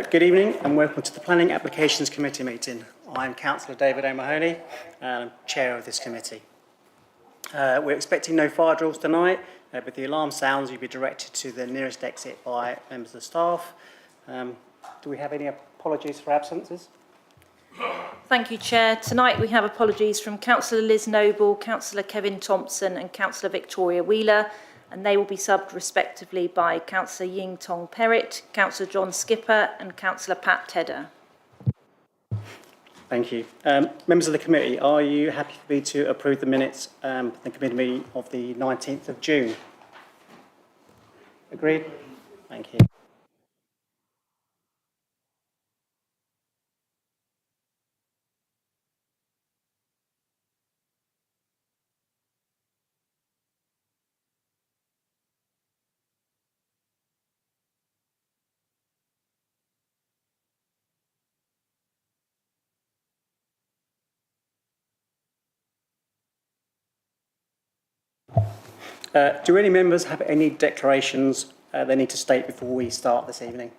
Good evening and welcome to the Planning Applications Committee meeting. I'm Councillor David O'Mahony and I'm Chair of this committee. We're expecting no fire drills tonight. With the alarm sounds, you'll be directed to the nearest exit by members of the staff. Do we have any apologies for absences? Thank you, Chair. Tonight we have apologies from Councillor Liz Noble, Councillor Kevin Thompson and Councillor Victoria Wheeler, and they will be subbed respectively by Councillor Ying Tong Perrott, Councillor John Skipper and Councillor Pat Tedder. Thank you. Members of the committee, are you happy for me to approve the minutes of the committee meeting of the 19th of June? Agreed? Thank you. Do any members have any declarations they need to state before we start this evening?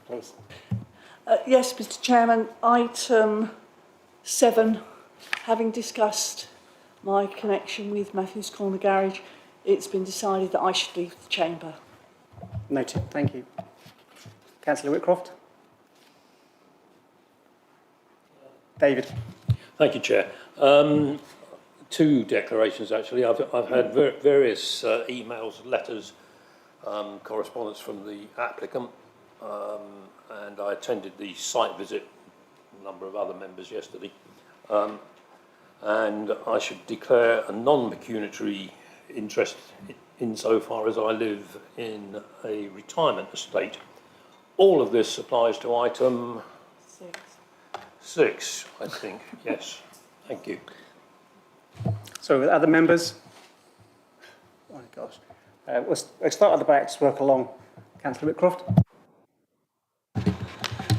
Please. Yes, Mr. Chairman. Item 7, having discussed my connection with Matthews Corner Garage, it's been decided that I should leave the chamber. Noted. Thank you. Councillor Whitcroft. David. Thank you, Chair. Two declarations, actually. I've had various emails, letters, correspondence from the applicant, and I attended the site visit, a number of other members yesterday, and I should declare a non-pecuniary interest insofar as I live in a retirement estate. All of this applies to item 6, I think. Yes. Thank you. So, with other members? Oh my gosh. We'll start at the back, just work along. Councillor Whitcroft.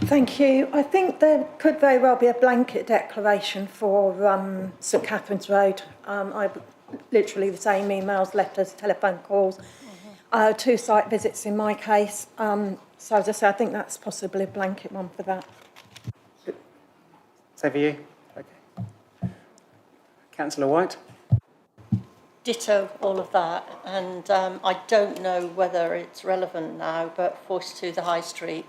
Thank you. I think there could very well be a blanket declaration for St Catherine's Road. I literally the same emails, letters, telephone calls, 2 site visits in my case. So as I say, I think that's possibly a blanket one for that. Same for you? Okay. Councillor White. Ditto all of that, and I don't know whether it's relevant now, but 42 the High Street,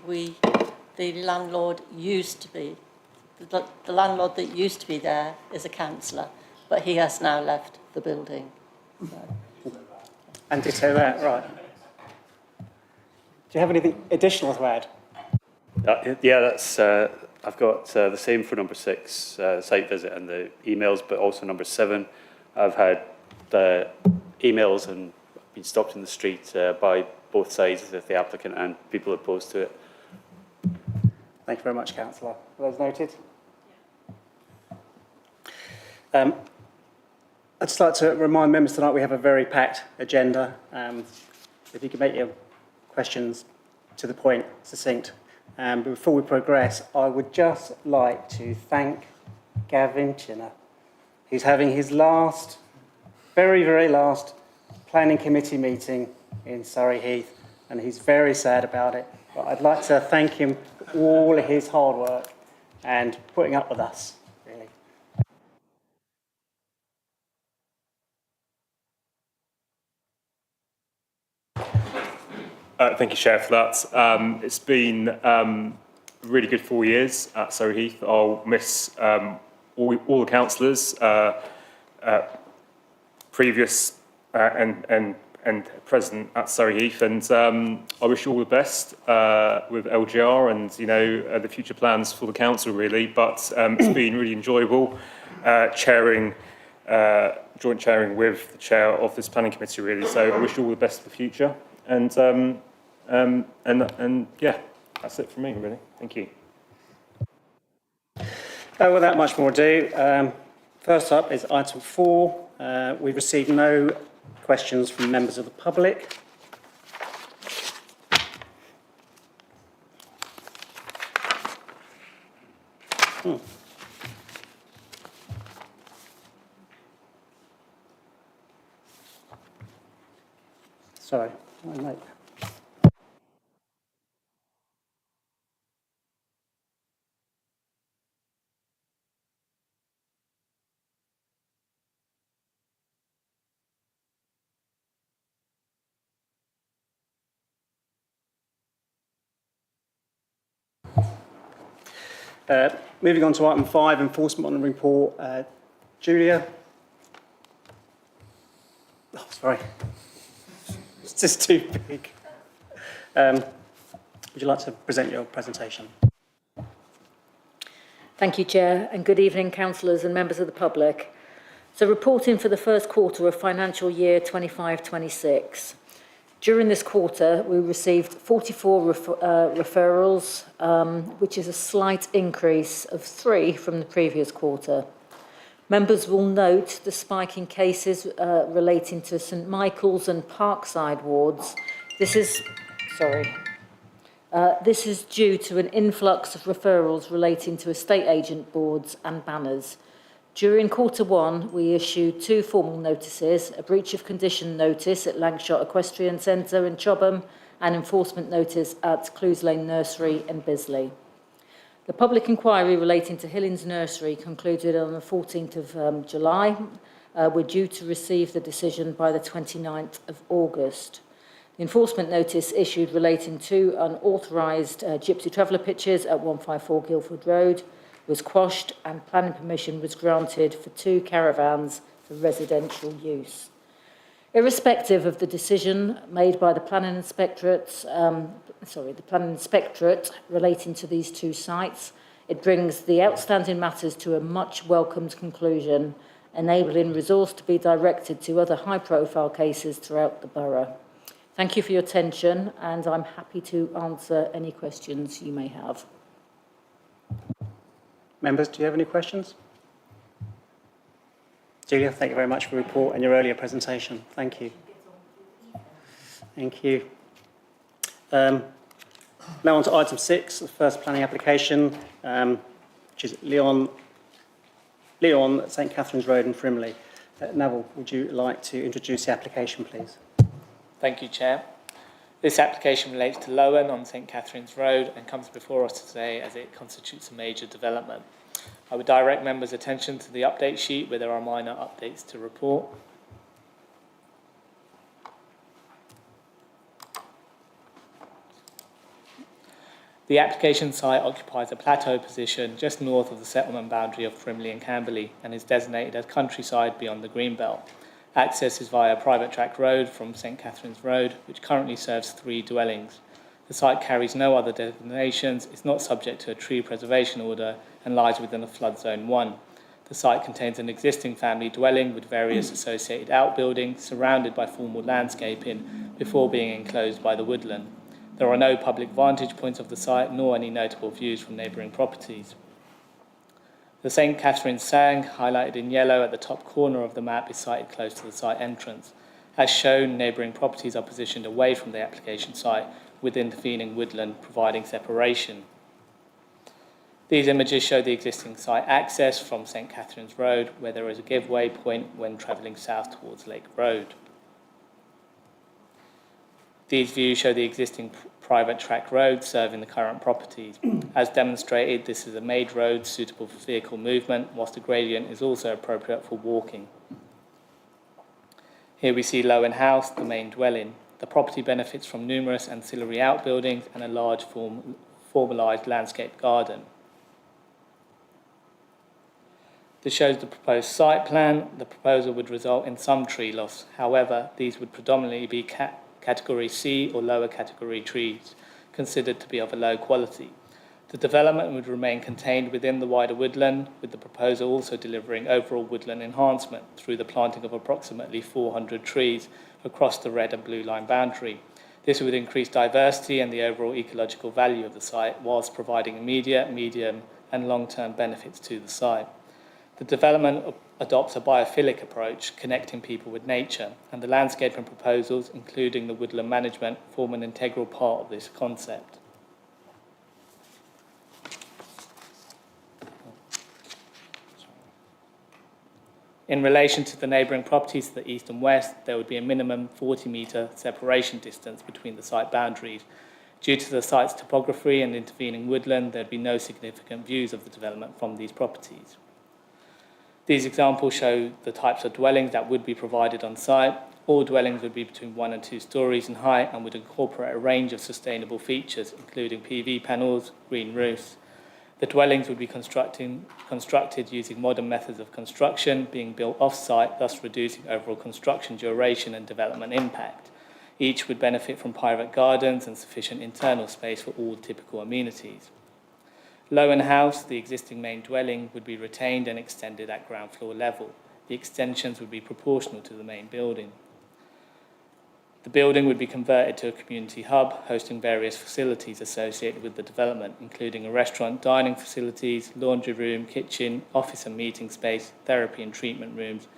the landlord used to be, the landlord that used to be there is a councillor, but he has now left the building. So. And ditto that, right. Do you have anything additional to add? Yeah, that's. I've got the same for number 6, site visit and the emails, but also number 7. I've had the emails and been stopped in the street by both sides of the applicant and people opposed to it. Thank you very much, Councillor. Are those noted? I'd just like to remind members tonight we have a very packed agenda. If you could make your questions to the point, succinct. But before we progress, I would just like to thank Gavin Chinner, who's having his last, very, very last planning committee meeting in Surrey Heath, and he's very sad about it. But I'd like to thank him for all of his hard work and putting up with us, really. Thank you, Chair, for that. It's been a really good 4 years at Surrey Heath. I'll miss all the councillors, previous and present at Surrey Heath, and I wish you all the best with LGR and the future plans for the council, really. But it's been really enjoyable joint chairing with the chair of this planning committee, really. So I wish you all the best for the future. And yeah, that's it from me, really. Thank you. Without much more ado, first up is item 4. We've received no questions from members of the public. Sorry. Oh, no. Moving on to item 5, enforcement on the report. Julia. Oh, sorry. It's just too big. Would you like to present your presentation? Thank you, Chair, and good evening, councillors and members of the public. So, reporting for the first quarter of financial year 25-26. During this quarter, we received 44 referrals, which is a slight increase of 3 from the previous quarter. Members will note the spike in cases relating to St Michael's and Parkside wards. This is due to an influx of referrals relating to estate agent boards and banners. During quarter 1, we issued 2 formal notices, a breach of condition notice at Lancashire Equestrian Centre in Chobham and enforcement notice at Clues Lane Nursery in Bisley. The public inquiry relating to Hillings Nursery concluded on the 14th of July. We're due to receive the decision by the 29th of August. The enforcement notice issued relating to unauthorised gypsy traveller pitches at 154 Guildford Road was quashed and planning permission was granted for 2 caravans for residential use. Irrespective of the decision made by the planning inspectorate, relating to these 2 sites, it brings the outstanding matters to a much welcomed conclusion, enabling resource to be directed to other high-profile cases throughout the borough. Thank you for your attention, and I'm happy to answer any questions you may have. Members, do you have any questions? Julia, thank you very much for your report and your earlier presentation. Thank you. Thank you. Now on to item 6, the first planning application, which is Leon St Catherine's Road in Frimley. Neville, would you like to introduce the application, please? Thank you, Chair. This application relates to Lowen on St Catherine's Road and comes before us today as it constitutes a major development. I would direct members' attention to the update sheet where there are minor updates to report. The application site occupies a plateau position just north of the settlement boundary of Frimley and Camberley and is designated as countryside beyond the Greenbelt. Access is via a private track road from St Catherine's Road, which currently serves 3 dwellings. The site carries no other designations, is not subject to a tree preservation order, and lies within a flood zone 1. The site contains an existing family dwelling with various associated outbuildings surrounded by formal landscaping before being enclosed by the woodland. There are no public vantage points of the site, nor any notable views from neighbouring properties. The St Catherine's Sang, highlighted in yellow at the top corner of the map, is sited close to the site entrance. As shown, neighbouring properties are positioned away from the application site with intervening woodland providing separation. These images show the existing site access from St Catherine's Road, where there is a give-way point when travelling south towards Lake Road. These views show the existing private track road serving the current properties. As demonstrated, this is a made road suitable for vehicle movement, whilst the gradient is also appropriate for walking. Here we see Lowen House, the main dwelling. The property benefits from numerous ancillary outbuildings and a large formalised landscape garden. This shows the proposed site plan. The proposal would result in some tree loss. However, these would predominantly be Category C or lower category trees, considered to be of a low quality. The development would remain contained within the wider woodland, with the proposal also delivering overall woodland enhancement through the planting of approximately 400 trees across the red and blue line boundary. This would increase diversity and the overall ecological value of the site, whilst providing immediate, medium and long-term benefits to the site. The development adopts a biophilic approach, connecting people with nature, and the landscaping proposals, including the woodland management, form an integral part of this concept. In relation to the neighbouring properties to the east and west, there would be a minimum 40-metre separation distance between the site boundaries. Due to the site's topography and intervening woodland, there would be no significant views of the development from these properties. These examples show the types of dwellings that would be provided on site. All dwellings would be between 1 and 2 stories in height and would incorporate a range of sustainable features, including PV panels, green roofs. The dwellings would be constructed using modern methods of construction, being built off-site, thus reducing overall construction duration and development impact. Each would benefit from private gardens and sufficient internal space for all typical amenities. Lowen House, the existing main dwelling, would be retained and extended at ground floor level. The extensions would be proportional to the main building. The building would be converted to a community hub, hosting various facilities associated with the development, including a restaurant, dining facilities, laundry room, kitchen, office and meeting space, therapy and treatment rooms,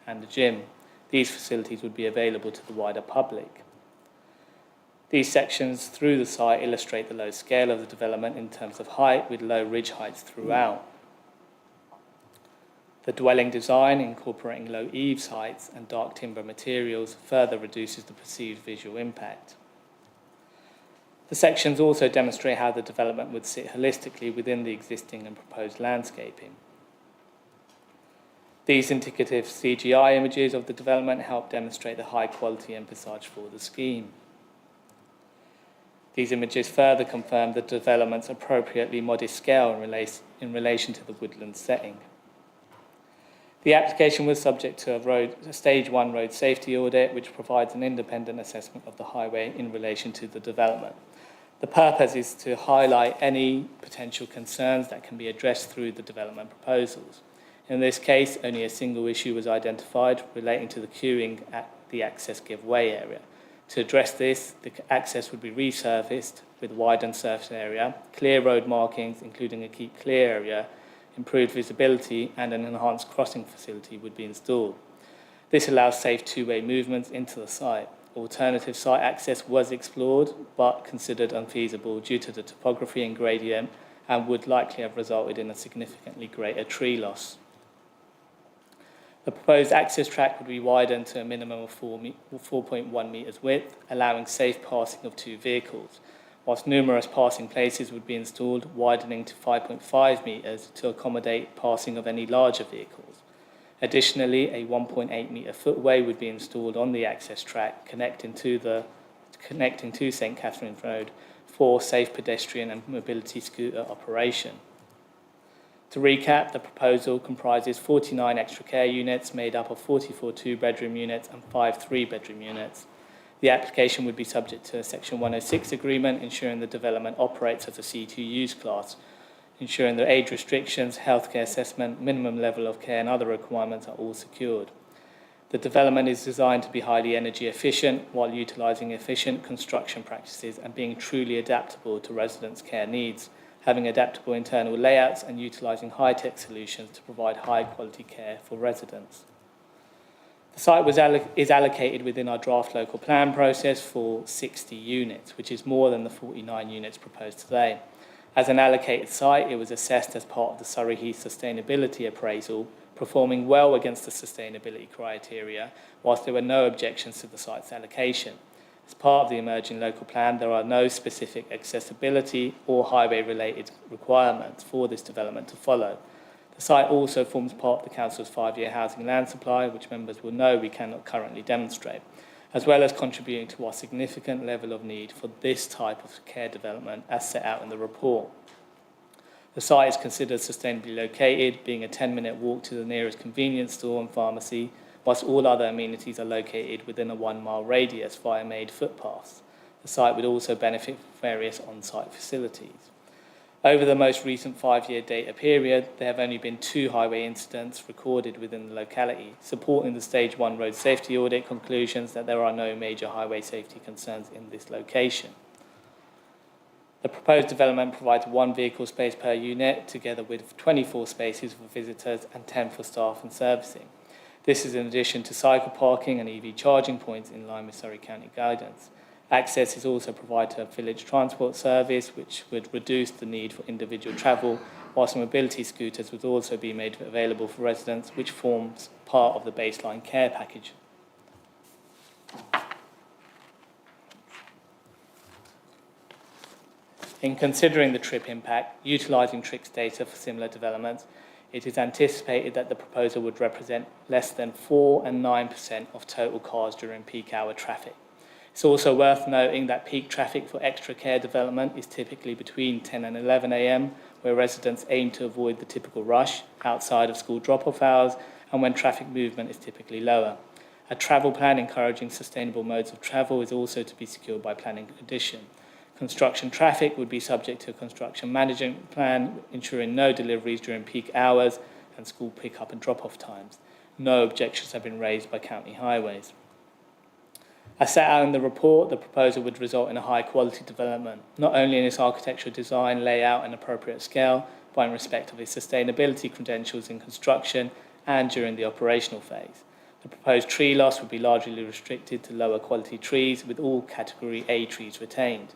and a gym. These facilities would be available to the wider public. These sections through the site illustrate the low scale of the development in terms of height, with low ridge heights throughout. The dwelling design, incorporating low eaves heights and dark timber materials, further reduces the perceived visual impact. The sections also demonstrate how the development would sit holistically within the existing and proposed landscaping. These indicative CGI images of the development help demonstrate the high quality envisaged for the scheme. These images further confirm the development's appropriately modest scale in relation to the woodland setting. The application was subject to a Stage 1 road safety audit, which provides an independent assessment of the highway in relation to the development. The purpose is to highlight any potential concerns that can be addressed through the development proposals. In this case, only a single issue was identified relating to the queuing at the access give-way area. To address this, the access would be resurfaced with widened surface area, clear road markings, including a keep clear area, improved visibility, and an enhanced crossing facility would be installed. This allows safe two-way movements into the site. Alternative site access was explored, but considered unfeasible due to the topography and gradient, and would likely have resulted in a significantly greater tree loss. The proposed access track would be widened to a minimum of 4.1 metres width, allowing safe passing of 2 vehicles, whilst numerous passing places would be installed, widening to 5.5 metres to accommodate passing of any larger vehicles. Additionally, a 1.8 metre footway would be installed on the access track connecting to St Catherine's Road for safe pedestrian and mobility scooter operation. To recap, the proposal comprises 49 extra care units made up of 44 two-bedroom units and 5 three-bedroom units. The application would be subject to a Section 106 agreement, ensuring the development operates as a C2 use class, ensuring the age restrictions, healthcare assessment, minimum level of care and other requirements are all secured. The development is designed to be highly energy efficient while utilising efficient construction practices and being truly adaptable to residents' care needs, having adaptable internal layouts and utilising high-tech solutions to provide high-quality care for residents. The site is allocated within our draft local plan process for 60 units, which is more than the 49 units proposed today. As an allocated site, it was assessed as part of the Surrey Heath Sustainability Appraisal, performing well against the sustainability criteria, whilst there were no objections to the site's allocation. As part of the emerging local plan, there are no specific accessibility or highway-related requirements for this development to follow. The site also forms part of the Council's 5-year housing land supply, which members will know we cannot currently demonstrate, as well as contributing to our significant level of need for this type of care development as set out in the report. The site is considered sustainably located, being a 10-minute walk to the nearest convenience store and pharmacy, whilst all other amenities are located within a 1-mile radius via made footpaths. The site would also benefit from various on-site facilities. Over the most recent 5-year data period, there have only been 2 highway incidents recorded within the locality, supporting the Stage 1 road safety audit conclusions that there are no major highway safety concerns in this location. The proposed development provides 1 vehicle space per unit, together with 24 spaces for visitors and 10 for staff and servicing. This is in addition to cycle parking and EV charging points in line with Surrey County guidance. Access is also provided to a village transport service, which would reduce the need for individual travel whilst mobility scooters would also be made available for residents, which forms part of the baseline care package. In considering the TRIP impact, utilising TRICS data for similar developments, it is anticipated that the proposal would represent less than 4 and 9% of total cars during peak hour traffic. It's also worth noting that peak traffic for extra care development is typically between 10 and 11 a.m, where residents aim to avoid the typical rush outside of school drop-off hours and when traffic movement is typically lower. A travel plan encouraging sustainable modes of travel is also to be secured by planning condition. Construction traffic would be subject to a construction management plan, ensuring no deliveries during peak hours and school pick-up and drop-off times. No objections have been raised by county highways. As set out in the report, the proposal would result in a high-quality development, not only in its architectural design, layout and appropriate scale, but in respect of its sustainability credentials in construction and during the operational phase. The proposed tree loss would be largely restricted to lower quality trees, with all Category A trees retained.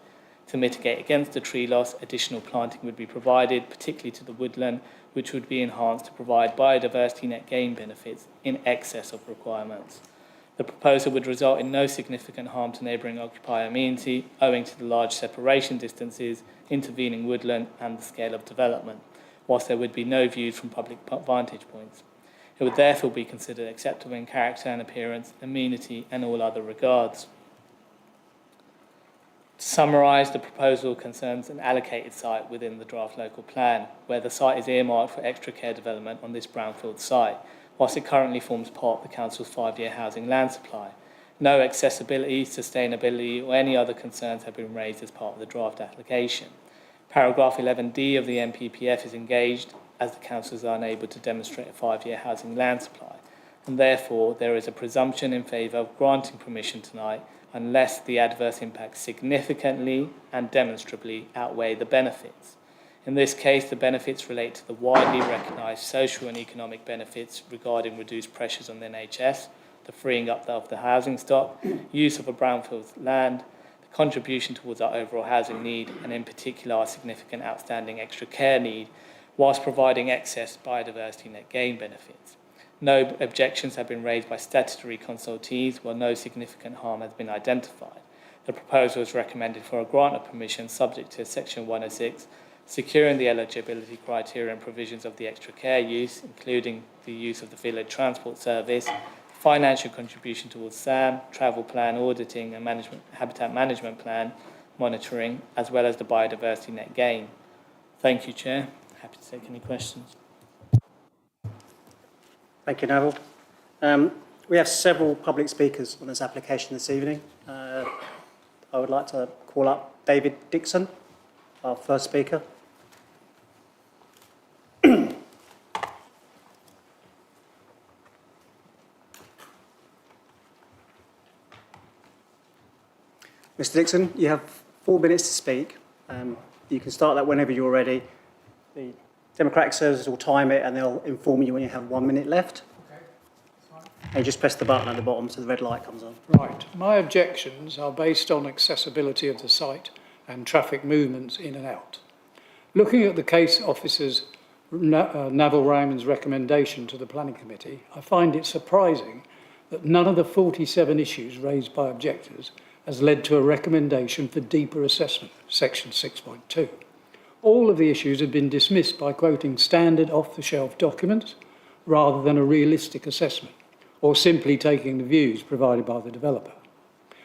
To mitigate against the tree loss, additional planting would be provided, particularly to the woodland, which would be enhanced to provide biodiversity net gain benefits in excess of requirements. The proposal would result in no significant harm to neighbouring occupier amenity, owing to the large separation distances, intervening woodland and the scale of development, whilst there would be no views from public vantage points. It would therefore be considered acceptable in character and appearance, amenity and all other regards. To summarise, the proposal concerns an allocated site within the draft local plan, where the site is earmarked for extra care development on this brownfield site, whilst it currently forms part of the Council's 5-year housing land supply. No accessibility, sustainability or any other concerns have been raised as part of the draft application. Paragraph 11D of the NPPF is engaged as the Council is unable to demonstrate a 5-year housing land supply, and therefore there is a presumption in favour of granting permission tonight unless the adverse impacts significantly and demonstrably outweigh the benefits. In this case, the benefits relate to the widely recognised social and economic benefits regarding reduced pressures on the NHS, the freeing up of the housing stock, use of a brownfield land, the contribution towards our overall housing need, and in particular our significant outstanding extra care need, whilst providing excess biodiversity net gain benefits. No objections have been raised by statutory consultees, while no significant harm has been identified. The proposal is recommended for a grant of permission subject to Section 106, securing the eligibility criteria and provisions of the extra care use, including the use of the village transport service, financial contribution towards SAM, travel plan auditing and habitat management plan monitoring, as well as the biodiversity net gain. Thank you, Chair. Happy to take any questions. Thank you, Neville. We have several public speakers on this application this evening. I would like to call up David Dixon, our first speaker. Mr. Dixon, you have 4 minutes to speak. You can start that whenever you're ready. The Democratic Services will time it and they'll inform you when you have 1 minute left. Okay, that's fine. And you just press the button at the bottom so the red light comes on. Right. My objections are based on accessibility of the site and traffic movements in and out. Looking at the case officer's Neville Ryman's recommendation to the Planning Committee, I find it surprising that none of the 47 issues raised by objectors has led to a recommendation for deeper assessment, section 6.2. All of the issues have been dismissed by quoting standard off-the-shelf documents rather than a realistic assessment, or simply taking the views provided by the developer.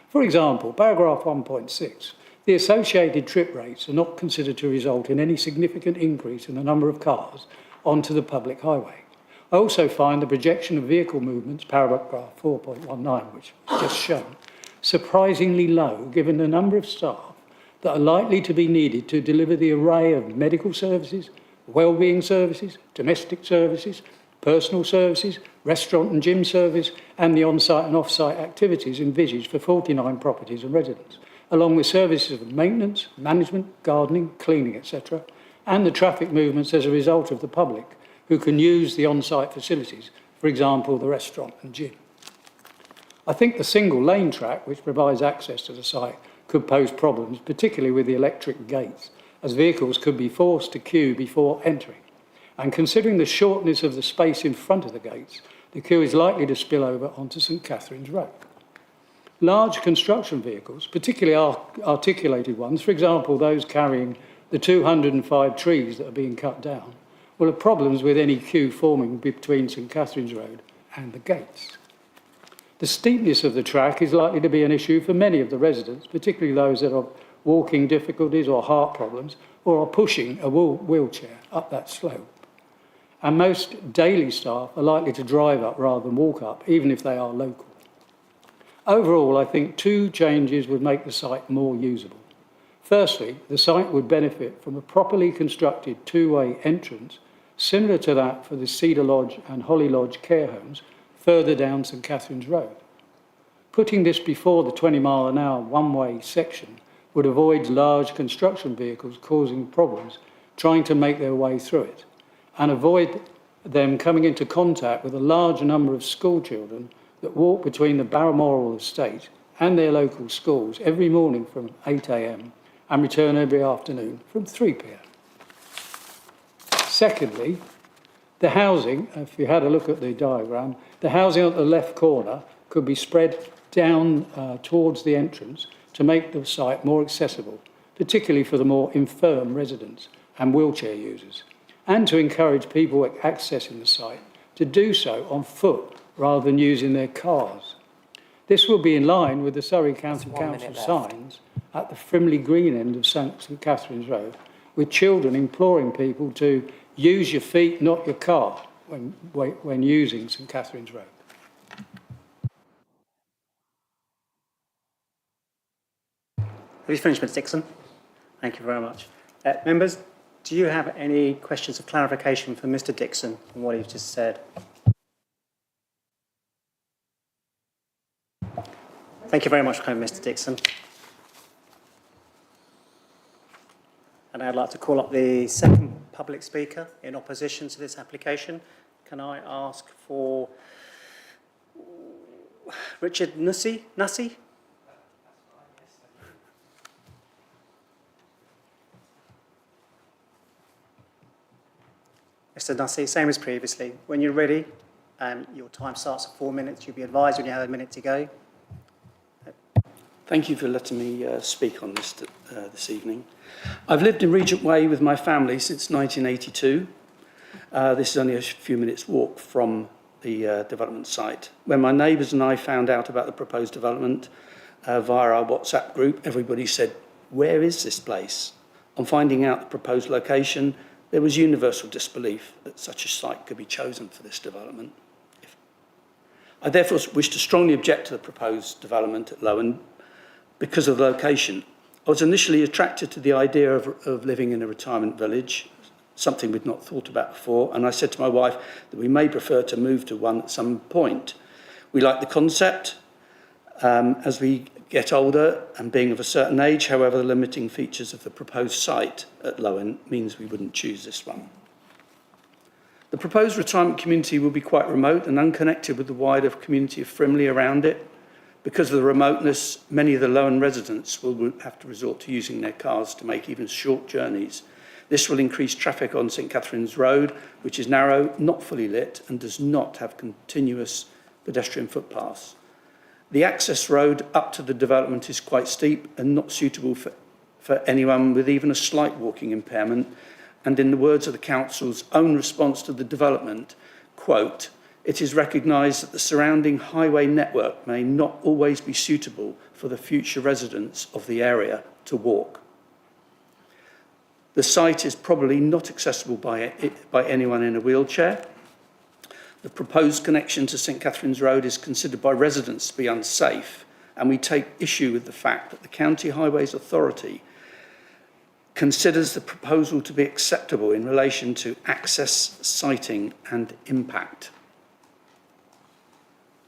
For example, paragraph 1.6, the associated trip rates are not considered to result in any significant increase in the number of cars onto the public highway. I also find the projection of vehicle movements, paragraph 4.19, which was just shown, surprisingly low given the number of staff that are likely to be needed to deliver the array of medical services, wellbeing services, domestic services, personal services, restaurant and gym service, and the on-site and off-site activities envisaged for 49 properties and residents, along with services of maintenance, management, gardening, cleaning, etc., and the traffic movements as a result of the public who can use the on-site facilities, for example, the restaurant and gym. I think the single lane track, which provides access to the site, could pose problems, particularly with the electric gates, as vehicles could be forced to queue before entering. And considering the shortness of the space in front of the gates, the queue is likely to spill over onto St Catherine's Road. Large construction vehicles, particularly articulated ones, for example, those carrying the 205 trees that are being cut down, will have problems with any queue forming between St Catherine's Road and the gates. The steepness of the track is likely to be an issue for many of the residents, particularly those that have walking difficulties or heart problems, or are pushing a wheelchair up that slope. And most daily staff are likely to drive up rather than walk up, even if they are local. Overall, I think two changes would make the site more usable. Firstly, the site would benefit from a properly constructed two-way entrance, similar to that for the Cedar Lodge and Holly Lodge care homes further down St Catherine's Road. Putting this before the 20-mile-an-hour one-way section would avoid large construction vehicles causing problems trying to make their way through it, and avoid them coming into contact with a large number of school children that walk between the Balmoral estate and their local schools every morning from 8 a.m. and return every afternoon from 3 p.m. Secondly, the housing, if you had a look at the diagram, the housing at the left corner could be spread down towards the entrance to make the site more accessible, particularly for the more infirm residents and wheelchair users, and to encourage people accessing the site to do so on foot rather than using their cars. This will be in line with the Surrey County Council signs at the Frimley Green end of St Catherine's Road, with children imploring people to use your feet, not your car, when using St Catherine's Road. Have you finished, Mr Dixon? Thank you very much. Members, do you have any questions of clarification for Mr Dixon on what he's just said? Thank you very much for coming, Mr Dixon. And I'd like to call up the second public speaker in opposition to this application. Can I ask for Richard Nussey? Mr Nussey, same as previously. When you're ready, your time starts at 4 minutes. You'll be advised when you have a minute to go. Thank you for letting me speak on this this evening. I've lived in Regent Way with my family since 1982. This is only a few minutes' walk from the development site. When my neighbours and I found out about the proposed development via our WhatsApp group, everybody said, "Where is this place?" On finding out the proposed location, there was universal disbelief that such a site could be chosen for this development. I therefore wish to strongly object to the proposed development at Lowen because of the location. I was initially attracted to the idea of living in a retirement village, something we'd not thought about before, and I said to my wife that we may prefer to move to one at some point. We like the concept as we get older and being of a certain age. However, the limiting features of the proposed site at Lowen means we wouldn't choose this one. The proposed retirement community will be quite remote and unconnected with the wider community of Frimley around it. Because of the remoteness, many of the Lowen residents will have to resort to using their cars to make even short journeys. This will increase traffic on St Catherine's Road, which is narrow, not fully lit, and does not have continuous pedestrian footpaths. The access road up to the development is quite steep and not suitable for anyone with even a slight walking impairment. And in the words of the council's own response to the development, quote, "It is recognised that the surrounding highway network may not always be suitable for the future residents of the area to walk." The site is probably not accessible by anyone in a wheelchair. The proposed connection to St Catherine's Road is considered by residents to be unsafe, and we take issue with the fact that the County Highways Authority considers the proposal to be acceptable in relation to access, siting and impact.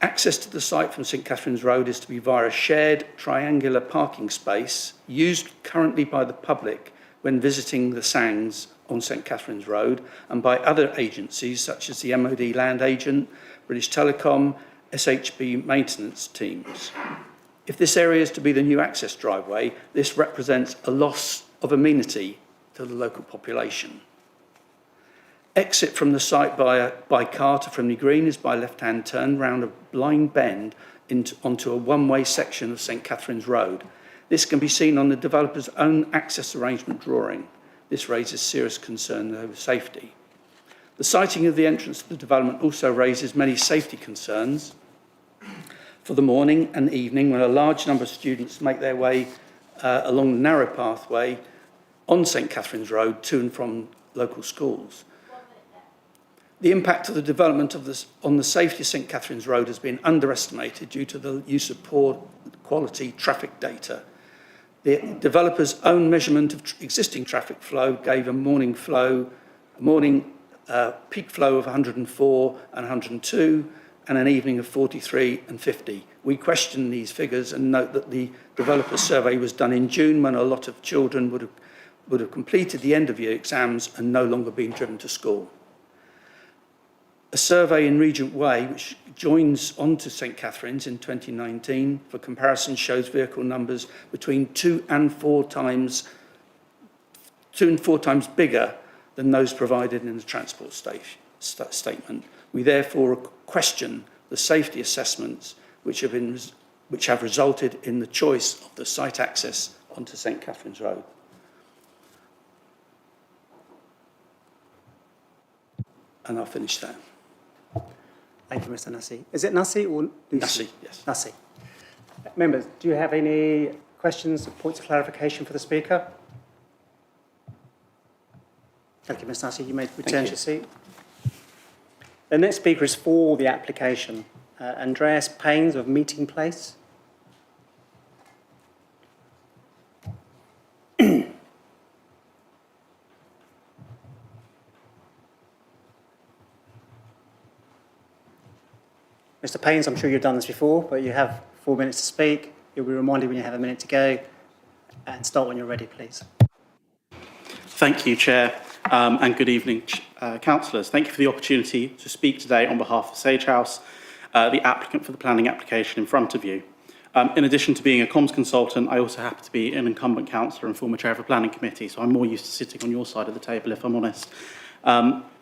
Access to the site from St Catherine's Road is to be via a shared triangular parking space used currently by the public when visiting the Sangs on St Catherine's Road and by other agencies such as the MOD Land Agent, British Telecom, SHB maintenance teams. If this area is to be the new access driveway, this represents a loss of amenity to the local population. Exit from the site by car to Frimley Green is by left-hand turn round a blind bend onto a one-way section of St Catherine's Road. This can be seen on the developer's own access arrangement drawing. This raises serious concern over safety. The siting of the entrance to the development also raises many safety concerns for the morning and evening when a large number of students make their way along the narrow pathway on St Catherine's Road to and from local schools. The impact of the development on the safety of St Catherine's Road has been underestimated due to the use of poor quality traffic data. The developer's own measurement of existing traffic flow gave a morning peak flow of 104 and 102 and an evening of 43 and 50. We question these figures and note that the developer's survey was done in June when a lot of children would have completed the end of year exams and no longer been driven to school. A survey in Regent Way, which joins onto St Catherine's in 2019, for comparison shows vehicle numbers between 2 and 4 times bigger than those provided in the transport statement. We therefore question the safety assessments which have resulted in the choice of the site access onto St Catherine's Road. And I'll finish there. Thank you, Mr. Nussey. Is it Nussey or Lucy? Nussey, yes. Nussey. Members, do you have any questions or points of clarification for the speaker? Thank you, Mr. Nussey. You may return to your seat. The next speaker is for the application. Andreas Paynes of Meeting Place. Mr. Paynes, I'm sure you've done this before, but you have 4 minutes to speak. You'll be reminded when you have a minute to go. And start when you're ready, please. Thank you, Chair, and good evening, councillors. Thank you for the opportunity to speak today on behalf of Sage House, the applicant for the planning application in front of you. In addition to being a comms consultant, I also happen to be an incumbent councillor and former chair of a planning committee, so I'm more used to sitting on your side of the table, if I'm honest.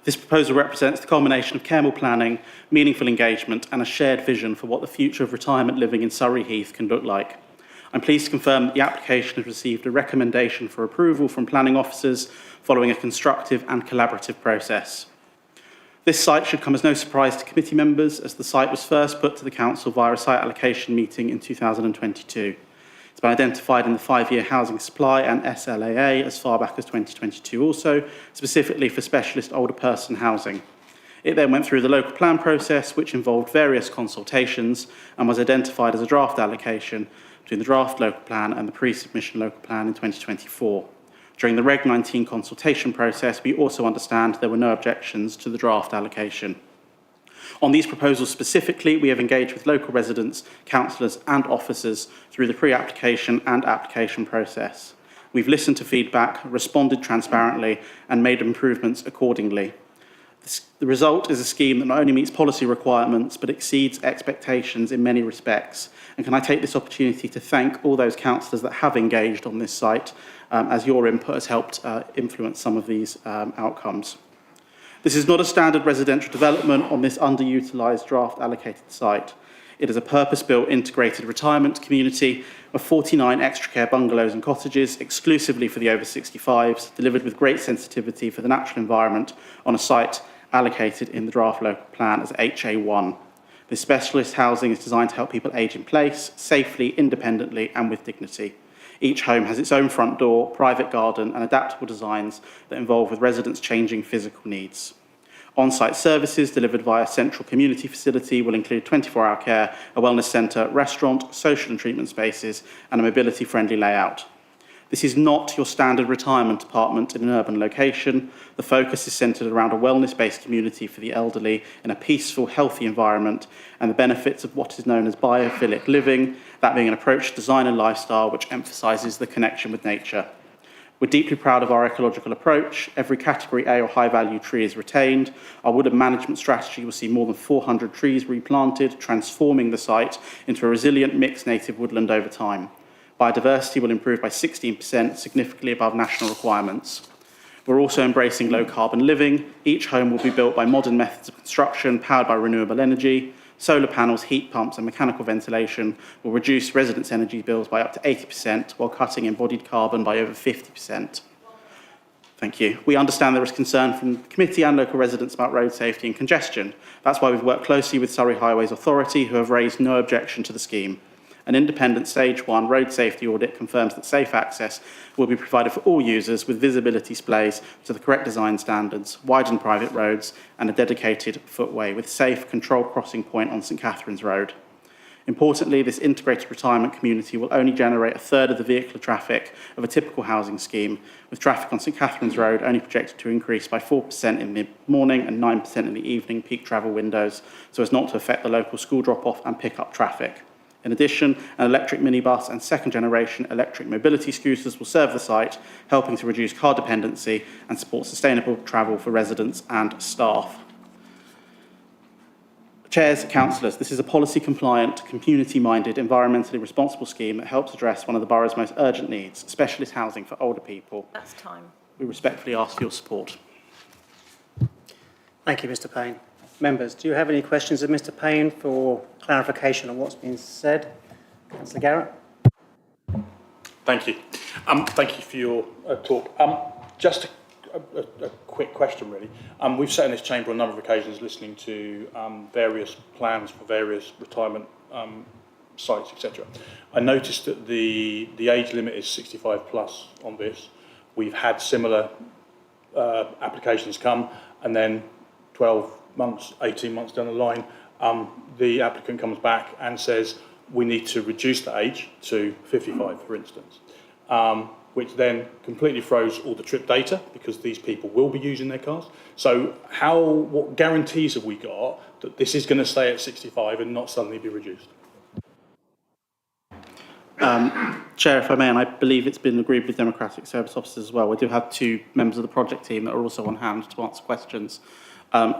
This proposal represents the culmination of careful planning, meaningful engagement and a shared vision for what the future of retirement living in Surrey Heath can look like. I'm pleased to confirm that the application has received a recommendation for approval from planning officers following a constructive and collaborative process. This site should come as no surprise to committee members, as the site was first put to the council via a site allocation meeting in 2022. It's been identified in the 5-year housing supply and SLAA as far back as 2022 also, specifically for specialist older person housing. It then went through the local plan process, which involved various consultations and was identified as a draft allocation between the draft local plan and the pre-submission local plan in 2024. During the Reg 19 consultation process, we also understand there were no objections to the draft allocation. On these proposals specifically, we have engaged with local residents, councillors and officers through the pre-application and application process. We've listened to feedback, responded transparently and made improvements accordingly. The result is a scheme that not only meets policy requirements but exceeds expectations in many respects. And can I take this opportunity to thank all those councillors that have engaged on this site, as your input has helped influence some of these outcomes. This is not a standard residential development on this underutilised draft allocated site. It is a purpose-built integrated retirement community of 49 extra care bungalows and cottages exclusively for the over 65s, delivered with great sensitivity for the natural environment on a site allocated in the draft local plan as HA1. This specialist housing is designed to help people age in place, safely, independently and with dignity. Each home has its own front door, private garden and adaptable designs that involve with residents' changing physical needs. On-site services delivered via a central community facility will include 24-hour care, a wellness centre, restaurant, social and treatment spaces and a mobility-friendly layout. This is not your standard retirement apartment in an urban location. The focus is centred around a wellness-based community for the elderly in a peaceful, healthy environment and the benefits of what is known as biophilic living, that being an approach to design and lifestyle which emphasises the connection with nature. We're deeply proud of our ecological approach. Every category A or high-value tree is retained. Our woodland management strategy will see more than 400 trees replanted, transforming the site into a resilient mixed native woodland over time. Biodiversity will improve by 16%, significantly above national requirements. We're also embracing low carbon living. Each home will be built by modern methods of construction, powered by renewable energy. Solar panels, heat pumps and mechanical ventilation will reduce residents' energy bills by up to 80%, while cutting embodied carbon by over 50%. Thank you. We understand there is concern from the committee and local residents about road safety and congestion. That's why we've worked closely with Surrey Highways Authority, who have raised no objection to the scheme. An independent Stage 1 road safety audit confirms that safe access will be provided for all users with visibility displays to the correct design standards, widened private roads and a dedicated footway with safe controlled crossing point on St Catherine's Road. Importantly, this integrated retirement community will only generate a third of the vehicular traffic of a typical housing scheme, with traffic on St Catherine's Road only projected to increase by 4% in the morning and 9% in the evening peak travel windows, so as not to affect the local school drop-off and pick-up traffic. In addition, an electric minibus and second-generation electric mobility scooters will serve the site, helping to reduce car dependency and support sustainable travel for residents and staff. Chairs, councillors, this is a policy-compliant, community-minded, environmentally responsible scheme that helps address one of the borough's most urgent needs, specialist housing for older people. That's time. We respectfully ask for your support. Thank you, Mr Payne. Members, do you have any questions of Mr Payne for clarification on what's been said? Councillor Garrett. Thank you. Thank you for your talk. Just a quick question, really. We've sat in this chamber on a number of occasions listening to various plans for various retirement sites, etc. I noticed that the age limit is 65 plus on this. We've had similar applications come, and then 12 months, 18 months down the line, the applicant comes back and says, we need to reduce the age to 55, for instance, which then completely throws all the trip data because these people will be using their cars. So what guarantees have we got that this is going to stay at 65 and not suddenly be reduced? Chair, if I may, and I believe it's been agreed with Democratic Service officers as well, we do have 2 members of the project team that are also on hand to answer questions.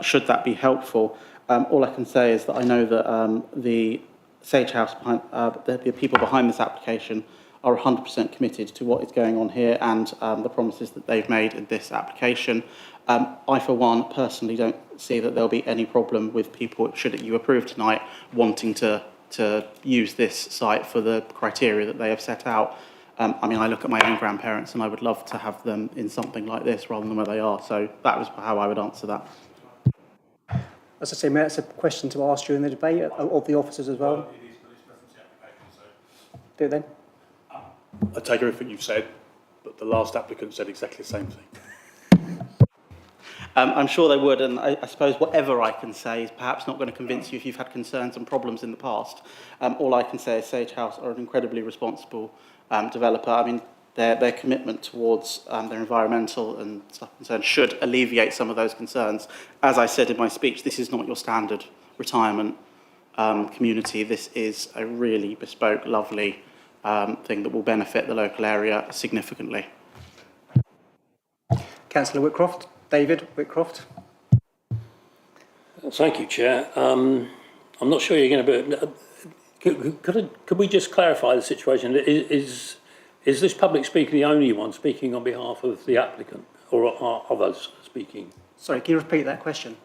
Should that be helpful, all I can say is that I know that the Sage House, the people behind this application are 100% committed to what is going on here and the promises that they've made in this application. I, for one, personally don't see that there'll be any problem with people, should you approve tonight, wanting to use this site for the criteria that they have set out. I mean, I look at my own grandparents and I would love to have them in something like this rather than where they are. So that was how I would answer that. As I say, Mayor, it's a question to ask during the debate of the officers as well. Do it then. I take everything you've said, but the last applicant said exactly the same thing. I'm sure they would, and I suppose whatever I can say is perhaps not going to convince you if you've had concerns and problems in the past. All I can say is Sage House are an incredibly responsible developer. I mean, their commitment towards their environmental and stuff concerns should alleviate some of those concerns. As I said in my speech, this is not your standard retirement community. This is a really bespoke, lovely thing that will benefit the local area significantly. Councillor Whitcroft. David Whitcroft. Thank you, Chair. I'm not sure you're going to be... Could we just clarify the situation? Is this public speaker the only one speaking on behalf of the applicant, or are others speaking? Sorry, can you repeat that question?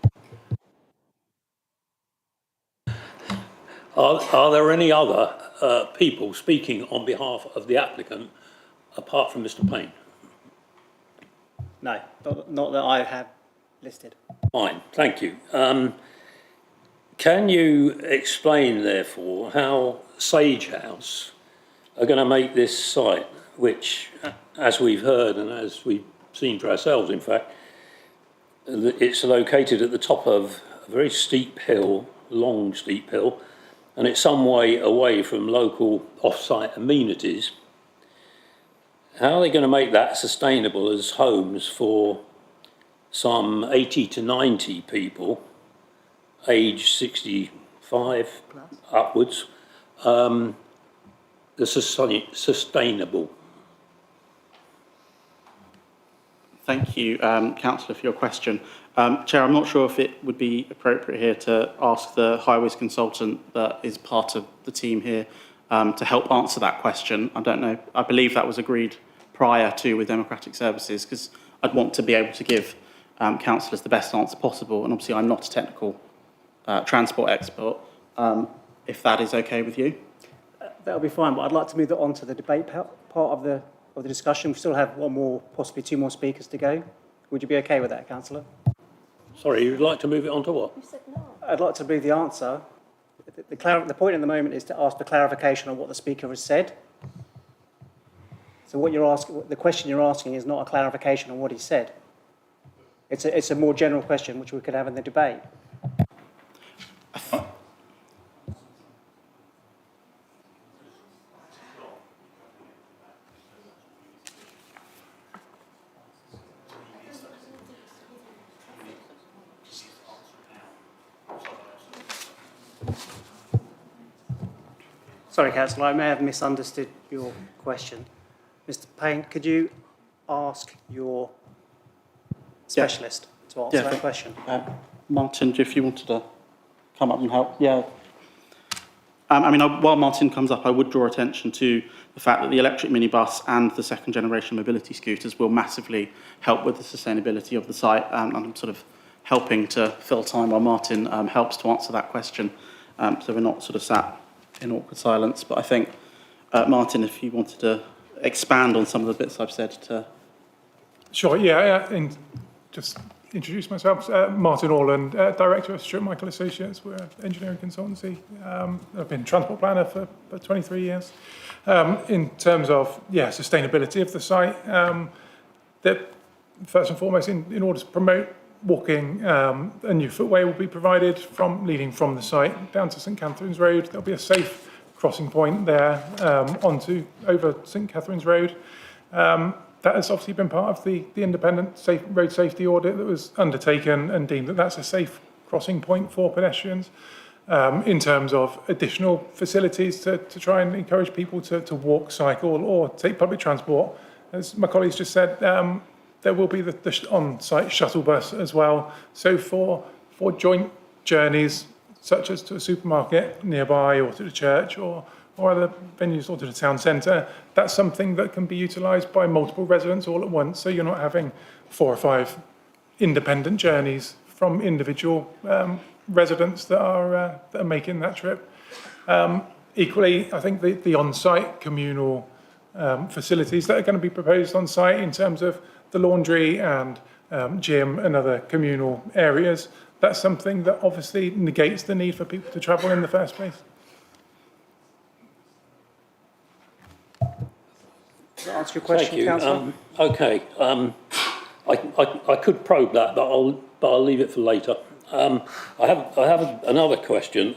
Are there any other people speaking on behalf of the applicant apart from Mr Payne? No, not that I have listed. Fine, thank you. Can you explain, therefore, how Sage House are going to make this site, which, as we've heard and as we've seen for ourselves, in fact, it's located at the top of a very steep hill, long steep hill, and it's some way away from local off-site amenities. How are they going to make that sustainable as homes for some 80 to 90 people, age 65 upwards, sustainable? Thank you, Councillor, for your question. Chair, I'm not sure if it would be appropriate here to ask the highways consultant that is part of the team here to help answer that question. I don't know. I believe that was agreed prior to with Democratic Services, because I'd want to be able to give councillors the best answer possible. And obviously, I'm not a technical transport expert. If that is okay with you. That'll be fine, but I'd like to move it on to the debate part of the discussion. We still have one more, possibly two more speakers to go. Would you be okay with that, Councillor? Sorry, you'd like to move it on to what? I'd like to move the answer. The point at the moment is to ask for clarification on what the speaker has said. So what you're asking, the question you're asking is not a clarification on what he said. It's a more general question which we could have in the debate. Sorry, Councillor, I may have misunderstood your question. Mr. Payne, could you ask your specialist to answer that question? Martin, if you wanted to come up and help. Yeah. I mean, while Martin comes up, I would draw attention to the fact that the electric minibus and the second generation mobility scooters will massively help with the sustainability of the site. And I'm sort of helping to fill time while Martin helps to answer that question. So we're not sort of sat in awkward silence. But I think, Martin, if you wanted to expand on some of the bits I've said to... Sure, yeah, and just introduce myself. Martin Orland, Director of Stuart Michael Associates. We're an engineering consultancy. I've been transport planner for 23 years. In terms of, sustainability of the site, that first and foremost, in order to promote walking, a new footway will be provided leading from the site down to St Catherine's Road. There'll be a safe crossing point there over St Catherine's Road. That has obviously been part of the independent road safety audit that was undertaken and deemed that that's a safe crossing point for pedestrians. In terms of additional facilities to try and encourage people to walk, cycle or take public transport. As my colleagues just said, there will be the on-site shuttle bus as well. So for joint journeys, such as to a supermarket nearby or to the church or other venues or to the town centre, that's something that can be utilised by multiple residents all at once. So you're not having 4 or 5 independent journeys from individual residents that are making that trip. Equally, I think the on-site communal facilities that are going to be proposed on site in terms of the laundry and gym and other communal areas, that's something that obviously negates the need for people to travel in the first place. Does that answer your question, Councillor? Okay. I could probe that, but I'll leave it for later. I have another question.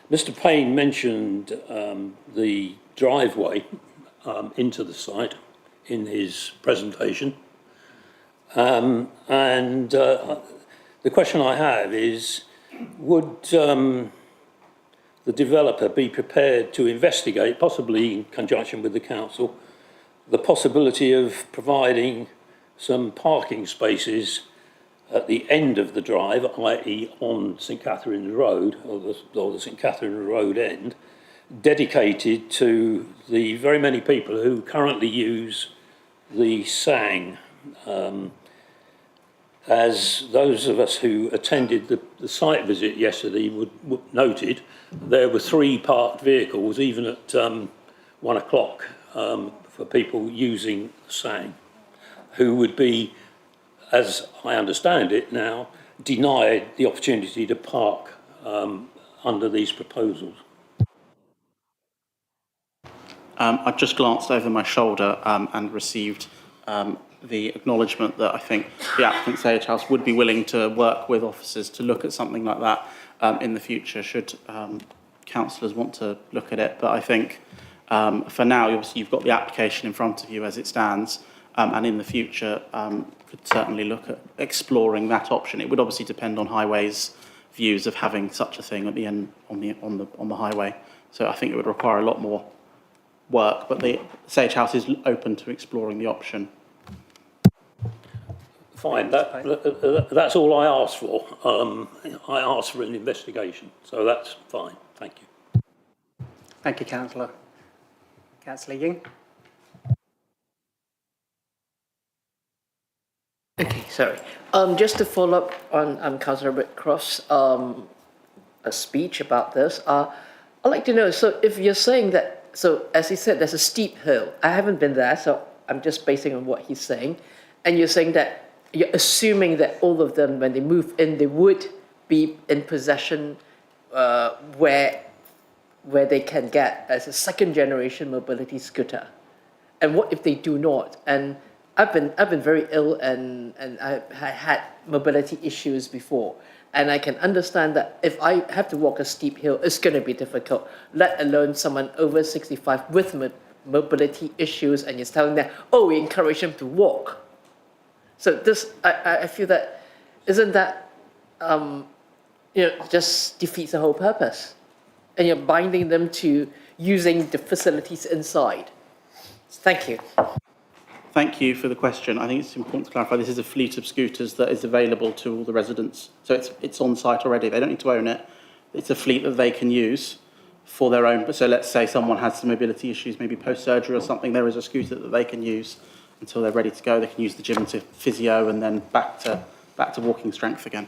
Mr. Payne mentioned the driveway into the site in his presentation. And the question I have is, would the developer be prepared to investigate, possibly in conjunction with the council, the possibility of providing some parking spaces at the end of the drive, i.e. on St Catherine's Road, or the St Catherine's Road end, dedicated to the very many people who currently use the SANG. As those of us who attended the site visit yesterday would noted, there were 3 parked vehicles, even at 1 o'clock, for people using the SANG, who would be, as I understand it now, denied the opportunity to park under these proposals. I've just glanced over my shoulder and received the acknowledgement that I think the applicant Sage House would be willing to work with officers to look at something like that in the future, should councillors want to look at it. But I think for now, obviously, you've got the application in front of you as it stands, and in the future, could certainly look at exploring that option. It would obviously depend on Highways' views of having such a thing at the end on the highway. So I think it would require a lot more work, but the Sage House is open to exploring the option. Fine, that's all I asked for. I asked for an investigation, so that's fine. Thank you. Thank you, Councillor. Councillor Ying. Sorry. Just to follow up on Councillor Whitcroft's a speech about this, I'd like to know, so if you're saying that, so as he said, there's a steep hill. I haven't been there, so I'm just basing on what he's saying. And you're saying that you're assuming that all of them, when they move in, they would be in possession where they can get as a second generation mobility scooter. And what if they do not? And I've been very ill and I had mobility issues before. And I can understand that if I have to walk a steep hill, it's going to be difficult, let alone someone over 65 with mobility issues, and you're telling them, oh, we encourage them to walk. So this, I feel that, isn't that, just defeats the whole purpose. And you're binding them to using the facilities inside. Thank you. Thank you for the question. I think it's important to clarify this is a fleet of scooters that is available to all the residents. So it's on site already. They don't need to own it. It's a fleet that they can use for their own. So let's say someone has some mobility issues, maybe post-surgery or something, there is a scooter that they can use until they're ready to go. They can use the gym to physio and then back to walking strength again.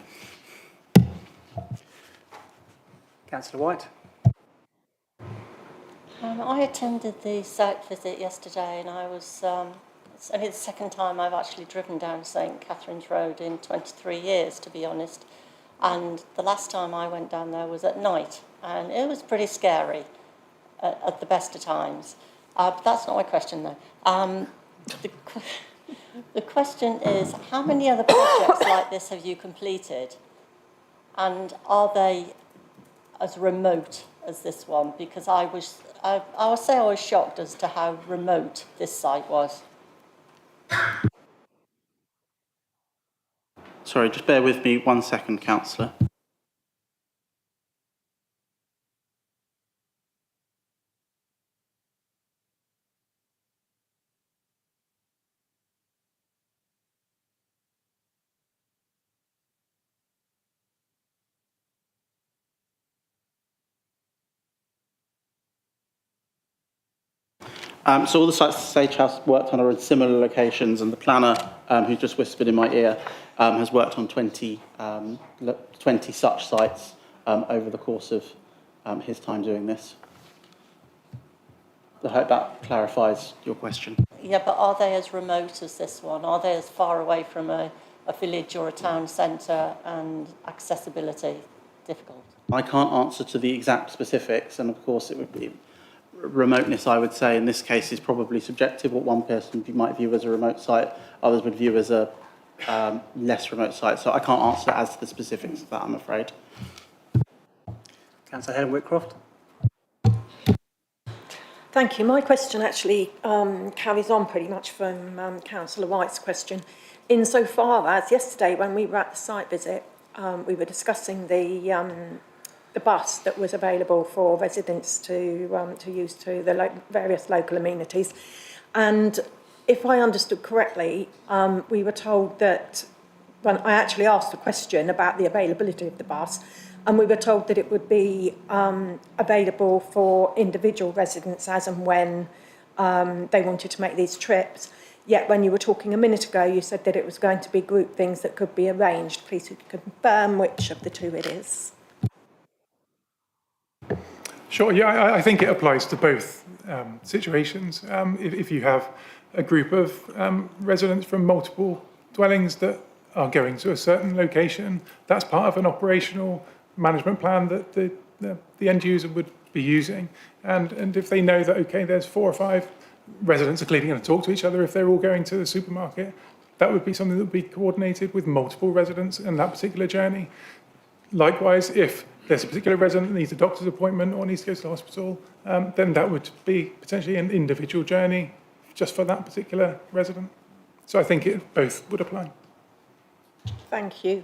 Councillor White. I attended the site visit yesterday, and I was, it's only the second time I've actually driven down St Catherine's Road in 23 years, to be honest. And the last time I went down there was at night, and it was pretty scary at the best of times. But that's not my question, though. The question is, how many other projects like this have you completed? And are they as remote as this one? Because I would say I was shocked as to how remote this site was. Sorry, just bear with me 1 second, Councillor. So all the sites Sage House worked on are in similar locations, and the planner, who just whispered in my ear, has worked on 20 such sites over the course of his time doing this. I hope that clarifies your question. Yeah, but are they as remote as this one? Are they as far away from a village or a town centre and accessibility difficult? I can't answer to the exact specifics, and of course it would be remoteness, I would say, in this case is probably subjective. What one person might view as a remote site, others would view as a less remote site. So I can't answer as to the specifics of that, I'm afraid. Councillor Helen Whitcroft. Thank you. My question actually carries on pretty much from Councillor White's question. Insofar as yesterday when we were at the site visit, we were discussing the bus that was available for residents to use to the various local amenities. And if I understood correctly, we were told that, when I actually asked a question about the availability of the bus, and we were told that it would be available for individual residents as and when they wanted to make these trips. Yet when you were talking a minute ago, you said that it was going to be group things that could be arranged. Please would you confirm which of the two it is? Sure, yeah, I think it applies to both situations. If you have a group of residents from multiple dwellings that are going to a certain location, that's part of an operational management plan that the end user would be using. And if they know that, okay, there's 4 or 5 residents are clearly going to talk to each other if they're all going to the supermarket, that would be something that would be coordinated with multiple residents in that particular journey. Likewise, if there's a particular resident that needs a doctor's appointment or needs to go to the hospital, then that would be potentially an individual journey just for that particular resident. So I think it both would apply. Thank you.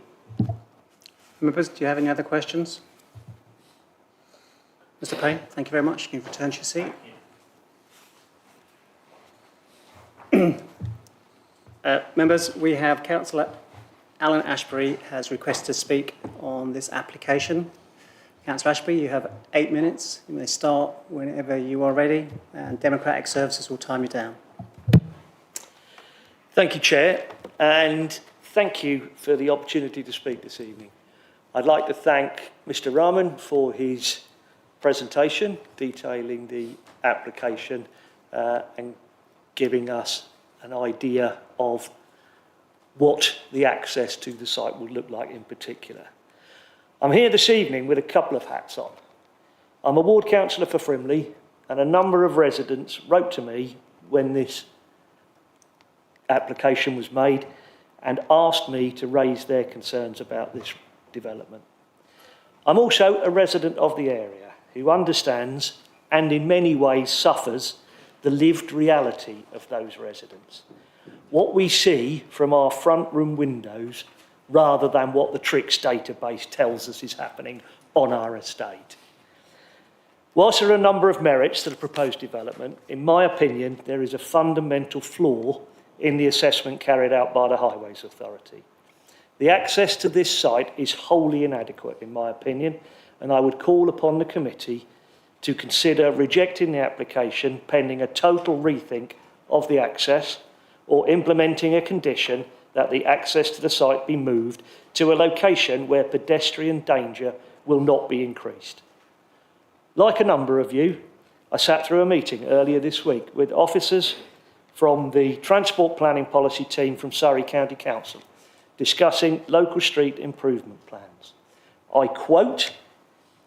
Members, do you have any other questions? Mr. Payne, thank you very much. You can return to your seat. Members, we have Councillor Alan Ashbury has requested to speak on this application. Councillor Ashbury, you have 8 minutes. You may start whenever you are ready, and Democratic Services will time you down. Thank you, Chair, and thank you for the opportunity to speak this evening. I'd like to thank Mr. Rahman for his presentation detailing the application and giving us an idea of what the access to the site will look like in particular. I'm here this evening with a couple of hats on. I'm a ward councillor for Frimley, and a number of residents wrote to me when this application was made and asked me to raise their concerns about this development. I'm also a resident of the area who understands and in many ways suffers the lived reality of those residents. What we see from our front room windows rather than what the TRICS database tells us is happening on our estate. Whilst there are a number of merits to the proposed development, in my opinion, there is a fundamental flaw in the assessment carried out by the Highways Authority. The access to this site is wholly inadequate, in my opinion, and I would call upon the committee to consider rejecting the application pending a total rethink of the access or implementing a condition that the access to the site be moved to a location where pedestrian danger will not be increased. Like a number of you, I sat through a meeting earlier this week with officers from the Transport Planning Policy team from Surrey County Council discussing local street improvement plans. I quote,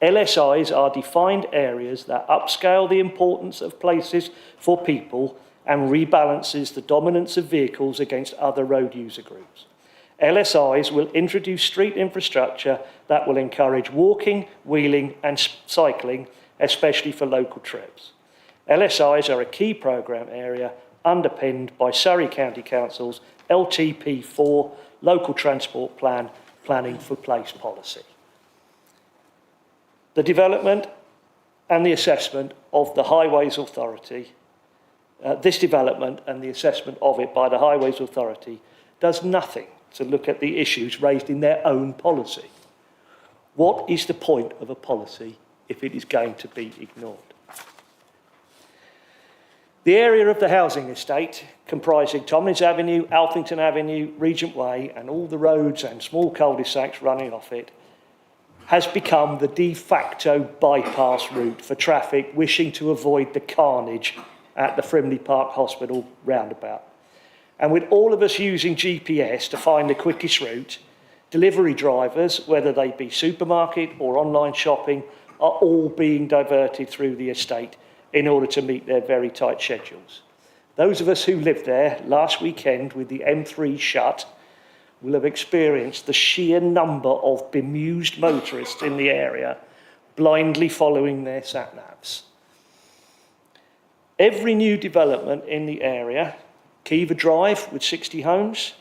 LSIs are defined areas that upscale the importance of places for people and rebalances the dominance of vehicles against other road user groups. LSIs will introduce street infrastructure that will encourage walking, wheeling and cycling, especially for local trips. LSIs are a key programme area underpinned by Surrey County Council's LTP4 Local Transport Plan, Planning for Place policy. The development and the assessment of the Highways Authority this development and the assessment of it by the Highways Authority does nothing to look at the issues raised in their own policy. What is the point of a policy if it is going to be ignored? The area of the housing estate, comprising Tomlins Avenue, Alphington Avenue, Regent Way, and all the roads and small cul-de-sacs running off it, has become the de facto bypass route for traffic wishing to avoid the carnage at the Frimley Park Hospital roundabout. And with all of us using GPS to find the quickest route, delivery drivers, whether they be supermarket or online shopping, are all being diverted through the estate in order to meet their very tight schedules. Those of us who lived there last weekend with the M3 shut will have experienced the sheer number of bemused motorists in the area blindly following their sat-navs. Every new development in the area, Kiva Drive with 60 homes,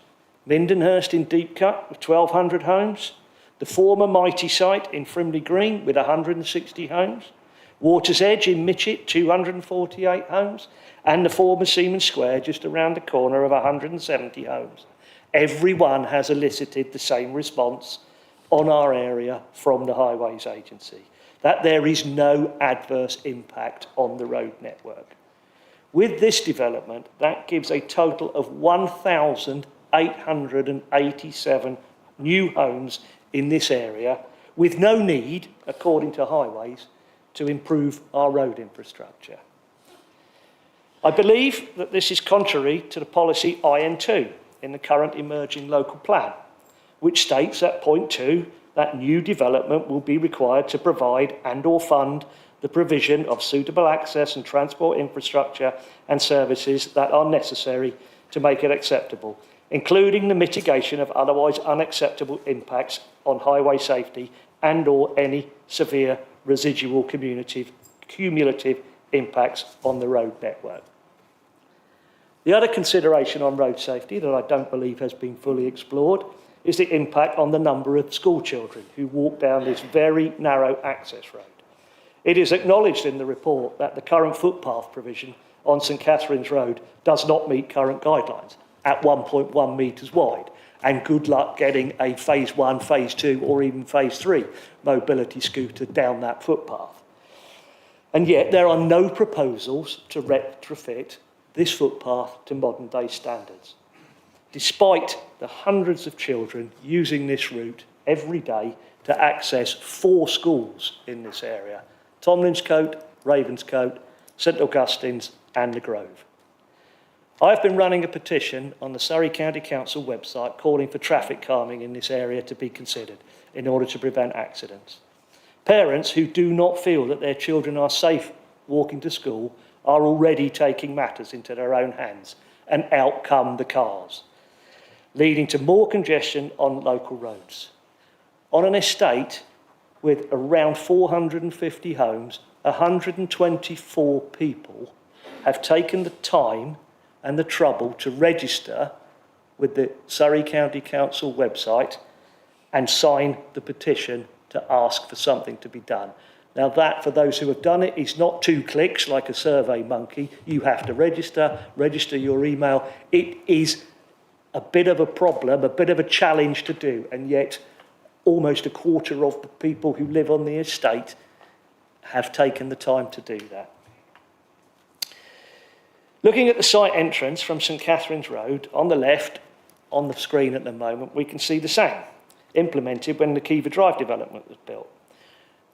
Lindenhurst in Deepcut with 1,200 homes, the former Mighty site in Frimley Green with 160 homes, Water's Edge in Mitchett, 248 homes, and the former Siemens Square just around the corner of 170 homes. Everyone has elicited the same response on our area from the Highways Agency, that there is no adverse impact on the road network. With this development, that gives a total of 1,887 new homes in this area, with no need, according to Highways, to improve our road infrastructure. I believe that this is contrary to the policy IN2 in the current emerging local plan, which states at point 2 that new development will be required to provide and/or fund the provision of suitable access and transport infrastructure and services that are necessary to make it acceptable, including the mitigation of otherwise unacceptable impacts on highway safety and/or any severe residual cumulative impacts on the road network. The other consideration on road safety that I don't believe has been fully explored is the impact on the number of school children who walk down this very narrow access road. It is acknowledged in the report that the current footpath provision on St Catherine's Road does not meet current guidelines at 1.1 metres wide, and good luck getting a phase 1, phase 2 or even phase 3 mobility scooter down that footpath. And yet there are no proposals to retrofit this footpath to modern day standards. despite the hundreds of children using this route every day to access 4 schools in this area: Tomlinscote, Ravenscote, St Augustine's and The Grove. I've been running a petition on the Surrey County Council website calling for traffic calming in this area to be considered in order to prevent accidents. Parents who do not feel that their children are safe walking to school are already taking matters into their own hands, and out come the cars, leading to more congestion on local roads. On an estate with around 450 homes, 124 people have taken the time and the trouble to register with the Surrey County Council website and sign the petition to ask for something to be done. Now that, for those who have done it, is not 2 clicks like a survey monkey. You have to register your email. It is a bit of a problem, a bit of a challenge to do, and yet almost a quarter of the people who live on the estate have taken the time to do that. Looking at the site entrance from St Catherine's Road, on the left, on the screen at the moment, we can see the SANG, implemented when the Kiva Drive development was built.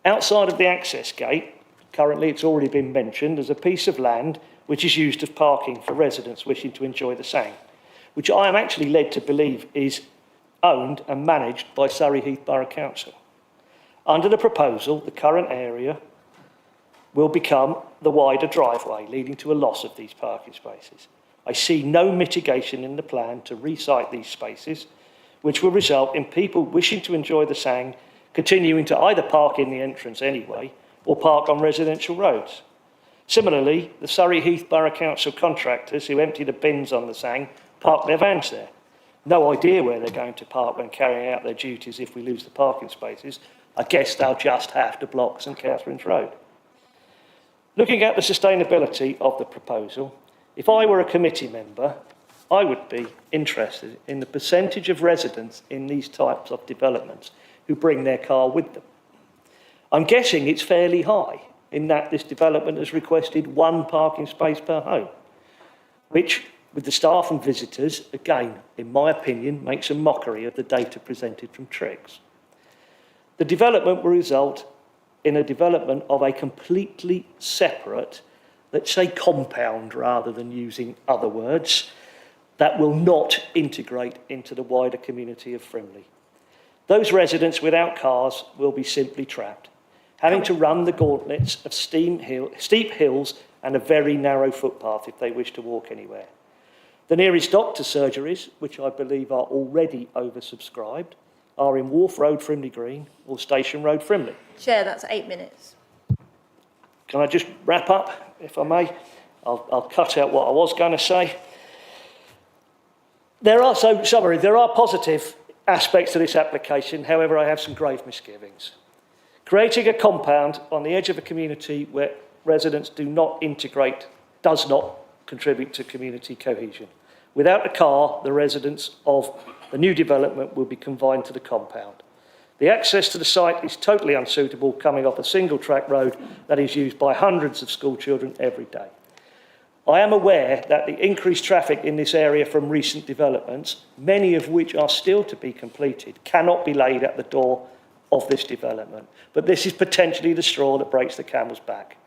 Outside of the access gate, currently it's already been mentioned, there's a piece of land which is used as parking for residents wishing to enjoy the SANG, which I am actually led to believe is owned and managed by Surrey Heath Borough Council. Under the proposal, the current area will become the wider driveway, leading to a loss of these parking spaces. I see no mitigation in the plan to resite these spaces, which will result in people wishing to enjoy the SANG continuing to either park in the entrance anyway or park on residential roads. Similarly, the Surrey Heath Borough Council contractors who empty the bins on the SANG park their vans there. No idea where they're going to park when carrying out their duties if we lose the parking spaces. I guess they'll just have to block St Catherine's Road. Looking at the sustainability of the proposal, if I were a committee member, I would be interested in the percentage of residents in these types of developments who bring their car with them. I'm guessing it's fairly high, in that this development has requested 1 parking space per home, which, with the staff and visitors, again, in my opinion, makes a mockery of the data presented from Triggs. The development will result in a development of a completely separate, let's say compound rather than using other words, that will not integrate into the wider community of Frimley. Those residents without cars will be simply trapped, having to run the gauntlets of steep hills and a very narrow footpath if they wish to walk anywhere. The nearest doctor's surgeries, which I believe are already oversubscribed, are in Wharf Road, Frimley Green, or Station Road, Frimley. Chair, that's 8 minutes. Can I just wrap up, if I may? I'll cut out what I was going to say. There are positive aspects to this application. However, I have some grave misgivings. Creating a compound on the edge of a community where residents do not integrate does not contribute to community cohesion. Without a car, the residents of the new development will be confined to the compound. The access to the site is totally unsuitable, coming off a single track road that is used by hundreds of school children every day. I am aware that the increased traffic in this area from recent developments, many of which are still to be completed, cannot be laid at the door of this development. But this is potentially the straw that breaks the camel's back.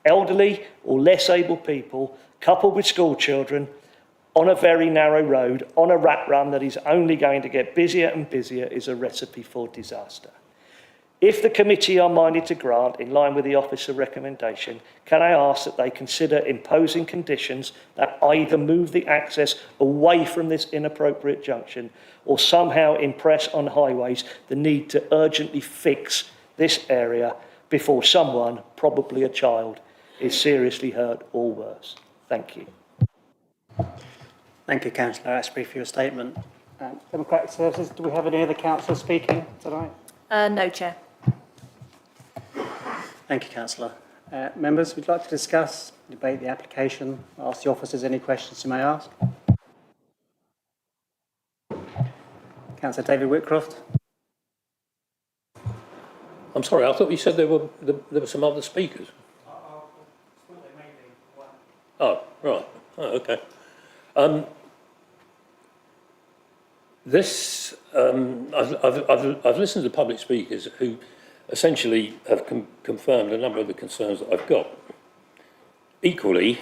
Elderly or less able people, coupled with school children, on a very narrow road, on a rat run that is only going to get busier and busier, is a recipe for disaster. If the committee are minded to grant, in line with the officer recommendation, can I ask that they consider imposing conditions that either move the access away from this inappropriate junction or somehow impress on highways the need to urgently fix this area before someone, probably a child, is seriously hurt or worse. Thank you. Thank you, Councillor Ashby, for your statement. Democratic Services, do we have any other councillors speaking tonight? No, Chair. Thank you, Councillor. Members, we'd like to discuss, debate the application, ask the officers any questions you may ask. Councillor David Whitcroft. I'm sorry, I thought you said there were some other speakers. Oh, right. Oh, okay. This, I've listened to public speakers who essentially have confirmed a number of the concerns that I've got. Equally,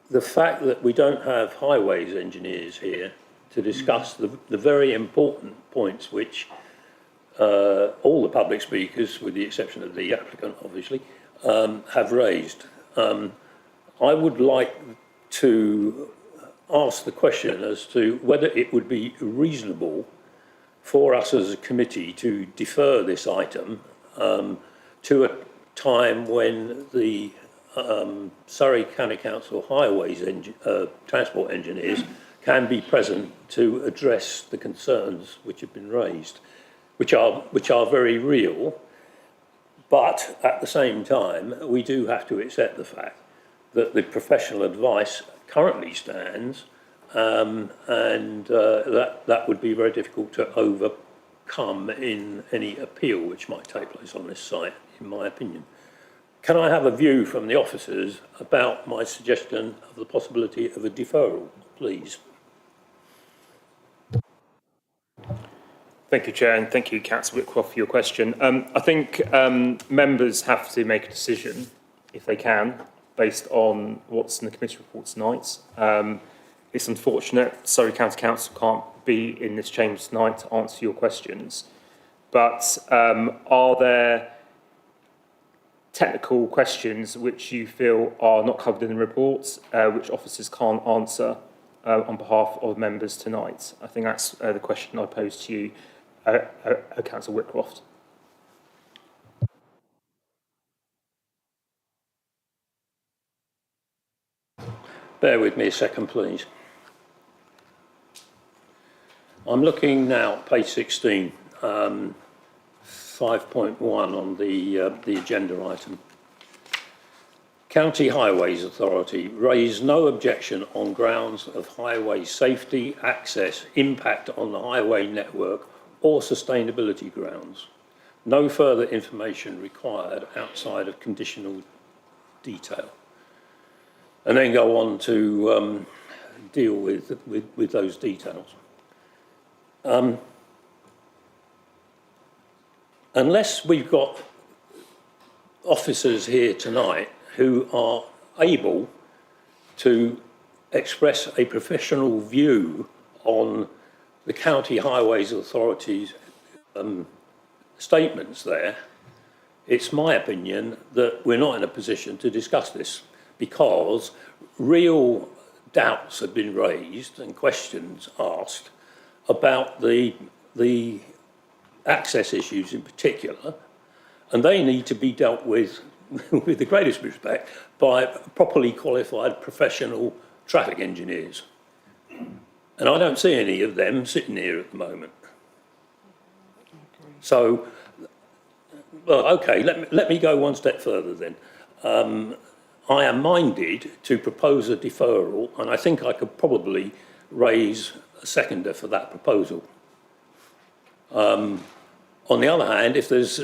the fact that we don't have highways engineers here to discuss the very important points which all the public speakers, with the exception of the applicant, obviously, have raised. I would like to ask the question as to whether it would be reasonable for us as a committee to defer this item to a time when the Surrey County Council Highways transport engineers can be present to address the concerns which have been raised, which are very real. But at the same time, we do have to accept the fact that the professional advice currently stands, and that would be very difficult to overcome in any appeal which might take place on this site, in my opinion. Can I have a view from the officers about my suggestion of the possibility of a deferral, please? Thank you, Chair, and thank you, Councillor Whitcroft, for your question. I think members have to make a decision, if they can, based on what's in the committee report tonight. It's unfortunate Surrey County Council can't be in this chamber tonight to answer your questions, but are there technical questions which you feel are not covered in the report, which officers can't answer on behalf of members tonight? I think that's the question I pose to you, Councillor Whitcroft. Bear with me a second, please. I'm looking now at page 16, 5.1 on the agenda item. County Highways Authority raised no objection on grounds of highway safety, access, impact on the highway network or sustainability grounds. No further information required outside of conditional detail. And then go on to deal with those details. Unless we've got officers here tonight who are able to express a professional view on the County Highways Authority's statements there, it's my opinion that we're not in a position to discuss this, because real doubts have been raised and questions asked about the access issues in particular, and they need to be dealt with with the greatest respect by properly qualified professional traffic engineers. And I don't see any of them sitting here at the moment. So, well, okay, let me go one step further then. I am minded to propose a deferral, and I think I could probably raise a seconder for that proposal. On the other hand, if there's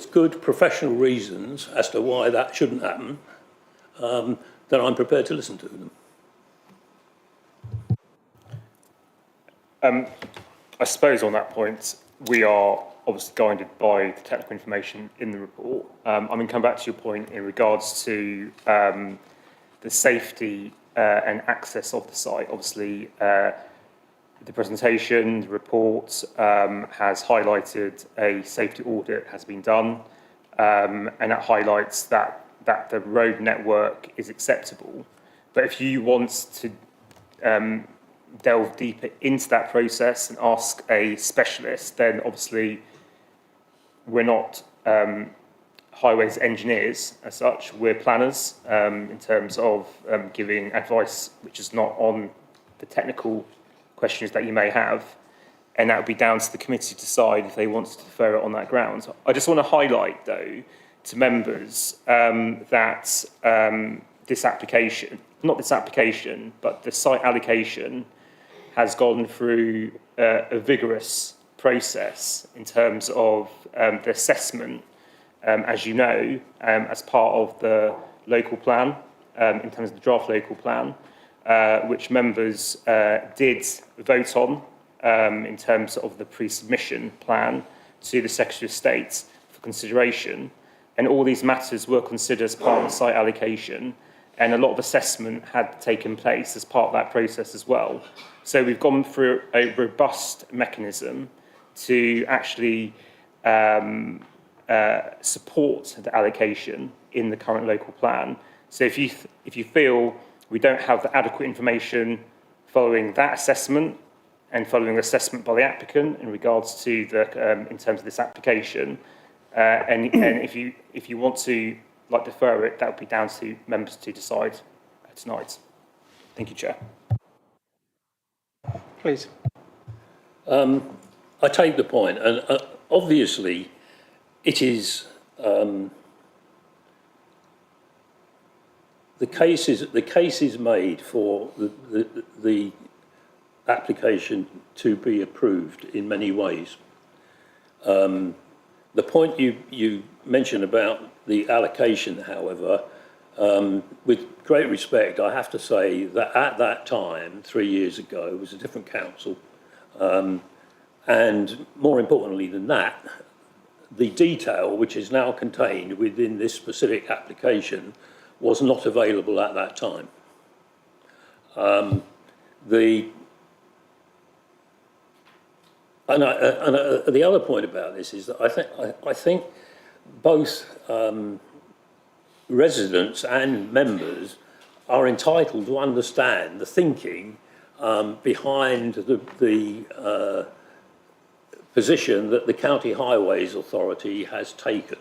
good professional reasons as to why that shouldn't happen, then I'm prepared to listen to them. I suppose on that point, we are obviously guided by the technical information in the report. I'm going to come back to your point in regards to the safety and access of the site. Obviously, the presentation, the report has highlighted a safety audit has been done, and that highlights that the road network is acceptable. But if you want to delve deeper into that process and ask a specialist, then obviously we're not highways engineers as such, we're planners in terms of giving advice which is not on the technical questions that you may have, and that would be down to the committee to decide if they want to defer it on that ground. I just want to highlight though to members that this application, not this application, but the site allocation has gone through a vigorous process in terms of the assessment, as you know, as part of the local plan in terms of the draft local plan, which members did vote on in terms of the pre-submission plan to the Secretary of State for consideration. And all these matters were considered as part of the site allocation, and a lot of assessment had taken place as part of that process as well. So we've gone through a robust mechanism to actually support the allocation in the current local plan. So if you feel we don't have the adequate information following that assessment and following assessment by the applicant in regards to the in terms of this application, and if you want to defer it, that would be down to members to decide tonight. Thank you, Chair. Please. I take the point, and obviously it is the case is made for the application to be approved in many ways. The point you mentioned about the allocation, however, with great respect, I have to say that at that time, 3 years ago, it was a different council. And more importantly than that, the detail which is now contained within this specific application was not available at that time. The other point about this is that I think both residents and members are entitled to understand the thinking behind the position that the County Highways Authority has taken.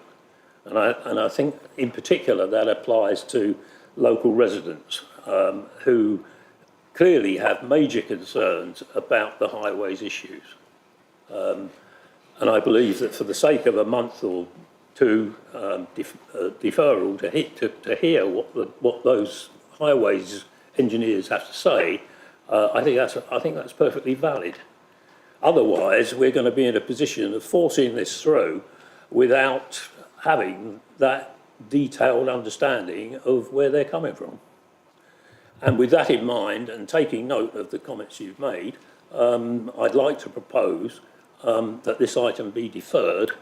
And I think in particular that applies to local residents who clearly have major concerns about the highways issues. And I believe that for the sake of a month or two deferral to hear what those highways engineers have to say, I think that's perfectly valid. Otherwise, we're going to be in a position of forcing this through without having that detailed understanding of where they're coming from. And with that in mind, and taking note of the comments you've made, I'd like to propose that this item be deferred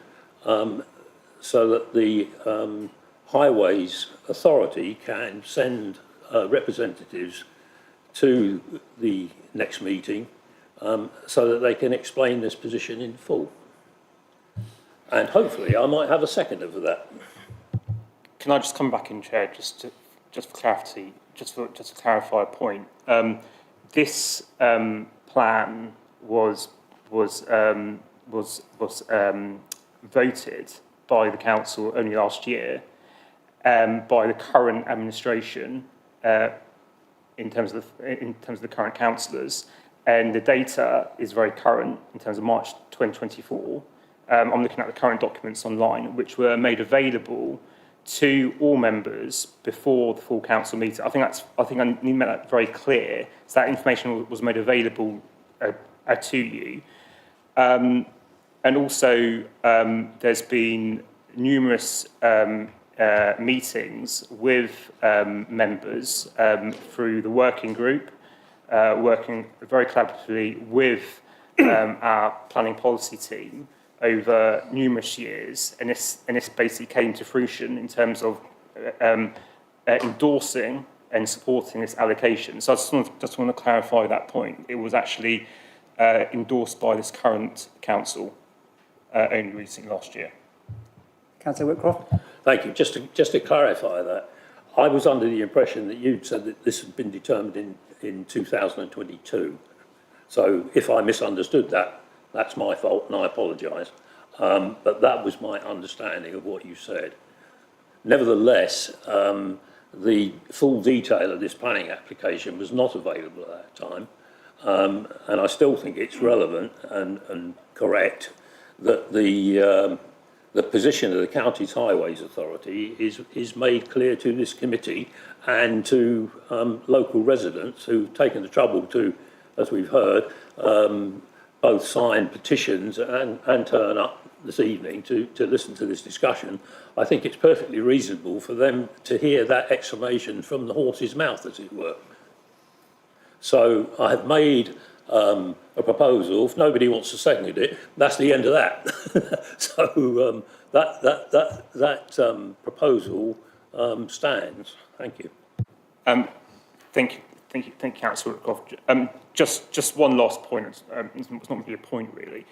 so that the Highways Authority can send representatives to the next meeting so that they can explain this position in full. And hopefully I might have a seconder for that. Can I just come back in, Chair, just for clarity, just to clarify a point? This plan was voted by the council only last year by the current administration in terms of the current councillors, and the data is very current in terms of March 2024. I'm looking at the current documents online, which were made available to all members before the full council meeting. I think I need to make that very clear. So that information was made available to you. And also, there's been numerous meetings with members through the working group, working very collaboratively with our planning policy team over numerous years, and this basically came to fruition in terms of endorsing and supporting this allocation. So I just want to clarify that point. It was actually endorsed by this current council only recently last year. Councillor Whitcroft. Thank you. Just to clarify that, I was under the impression that you'd said that this had been determined in 2022. So if I misunderstood that, that's my fault and I apologise. But that was my understanding of what you said. Nevertheless, the full detail of this planning application was not available at that time. And I still think it's relevant and correct that the position of the County's Highways Authority is made clear to this committee and to local residents who've taken the trouble to, as we've heard, both sign petitions and turn up this evening to listen to this discussion, I think it's perfectly reasonable for them to hear that exclamation from the horse's mouth, as it were. So I have made a proposal. If nobody wants to second it, that's the end of that. So that proposal stands. Thank you. Thank you, Councillor Whitcroft. Just one last point. It's not really a point, really.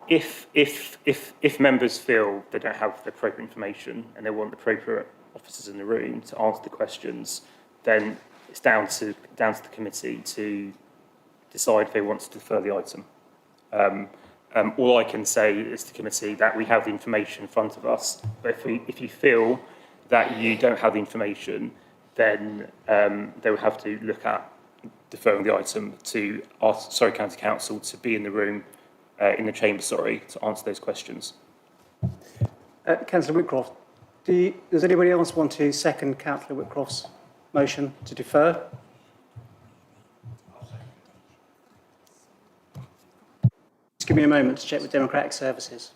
If members feel they don't have the appropriate information and they want the appropriate officers in the room to answer the questions, then it's down to the committee to decide if they want to defer the item. All I can say is to the committee that we have the information in front of us, but if you feel that you don't have the information, then they will have to look at deferring the item to ask Surrey County Council to be in the room, in the chamber, to answer those questions. Councillor Whitcroft, does anybody else want to second Councillor Whitcroft's motion to defer? Just give me a moment to check with Democratic Services.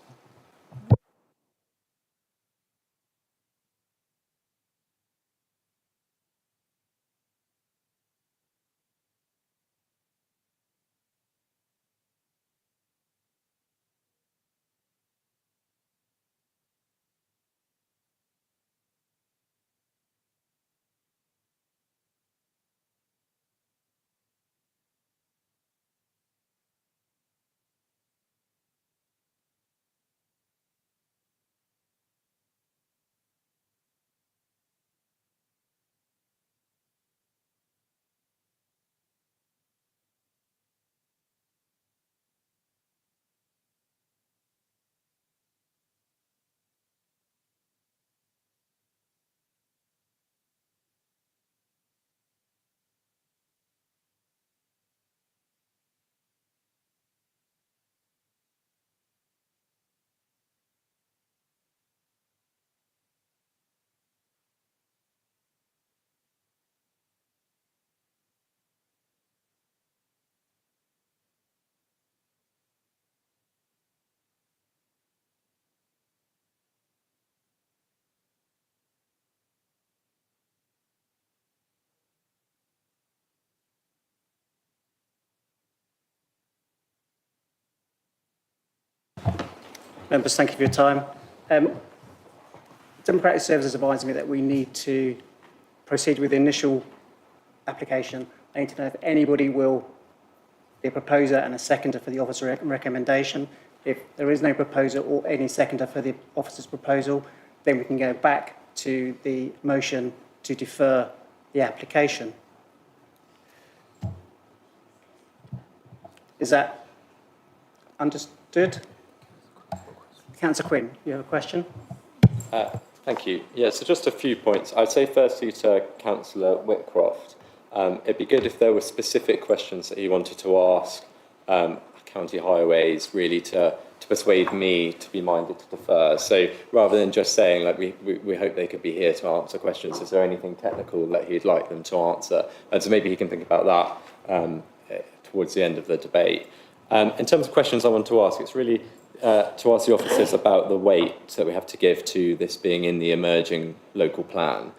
Members, thank you for your time. Democratic Services advised me that we need to proceed with the initial application. I need to know if anybody will be a proposer and a seconder for the officer recommendation. If there is no proposer or any seconder for the officer's proposal, then we can go back to the motion to defer the application. Is that understood? Councillor Quinn, you have a question? Thank you. Yeah, so just a few points. I'd say firstly to Councillor Whitcroft, it'd be good if there were specific questions that he wanted to ask County Highways, really to persuade me to be minded to defer. So rather than just saying, like, we hope they could be here to answer questions, is there anything technical that he'd like them to answer? And so maybe he can think about that towards the end of the debate. In terms of questions I want to ask, it's really to ask the officers about the weight that we have to give to this being in the emerging local plan.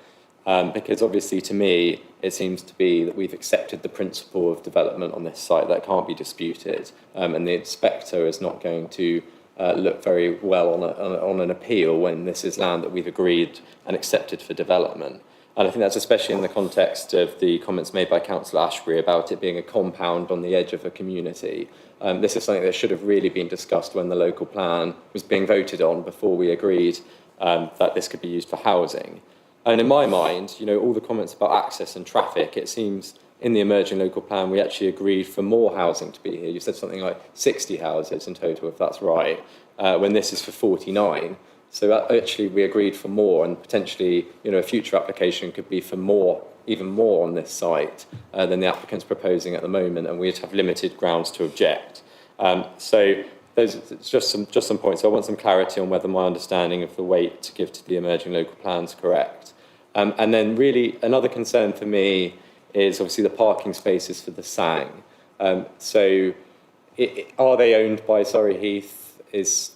Because obviously to me, it seems to be that we've accepted the principle of development on this site that can't be disputed. And the inspector is not going to look very well on an appeal when this is land that we've agreed and accepted for development. And I think that's especially in the context of the comments made by Councillor Ashbury about it being a compound on the edge of a community. This is something that should have really been discussed when the local plan was being voted on before we agreed that this could be used for housing. And in my mind, you know, all the comments about access and traffic, it seems in the emerging local plan we actually agreed for more housing to be here. You said something like 60 houses in total, if that's right, when this is for 49. So actually we agreed for more, and potentially, you know, a future application could be for more, even more on this site than the applicant's proposing at the moment, and we'd have limited grounds to object. So those just some points. So I want some clarity on whether my understanding of the weight to give to the emerging local plan is correct. And then really another concern for me is obviously the parking spaces for the SANG. So are they owned by Surrey Heath? Is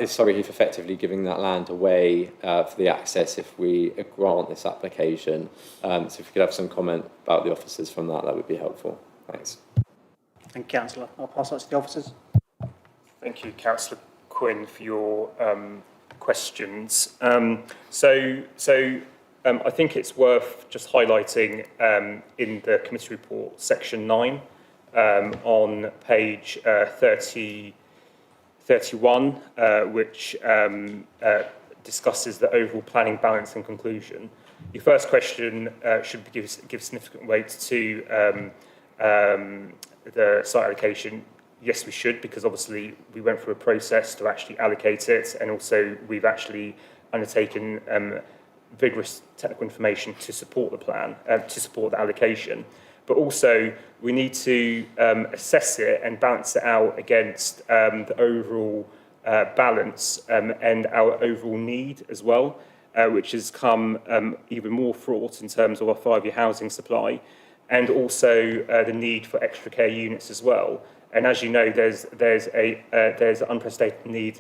Surrey Heath effectively giving that land away for the access if we grant this application? So if you could have some comment about the officers from that, that would be helpful. Thanks. Thank you, Councillor. I'll pass that to the officers. Thank you, Councillor Quinn, for your questions. I think it's worth just highlighting in the committee report, section 9, on page 31, which discusses the overall planning balance and conclusion. Your first question should give significant weight to the site allocation. Yes, we should, because obviously we went through a process to actually allocate it, and also we've actually undertaken vigorous technical information to support the plan, to support the allocation. But also we need to assess it and balance it out against the overall balance and our overall need as well, which has come even more fraught in terms of our 5-year housing supply, and also the need for extra care units as well. And as you know, there's an unprecedented need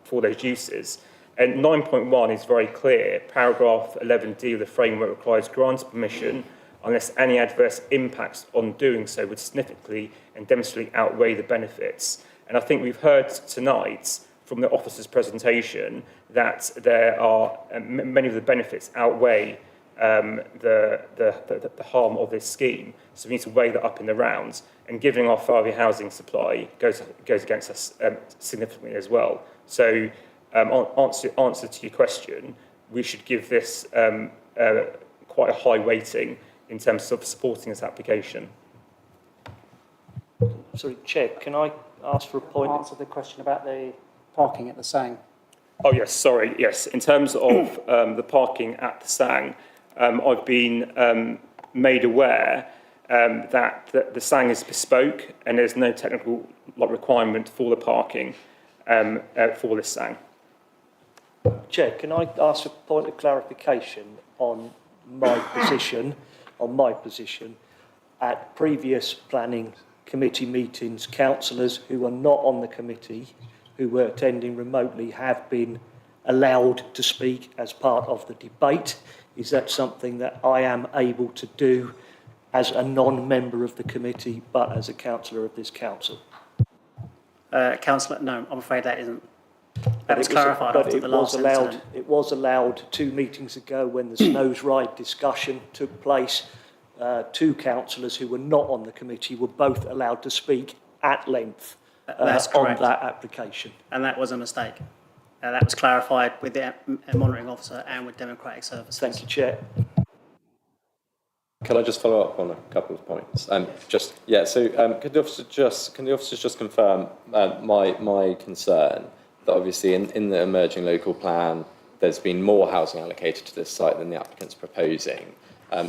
for those uses. And 9.1 is very clear. Paragraph 11D of the framework requires grant permission unless any adverse impacts on doing so would significantly and demonstrably outweigh the benefits. And I think we've heard tonight from the officer's presentation that there are many of the benefits outweigh the harm of this scheme. So we need to weigh that up in the rounds. And giving our 5-year housing supply goes against us significantly as well. So answer to your question, we should give this quite a high weighting in terms of supporting this application. Sorry, Chair, can I ask for a point? Answer the question about the parking at the Sang. Oh, yes, sorry, yes. In terms of the parking at the Sang, I've been made aware that the Sang is bespoke and there's no technical requirement for the parking for this Sang. Chair, can I ask a point of clarification on my position? At previous planning committee meetings, councillors who are not on the committee, who were attending remotely, have been allowed to speak as part of the debate. Is that something that I am able to do as a non-member of the committee, but as a councillor of this council? Councillor, no, I'm afraid that isn't. That was clarified after the last incident. It was allowed 2 meetings ago when the Snows Ride discussion took place. 2 councillors who were not on the committee were both allowed to speak at length on that application. And that was a mistake. That was clarified with the monitoring officer and with Democratic Services. Thank you, Chair. Can I just follow up on a couple of points? So can the officers just confirm my concern that obviously in the emerging local plan, there's been more housing allocated to this site than the applicant's proposing.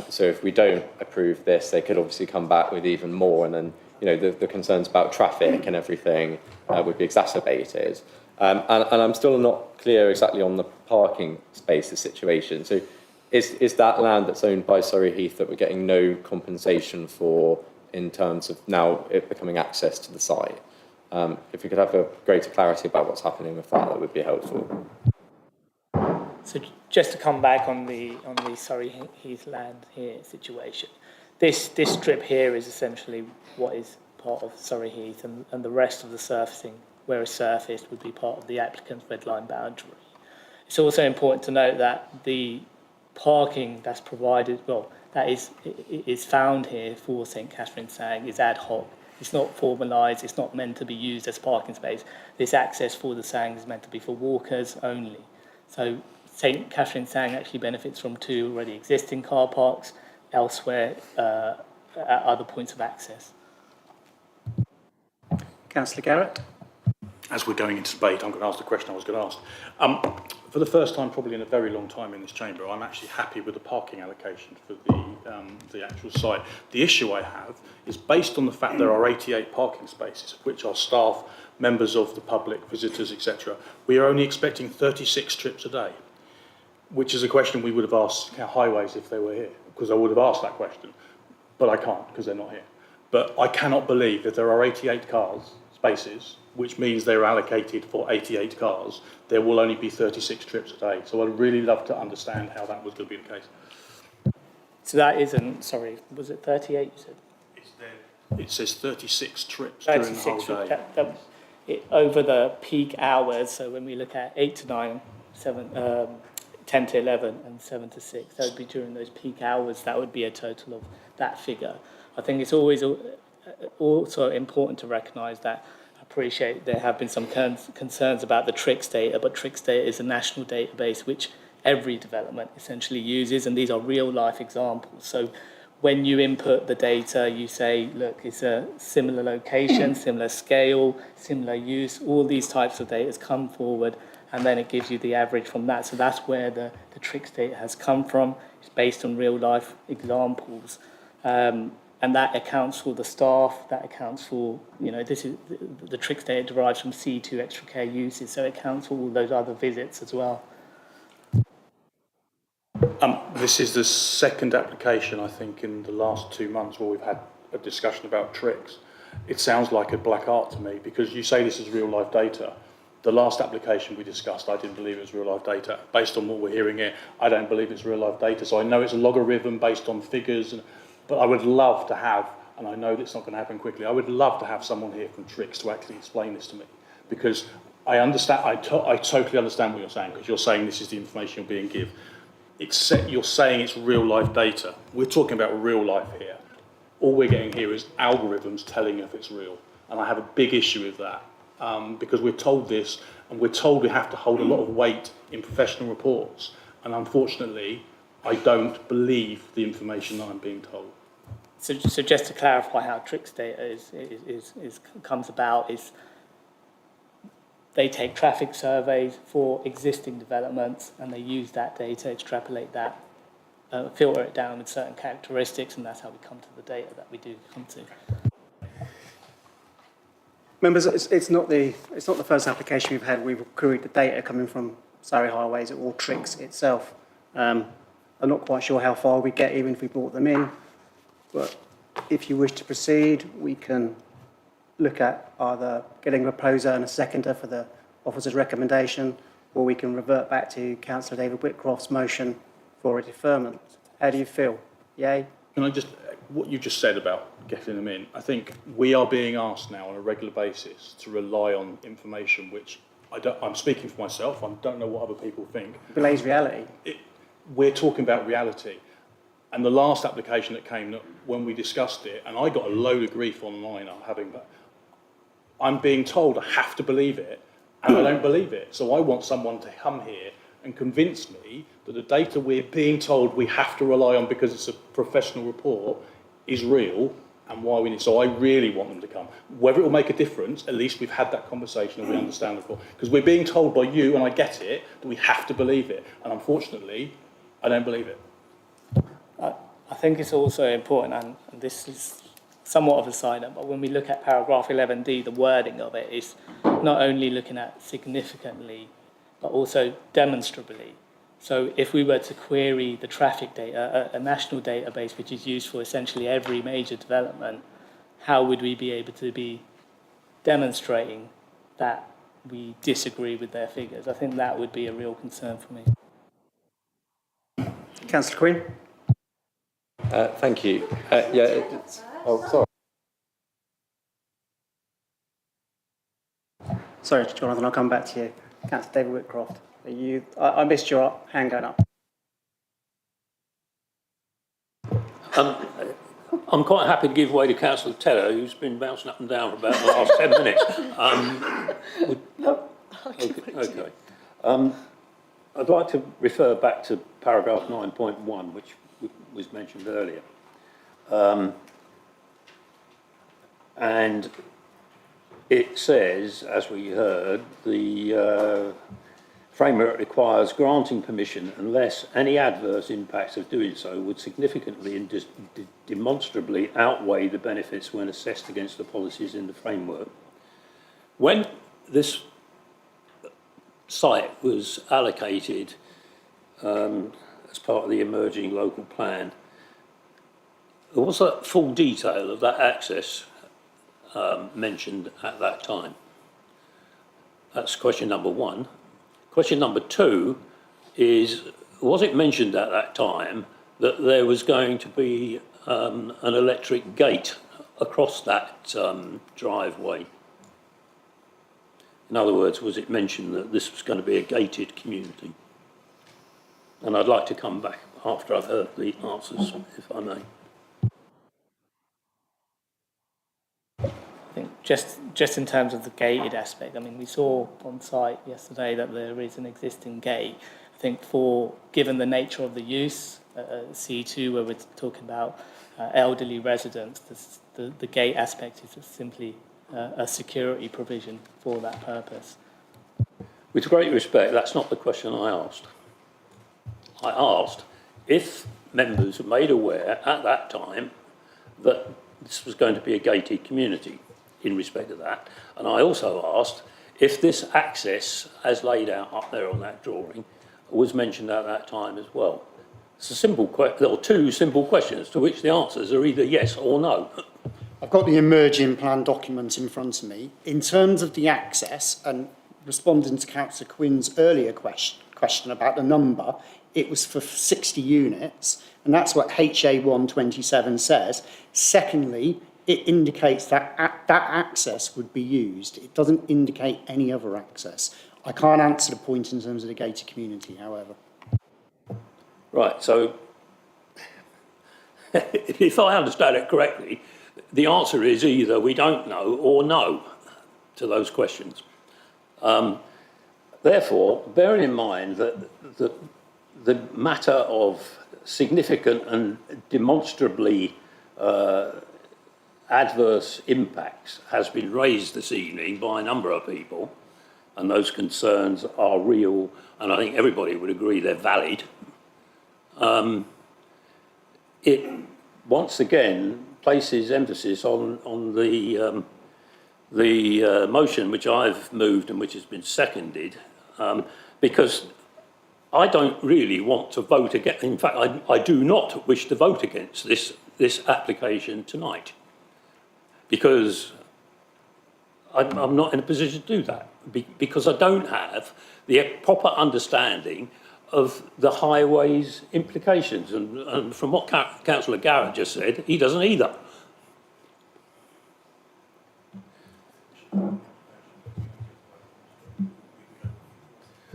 So if we don't approve this, they could obviously come back with even more, and then the concerns about traffic and everything would be exacerbated. And I'm still not clear exactly on the parking spaces situation. So is that land that's owned by Surrey Heath that we're getting no compensation for in terms of now it becoming access to the site? If we could have a greater clarity about what's happening with that, that would be helpful. So just to come back on the Surrey Heath land here situation, this strip here is essentially what is part of Surrey Heath, and the rest of the surfacing, where it's surfaced, would be part of the applicant's red line boundary. It's also important to note that the parking that's provided, that is found here for St Catherine Sang is ad hoc. It's not formalised, it's not meant to be used as parking space. This access for the Sang is meant to be for walkers only. So St Catherine Sang actually benefits from 2 already existing car parks elsewhere at other points of access. Councillor Garrett. As we're going into debate, I'm going to ask the question I was going to ask. For the first time, probably in a very long time in this chamber, I'm actually happy with the parking allocation for the actual site. The issue I have is based on the fact there are 88 parking spaces, which are staff, members of the public, visitors, etc. We are only expecting 36 trips a day, which is a question we would have asked Highways if they were here, because I would have asked that question, but I can't because they're not here. But I cannot believe that there are 88 spaces, which means they're allocated for 88 cars. There will only be 36 trips a day. So I'd really love to understand how that was going to be the case. So that isn't, sorry, was it 38 you said? It says 36 trips during the whole 36 day. over the peak hours, so when we look at 8 to 9, 10 to 11 and 7 to 6, that would be during those peak hours, that would be a total of that figure. I think it's always also important to recognise that I appreciate there have been some concerns about the TRIX data, but TRIX data is a national database which every development essentially uses, and these are real life examples. So when you input the data, you say, look, it's a similar location, similar scale, similar use, all these types of data come forward, and then it gives you the average from that. So that's where the TRIX data has come from. It's based on real life examples. And that accounts for the staff, that accounts for, this is the TRIX data derives from C2 extra care uses, so it accounts for all those other visits as well. This is the second application, I think, in the last 2 months where we've had a discussion about TRIX. It sounds like a black art to me, because you say this is real life data. The last application we discussed, I didn't believe it was real life data. Based on what we're hearing here, I don't believe it's real life data. So I know it's a logarithm based on figures, but I would love to have, and I know that's not going to happen quickly, I would love to have someone here from TRIX to actually explain this to me, because I understand, I totally understand what you're saying, because you're saying this is the information you're being given. Except you're saying it's real life data. We're talking about real life here. All we're getting here is algorithms telling if it's real. And I have a big issue with that, because we're told this, and we're told we have to hold a lot of weight in professional reports. And unfortunately, I don't believe the information that I'm being told. So just to clarify how TRIX data comes about is they take traffic surveys for existing developments and they use that data, extrapolate that, filter it down with certain characteristics, and that's how we come to the data that we do come to. Members, it's not the first application we've had. We've queried the data coming from Surrey Highways or TRIX itself. I'm not quite sure how far we get even if we brought them in, but if you wish to proceed, we can look at either getting a proposer and a seconder for the officer's recommendation, or we can revert back to Councillor David Whitcroft's motion for a deferment. How do you feel? Yay? Can I just, what you just said about getting them in, I think we are being asked now on a regular basis to rely on information which I'm speaking for myself, I don't know what other people think. Belays reality. We're talking about reality. And the last application that came, when we discussed it, and I got a load of grief online having that, I'm being told I have to believe it, and I don't believe it. So I want someone to come here and convince me that the data we're being told we have to rely on because it's a professional report is real, and why we need. So I really want them to come. Whether it will make a difference, at least we've had that conversation and we understand the report. Because we're being told by you, and I get it, that we have to believe it. And unfortunately, I don't believe it. I think it's also important, and this is somewhat of a side note, but when we look at paragraph 11D, the wording of it is not only looking at significantly, but also demonstrably. So if we were to query the traffic data, a national database which is used for essentially every major development, how would we be able to be demonstrating that we disagree with their figures? I think that would be a real concern for me. Councillor Quinn? Thank you. Sorry. Sorry, Jonathan, I'll come back to you. Councillor David Whitcroft, I missed your hand going up. I'm quite happy to give way to Councillor Teller, who's been bouncing up and down for about the last 10 minutes. Okay. I'd like to refer back to paragraph 9.1, which was mentioned earlier. And it says, as we heard, the framework requires granting permission unless any adverse impacts of doing so would significantly and demonstrably outweigh the benefits when assessed against the policies in the framework. When this site was allocated as part of the emerging local plan, Was that full detail of that access mentioned at that time? That's question number one. Question number two is, was it mentioned at that time that there was going to be an electric gate across that driveway? In other words, was it mentioned that this was going to be a gated community? And I'd like to come back after I've heard the answers, if I may. I think just in terms of the gated aspect, I mean, we saw on site yesterday that there is an existing gate. I think given the nature of the use, C2, where we're talking about elderly residents, the gate aspect is simply a security provision for that purpose. With great respect, that's not the question I asked. I asked if members were made aware at that time that this was going to be a gated community in respect of that. And I also asked if this access, as laid out up there on that drawing, was mentioned at that time as well. It's a simple or two simple questions to which the answers are either yes or no. I've got the emerging plan document in front of me. In terms of the access, and responding to Councillor Quinn's earlier question about the number, it was for 60 units, and that's what HA 127 says. Secondly, it indicates that that access would be used. It doesn't indicate any other access. I can't answer the point in terms of the gated community, however. Right, so if I understand it correctly, the answer is either we don't know or no to those questions. Therefore, bearing in mind that the matter of significant and demonstrably adverse impacts has been raised this evening by a number of people, and those concerns are real, and I think everybody would agree they're valid. It once again places emphasis on the motion which I've moved and which has been seconded, because I don't really want to vote against. In fact, I do not wish to vote against this application tonight, because I'm not in a position to do that, because I don't have the proper understanding of the highways implications. And from what Councillor Garrett just said, he doesn't either.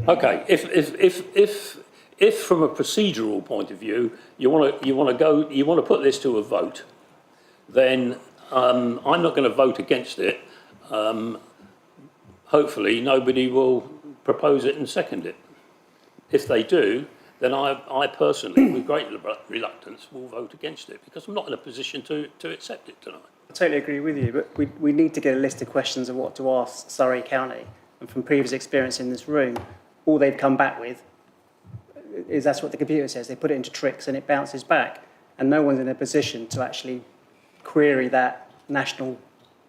Okay, if from a procedural point of view you want to put this to a vote, then I'm not going to vote against it. Hopefully nobody will propose it and second it. If they do, then I personally, with great reluctance, will vote against it, because I'm not in a position to accept it tonight. I totally agree with you, but we need to get a list of questions of what to ask Surrey County. And from previous experience in this room, all they've come back with is that's what the computer says. They put it into tricks and it bounces back. And no one's in a position to actually query that national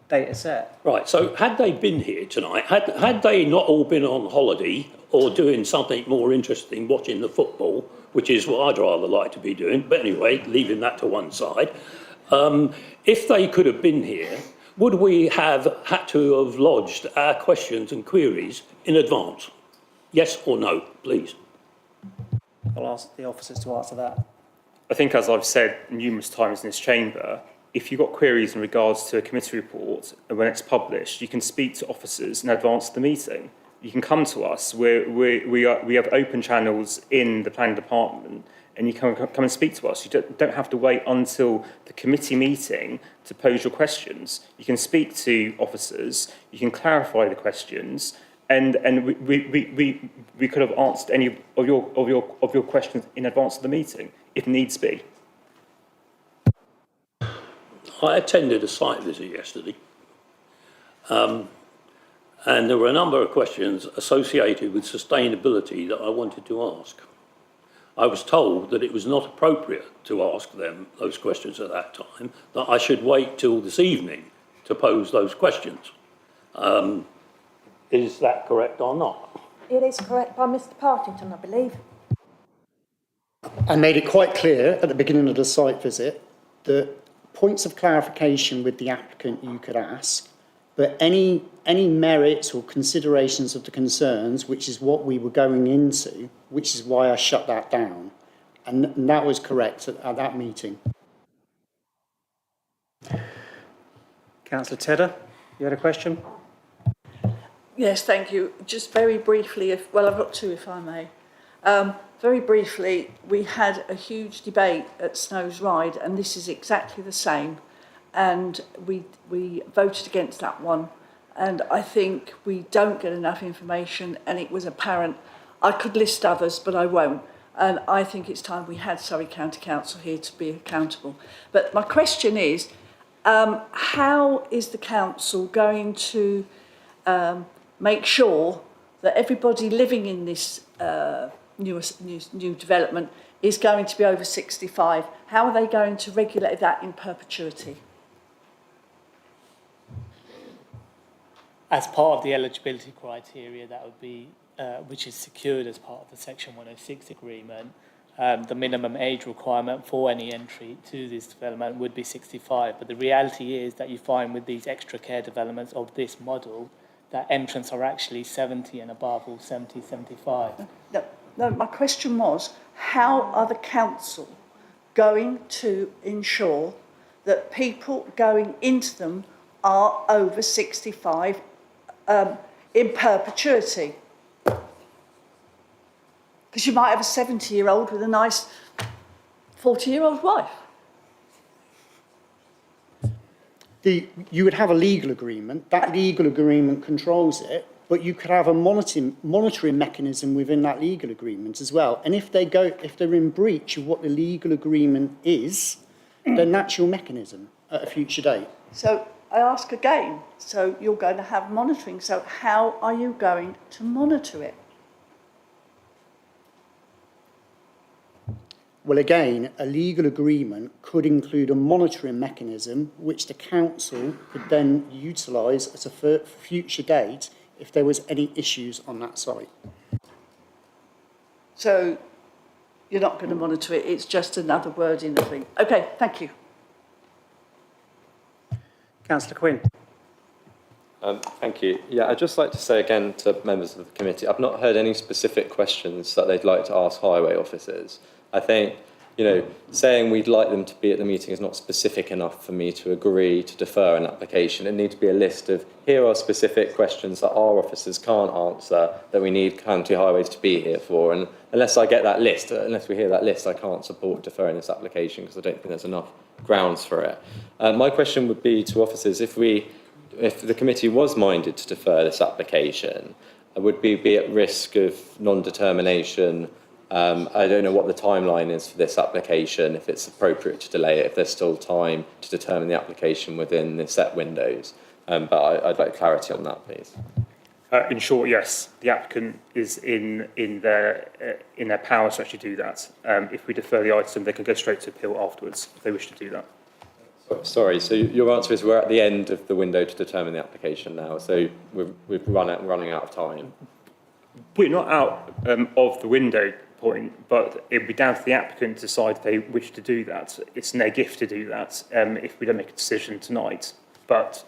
data set. Right, so had they been here tonight, had they not all been on holiday or doing something more interesting, watching the football, which is what I'd rather like to be doing, but anyway, leaving that to one side, if they could have been here, would we have had to have lodged our questions and queries in advance? Yes or no, please? I'll ask the officers to answer that. I think, as I've said numerous times in this chamber, if you've got queries in regards to a committee report, and when it's published, you can speak to officers in advance of the meeting. You can come to us. We have open channels in the planning department, and you can come and speak to us. You don't have to wait until the committee meeting to pose your questions. You can speak to officers. You can clarify the questions, and we could have answered any of your questions in advance of the meeting if needs be. I attended a site visit yesterday, and there were a number of questions associated with sustainability that I wanted to ask. I was told that it was not appropriate to ask them those questions at that time, that I should wait till this evening to pose those questions. Is that correct or not? It is correct by Mr Partington, I believe. I made it quite clear at the beginning of the site visit that points of clarification with the applicant you could ask, but any merits or considerations of the concerns, which is what we were going into, which is why I shut that down. And that was correct at that meeting. Councillor Tedder, you had a question? Yes, thank you. Just very briefly, I've got two, if I may. Very briefly, we had a huge debate at Snow's Ride, and this is exactly the same. And we voted against that one. And I think we don't get enough information, and it was apparent. I could list others, but I won't. And I think it's time we had Surrey County Council here to be accountable. But my question is, how is the council going to make sure that everybody living in this new development is going to be over 65? How are they going to regulate that in perpetuity? As part of the eligibility criteria that would be, which is secured as part of the Section 106 agreement, the minimum age requirement for any entry to this development would be 65. But the reality is that you find with these extra care developments of this model, that entrants are actually 70 and above, or 70, 75. No, my question was, how are the council going to ensure that people going into them are over 65 in perpetuity? Because you might have a 70-year-old with a nice 40-year-old wife. You would have a legal agreement. That legal agreement controls it, but you could have a monitoring mechanism within that legal agreement as well. And if they're in breach of what the legal agreement is, then that's your mechanism at a future date. So I ask again, so you're going to have monitoring, so how are you going to monitor it? Well, again, a legal agreement could include a monitoring mechanism which the council could then utilise at a future date if there was any issues on that site. So you're not going to monitor it, it's just another word in the thing. Okay, thank you. Councillor Quinn. Thank you. Yeah, I'd just like to say again to members of the committee, I've not heard any specific questions that they'd like to ask highway officers. I think, saying we'd like them to be at the meeting is not specific enough for me to agree to defer an application. It needs to be a list of, here are specific questions that our officers can't answer that we need County Highways to be here for. And unless I get that list, unless we hear that list, I can't support deferring this application because I don't think there's enough grounds for it. My question would be to officers, if the committee was minded to defer this application, would we be at risk of non-determination? I don't know what the timeline is for this application, if it's appropriate to delay it, if there's still time to determine the application within the set windows. But I'd like clarity on that, please. In short, yes, the applicant is in their power to actually do that. If we defer the item, they can go straight to appeal afterwards if they wish to do that. Sorry, so your answer is we're at the end of the window to determine the application now, so we're running out of time. We're not out of the window point, but it would be down to the applicant to decide if they wish to do that. It's their gift to do that if we don't make a decision tonight. But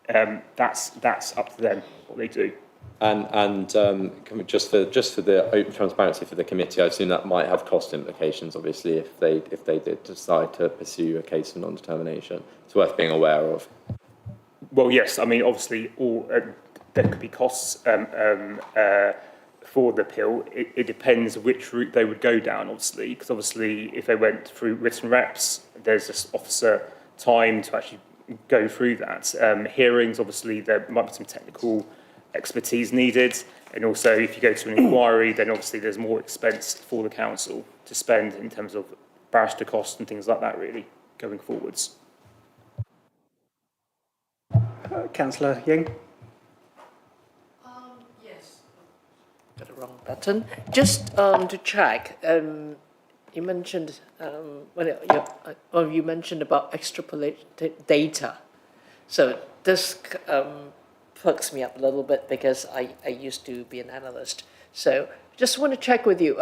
that's up to them what they do. And can we just for the open transparency for the committee, I assume that might have cost implications, obviously, if they did decide to pursue a case of non-determination. It's worth being aware of. Well, yes. I mean, obviously, there could be costs for the appeal. It depends which route they would go down, obviously, because obviously if they went through written reps, there's this officer time to actually go through that. Hearings, obviously, there might be some technical expertise needed, and also if you go to an inquiry, then obviously there's more expense for the council to spend in terms of barrister costs and things like that, really, going forwards. Councillor Ying. Yes. Got the wrong button. Just to check, you mentioned you mentioned about extrapolated data. So this fucks me up a little bit because I used to be an analyst. So just want to check with you.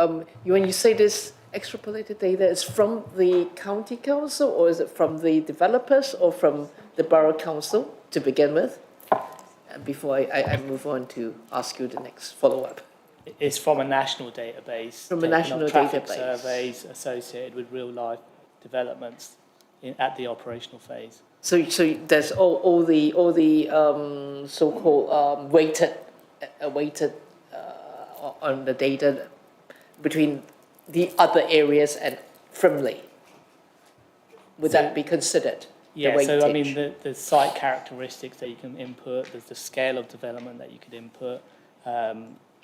When you say this extrapolated data is from the county council, or is it from the developers, or from the borough council to begin with? Before I move on to ask you the next follow-up. It's from a national database. From a taking national on traffic database. surveys associated with real-life developments at the operational phase. So there's all the so-called weighted on the data between the other areas and Frimley. Would that be considered? Yeah, the so I weightage? mean the site characteristics that you can input, there's the scale of development that you could input,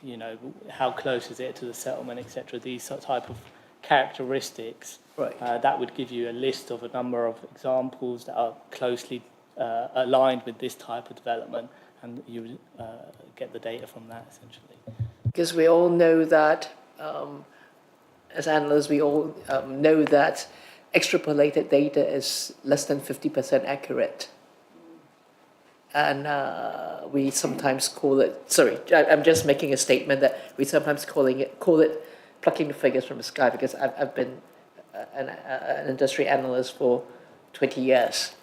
you know, how close is it to the settlement, etc. These type of characteristics, right. That would give you a list of a number of examples that are closely aligned with this type of development, and you would get the data from that essentially. Because we all know that, as analysts, we all know that extrapolated data is less than 50% accurate. And we sometimes call it, sorry, I'm just making a statement that we sometimes call it plucking the figures from the sky, because I've been an industry analyst for 20 years.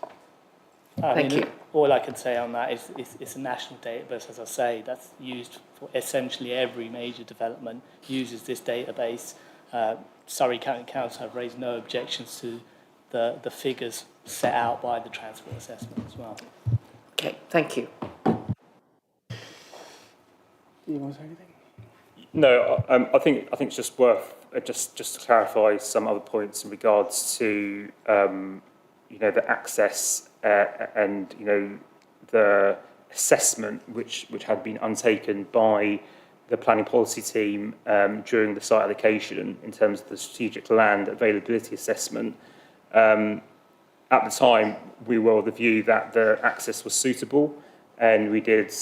Thank you. All I can say on that is it's a national database, as I say, that's used for essentially every major development, uses this database. Surrey County Council have raised no objections to the figures set out by the transport assessment as well. Okay, thank you. Do you want to say anything? No, I think it's just worth just to clarify some other points in regards to you know, the access and you know, the assessment which had been undertaken by the planning policy team during the site allocation in terms of the strategic land availability assessment. At the time, we were of the view that the access was suitable, and we did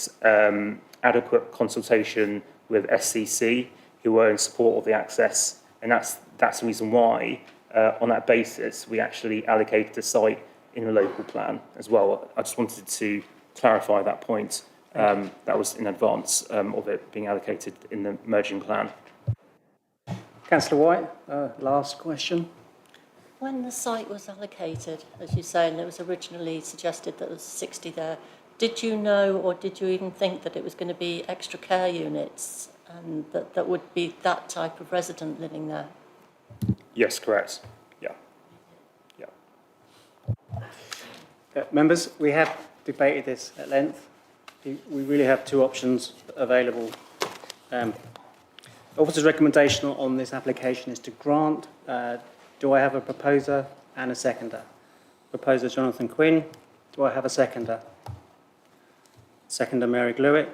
adequate consultation with SCC, who were in support of the access, and that's the reason why, on that basis, we actually allocated the site in the local plan as well. I just wanted to clarify that point. That was in advance of it being allocated in the merging plan. Councillor White, last question. When the site was allocated, as you say, and it was originally suggested that there was 60 there, did you know, or did you even think that it was going to be extra care units and that would be that type of resident living there? Yes, correct. Yeah. Members, we have debated this at length. We really have two options available. Officer's recommendation on this application is to grant. Do I have a proposer and a seconder? Proposer Jonathan Quinn. Do I have a seconder? Seconder Mary Glewett.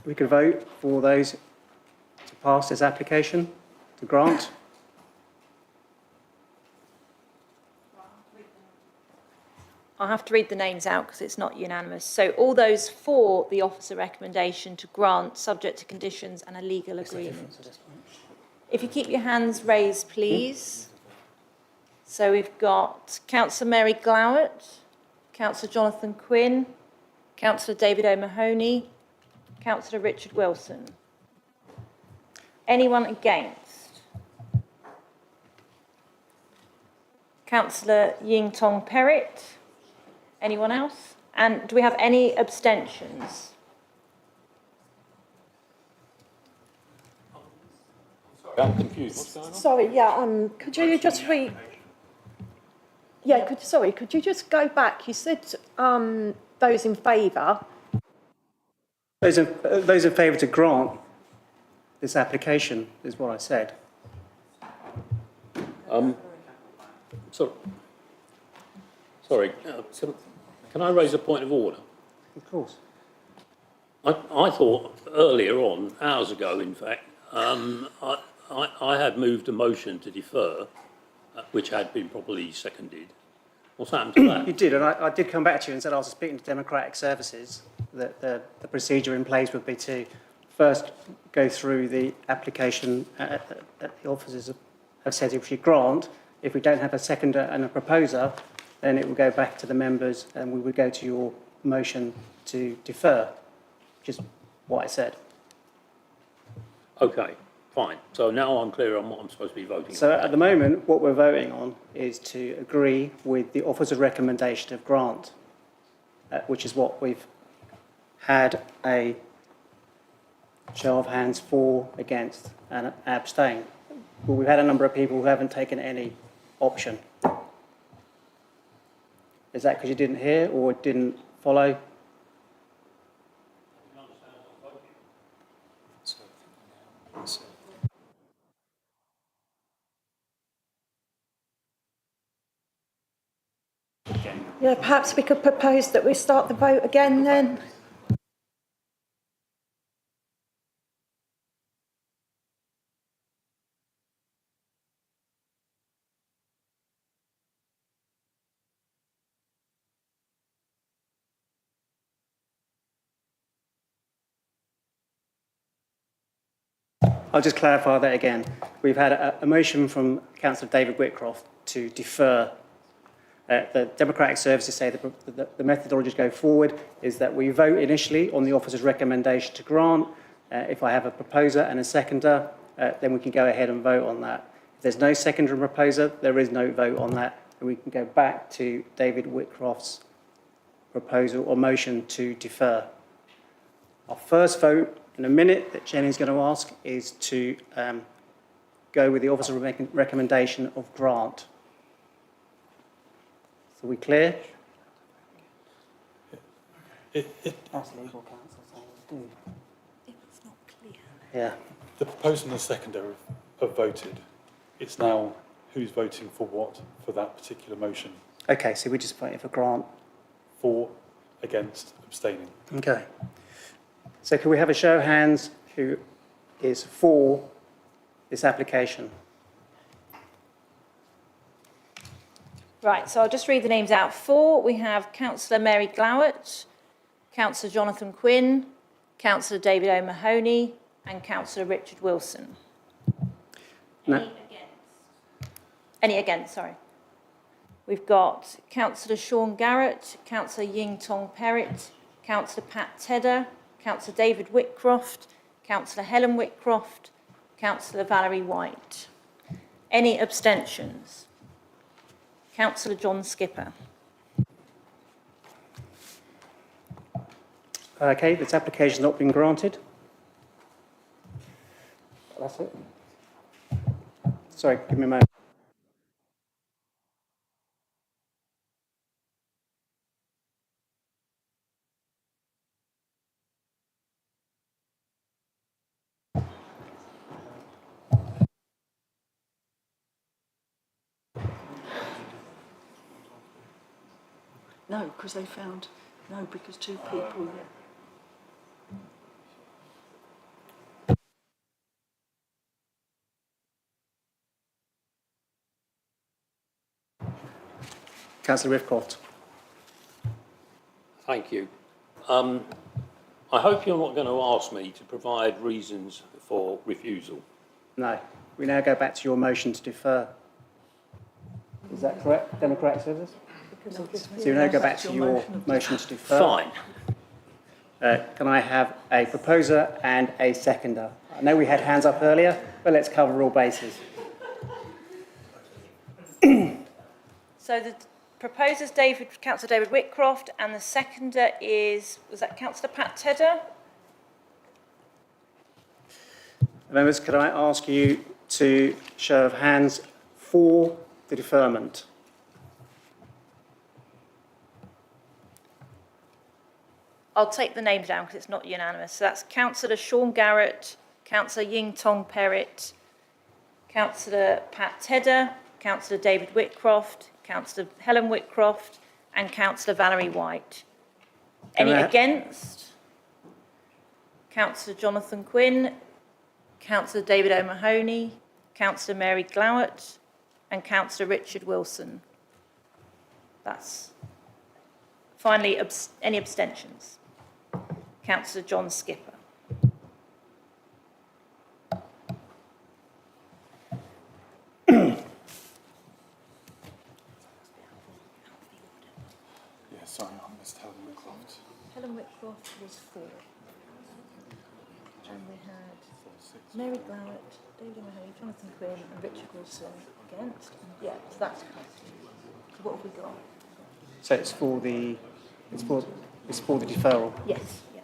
We could vote for those to pass this application, to grant. I'll have to read the names out because it's not unanimous. So all those for the officer recommendation to grant, subject to conditions and a legal agreement. If you keep your hands raised, please. So we've got Councillor Mary Glowett, Councillor Jonathan Quinn, Councillor David O'Mahony, Councillor Richard Wilson. Anyone against? Councillor Ying Tong Perrott. Anyone else? And do we have any abstentions? I'm confused. What's going on? Sorry, yeah, could you just read? Yeah, could you just go back? You said those in favour. Those in favour to grant this application is what I said. Sorry, can I raise a point of order? Of course. I thought earlier on, hours ago in fact, I had moved a motion to defer, which had been properly seconded. What's happened to that? You did, and I did come back to you and said I was speaking to Democratic Services, that the procedure in place would be to first go through the application that the officers have said if we grant. If we don't have a seconder and a proposer, then it will go back to the members and we would go to your motion to defer, which is what I said. Okay, fine. So now I'm clear on what I'm supposed to be voting So on. at the moment, what we're voting on is to agree with the officer's recommendation of grant, which is what we've had a show of hands for, against, and abstain. But we've had a number of people who haven't taken any option. Is that because you didn't hear or didn't follow? Yeah, perhaps we could propose that we start the vote again then. I'll just clarify that again. We've had a motion from Councillor David Whitcroft to defer. The Democratic Services say the methodology to go forward is that we vote initially on the officer's recommendation to grant. If I have a proposer and a seconder, then we can go ahead and vote on that. If there's no seconder and proposer, there is no vote on that, and we can go back to David Whitcroft's proposal or motion to defer. Our first vote in a minute that Jenny's going to ask is to go with the officer's recommendation of grant. So we clear? That's legal counsel saying do. If it's not clear. Yeah. The proposer and the seconder have voted. It's now who's voting for what for that particular motion. Okay, so we're just voting for grant. For, against, abstaining. Okay. So can we have a show of hands who is for this application? Right, so I'll just read the names out. For, we have Councillor Mary Glowett, Councillor Jonathan Quinn, Councillor David O'Mahony, and Councillor Richard Wilson. No. Any against, sorry. We've got Councillor Sean Garrett, Councillor Ying Tong Perrott, Councillor Pat Tedder, Councillor David Whitcroft, Councillor Helen Whitcroft, Councillor Valerie White. Any abstentions? Councillor John Skipper. Okay, this application has not been granted. That's it. Sorry, give me a moment. No, because they found, no, because two people, Councillor Rifcroft. Thank you. I hope you're not going to ask me to provide reasons for refusal. No. We now go back to your motion to defer. Is that correct, Democratic Services? So you now go back to your motion to defer. Fine. Can I have a proposer and a seconder? I know we had hands up earlier, but let's cover all bases. So the proposer's Councillor David Whitcroft, and the seconder is, was that Councillor Pat Tedder? Members, could I ask you to show of hands for the deferment? I'll take the names down because it's not unanimous. So that's Councillor Sean Garrett, Councillor Ying Tong Perrott, Councillor Pat Tedder, Councillor David Whitcroft, Councillor Helen Whitcroft, and Councillor Valerie White. Any against? Councillor Jonathan Quinn, Councillor David O'Mahony, Councillor Mary Glowett, and Councillor Richard Wilson. That's finally any abstentions? Councillor John Skipper. Yeah, sorry, I missed Helen Whitcroft. Helen Whitcroft was for. And we had Mary Glowett, David Mahoney, Jonathan Quinn and Richard Wilson against. Yeah, so that's passed. So what have we got? So it's for the deferral. Yes. Yeah.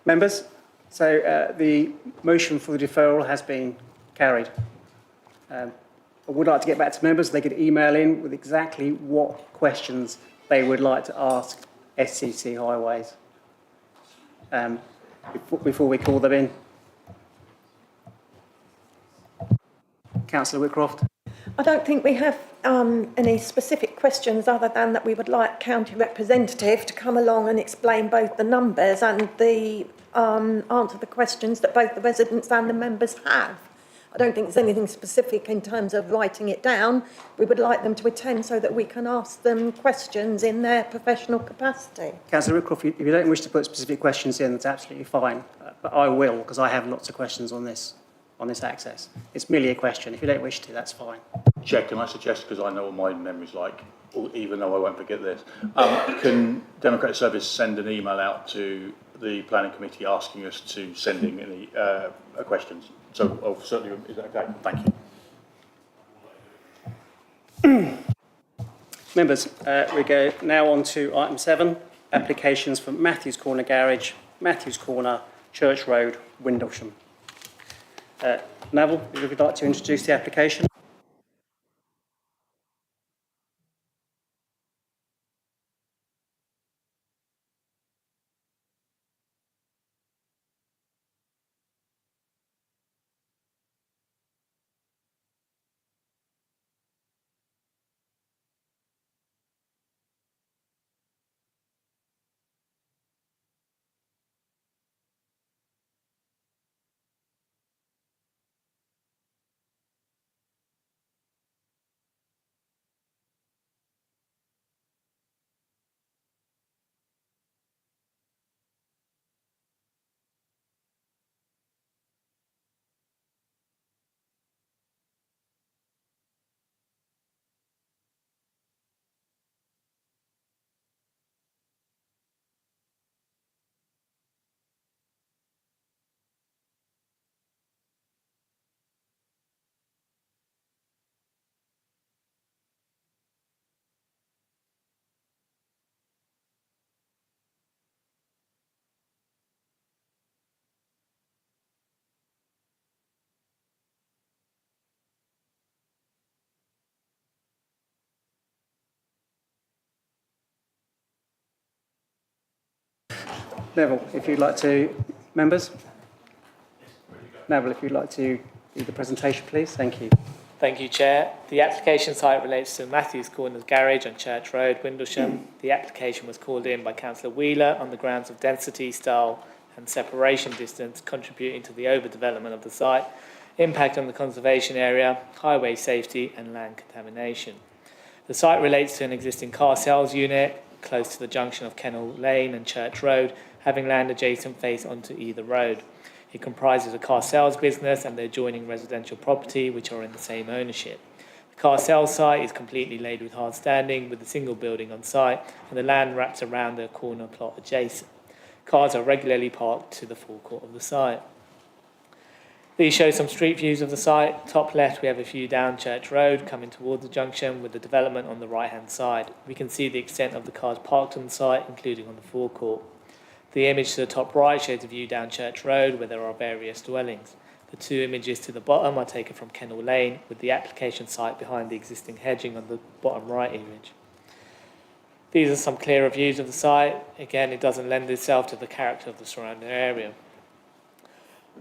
Members, so the motion for the deferral has been carried. I would like to get back to members. They could email in with exactly what questions they would like to ask SCC Highways before we call them in. Councillor Whitcroft. I don't think we have any specific questions other than that we would like county representative to come along and explain both the numbers and the answer the questions that both the residents and the members have. I don't think there's anything specific in terms of writing it down. We would like them to attend so that we can ask them questions in their professional capacity. Councillor Whitcroft, if you don't wish to put specific questions in, that's absolutely fine. But I will, because I have lots of questions on this access. It's merely a question. If you don't wish to, that's fine. Chair, can I suggest, because I know what my memory's like, even though I won't forget this, can Democratic Service send an email out to the Planning Committee asking us to send in any questions? So I'll certainly, is that okay? Thank you. Members, we go now on to item 7, applications for Matthews Corner Garage, Matthews Corner, Church Road, Windlesham. Neville, if you would like to introduce the application. Neville, if you'd like to, members. Neville, if you'd like to do the presentation, please. Thank you. Thank you, Chair. The application site relates to Matthews Corners Garage on Church Road, Windlesham. The application was called in by Councillor Wheeler on the grounds of density, style and separation distance contributing to the overdevelopment of the site, impact on the conservation area, highway safety and land contamination. The site relates to an existing car sales unit close to the junction of Kennel Lane and Church Road, having land adjacent face onto either road. It comprises a car sales business and the adjoining residential property, which are in the same ownership. The car sales site is completely laid with hard standing, with a single building on site, and the land wraps around the corner plot adjacent. Cars are regularly parked to the forecourt of the site. These show some street views of the site. Top left, we have a view down Church Road, coming towards the junction, with the development on the right-hand side. We can see the extent of the cars parked on the site, including on the forecourt. The image to the top right shows a view down Church Road where there are various dwellings. The two images to the bottom are taken from Kennel Lane, with the application site behind the existing hedging on the bottom right image. These are some clearer views of the site. Again, it doesn't lend itself to the character of the surrounding area.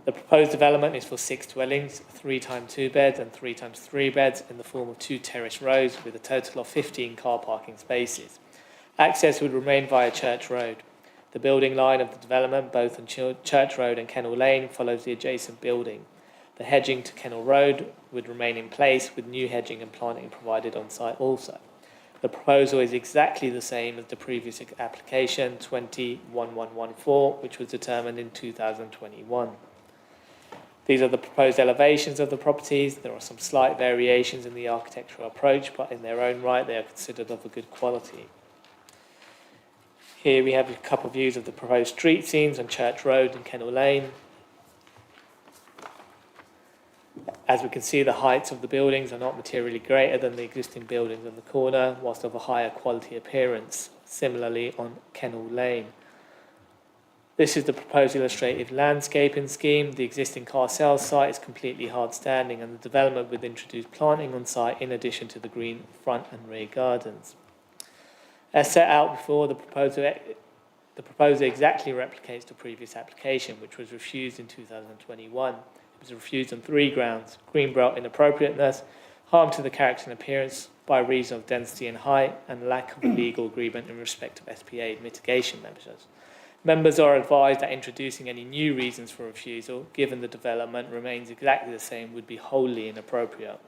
The proposed development is for 6 dwellings, 3 times 2 beds and 3 times 3 beds in the form of 2 terrace rows with a total of 15 car parking spaces. Access would remain via Church Road. The building line of the development, both on Church Road and Kennel Lane, follows the adjacent building. The hedging to Kennel Road would remain in place with new hedging and planting provided on site also. The proposal is exactly the same as the previous application 201114, which was determined in 2021. These are the proposed elevations of the properties. There are some slight variations in the architectural approach, but in their own right they are considered of a good quality. Here we have a couple of views of the proposed street scenes on Church Road and Kennel Lane. As we can see, the heights of the buildings are not materially greater than the existing buildings on the corner, whilst of a higher quality appearance, similarly on Kennel Lane. This is the proposed illustrative landscaping scheme. The existing car sales site is completely hard standing, and the development would introduce planting on site in addition to the green front and rear gardens. As set out before, the proposal exactly replicates the previous application, which was refused in 2021. It was refused on 3 grounds: greenbelt inappropriateness, harm to the character and appearance by reason of density and height, and lack of a legal agreement in respect of SPA mitigation measures. Members are advised that introducing any new reasons for refusal, given the development remains exactly the same, would be wholly inappropriate.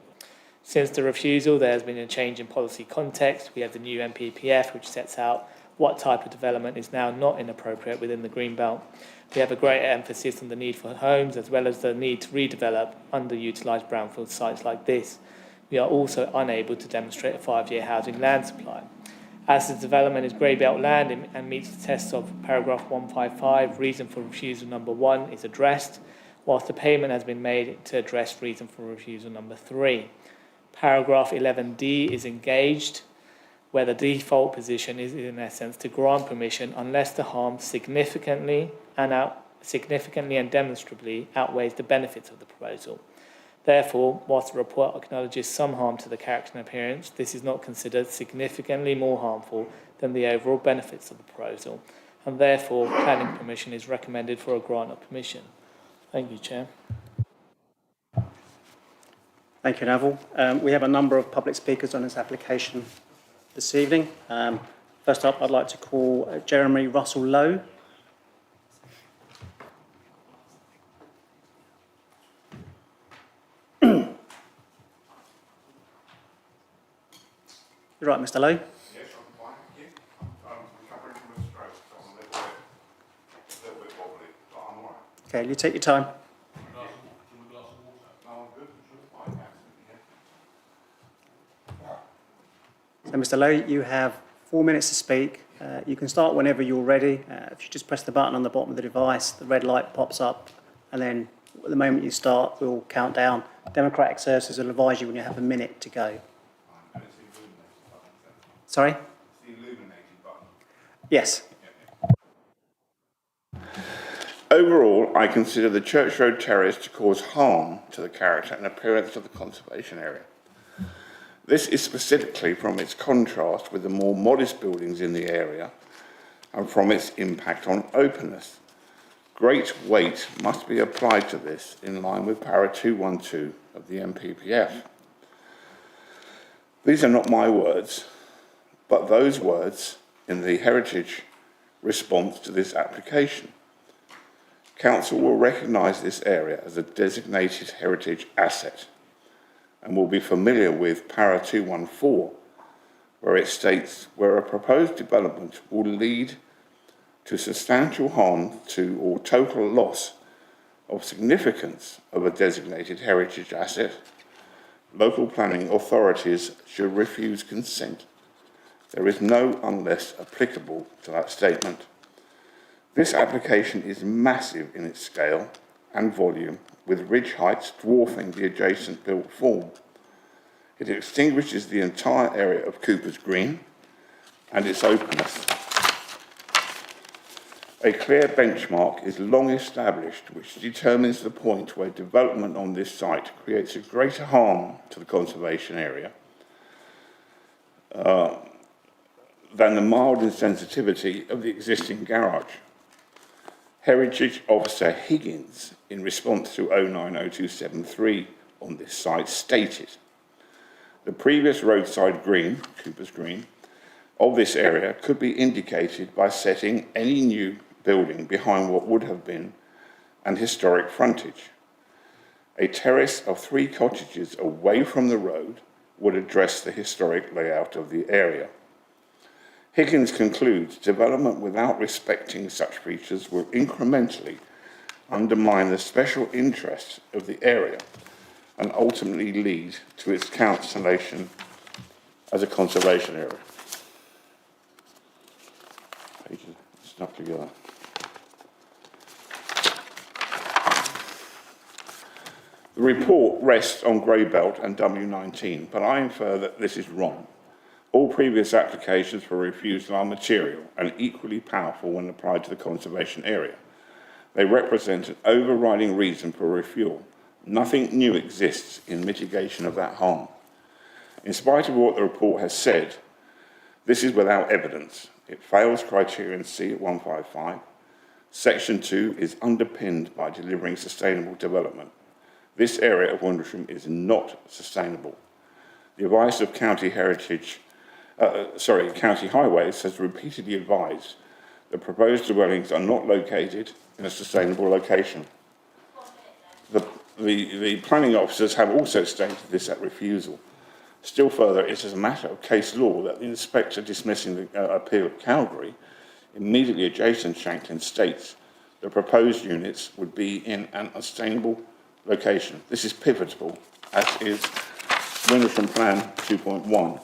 Since the refusal, there has been a change in policy context. We have the new MPPF, which sets out what type of development is now not inappropriate within the Greenbelt. We have a greater emphasis on the need for homes, as well as the need to redevelop underutilised brownfield sites like this. We are also unable to demonstrate a 5-year housing land supply. As the development is grey belt land and meets the tests of paragraph 155, reason for refusal number 1 is addressed, whilst the payment has been made to address reason for refusal number 3. Paragraph 11D is engaged, where the default position is in essence to grant permission unless the harm significantly and demonstrably outweighs the benefits of the proposal. Therefore, whilst the report acknowledges some harm to the character and appearance, this is not considered significantly more harmful than the overall benefits of the proposal, and therefore planning permission is recommended for a grant of permission. Thank you, Chair. Thank you, Neville. We have a number of public speakers on this application this evening. First up, I'd like to call Jeremy Russell Lowe. You're right, Mr. Lowe. Yes, I'm fine, thank you. I'm recovering from a stroke, so I'm a little bit wobbly, but I'm all right. Okay, you take your time. No, I'm good. I'm fine, absolutely. So, Mr. Lowe, you have 4 minutes to speak. You can start whenever you're ready. If you just press the button on the bottom of the device, the red light pops up, and then at the moment you start, we'll count down. Democratic Services will advise you when you have a minute to go. Sorry? It's the illuminated button. Yes. Overall, I consider the Church Road Terrace to cause harm to the character and appearance of the conservation area. This is specifically from its contrast with the more modest buildings in the area and from its impact on openness. Great weight must be applied to this in line with para 212 of the MPPF. These are not my words, but those words in the heritage response to this application. Council will recognise this area as a designated heritage asset and will be familiar with para 214, where it states where a proposed development will lead to substantial harm to or total loss of significance of a designated heritage asset, local planning authorities should refuse consent. There is no unless applicable to that statement. This application is massive in its scale and volume, with ridge heights dwarfing the adjacent built form. It extinguishes the entire area of Cooper's Green and its openness. A clear benchmark is long established which determines the point where development on this site creates a greater harm to the conservation area than the mild insensitivity of the existing garage. Heritage Officer Higgins, in response to 090273 on this site, stated, the previous roadside green, Cooper's Green, of this area could be indicated by setting any new building behind what would have been an historic frontage. A terrace of 3 cottages away from the road would address the historic layout of the area. Higgins concludes development without respecting such features will incrementally undermine the special interests of the area and ultimately lead to its cancellation as a conservation area. Pages stuck together. The report rests on Greybelt and W19, but I infer that this is wrong. All previous applications for refusal are material and equally powerful when applied to the conservation area. They represent an overriding reason for refusal. Nothing new exists in mitigation of that harm. In spite of what the report has said, this is without evidence. It fails criterion C at 155. Section 2 is underpinned by delivering sustainable development. This area of Windlesham is not sustainable. The advice of County Highways has repeatedly advised that proposed dwellings are not located in a sustainable location. The planning officers have also stated this at refusal. Still further, it is a matter of case law that the inspector dismissing the appeal at Calgary, immediately adjacent Shanklin, states the proposed units would be in an unsustainable location. This is pivotal, as is Windlesham Plan 2.1.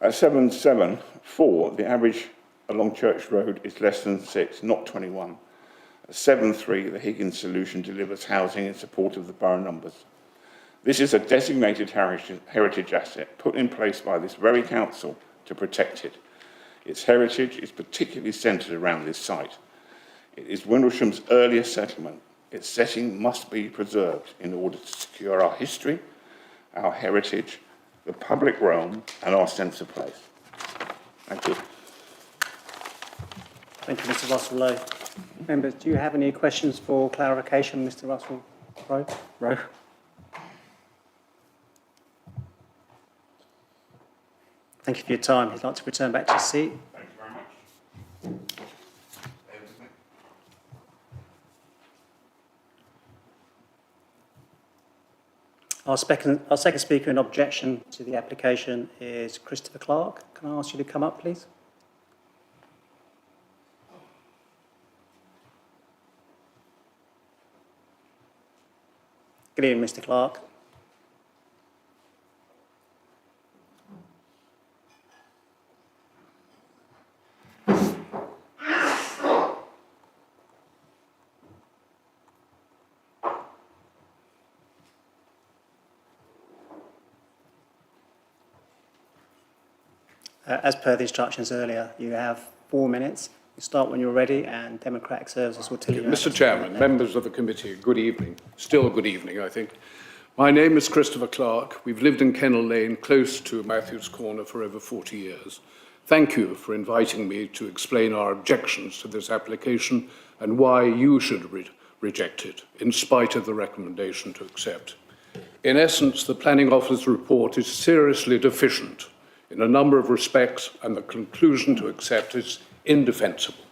At 774, the average along Church Road is less than 6, not 21. At 7.3, the Higgins solution delivers housing in support of the borough numbers. This is a designated heritage asset put in place by this very council to protect it. Its heritage is particularly centred around this site. It is Windlesham's earliest settlement. Its setting must be preserved in order to secure our history, our heritage, the public realm, and our sense of place. Thank you. Thank you, Mr Russell Lowe. Members, do you have any questions for clarification, Mr Russell Rowe? Thank you for your time. He'd like to return back to his seat. Thank you very much. Our second speaker in objection to the application is Christopher Clark. Can I ask you to come up, please? Good evening, Mr Clark. As per the instructions earlier, you have 4 minutes. You start when you're ready, and Democratic Services will tell you. Mr. Chairman, members of the committee, good evening. Still good evening, I think. My name is Christopher Clark. We've lived in Kennel Lane, close to Matthews Corner, for over 40 years. Thank you for inviting me to explain our objections to this application and why you should reject it, in spite of the recommendation to accept. In essence, the Planning Office report is seriously deficient in a number of respects, and the conclusion to accept is indefensible.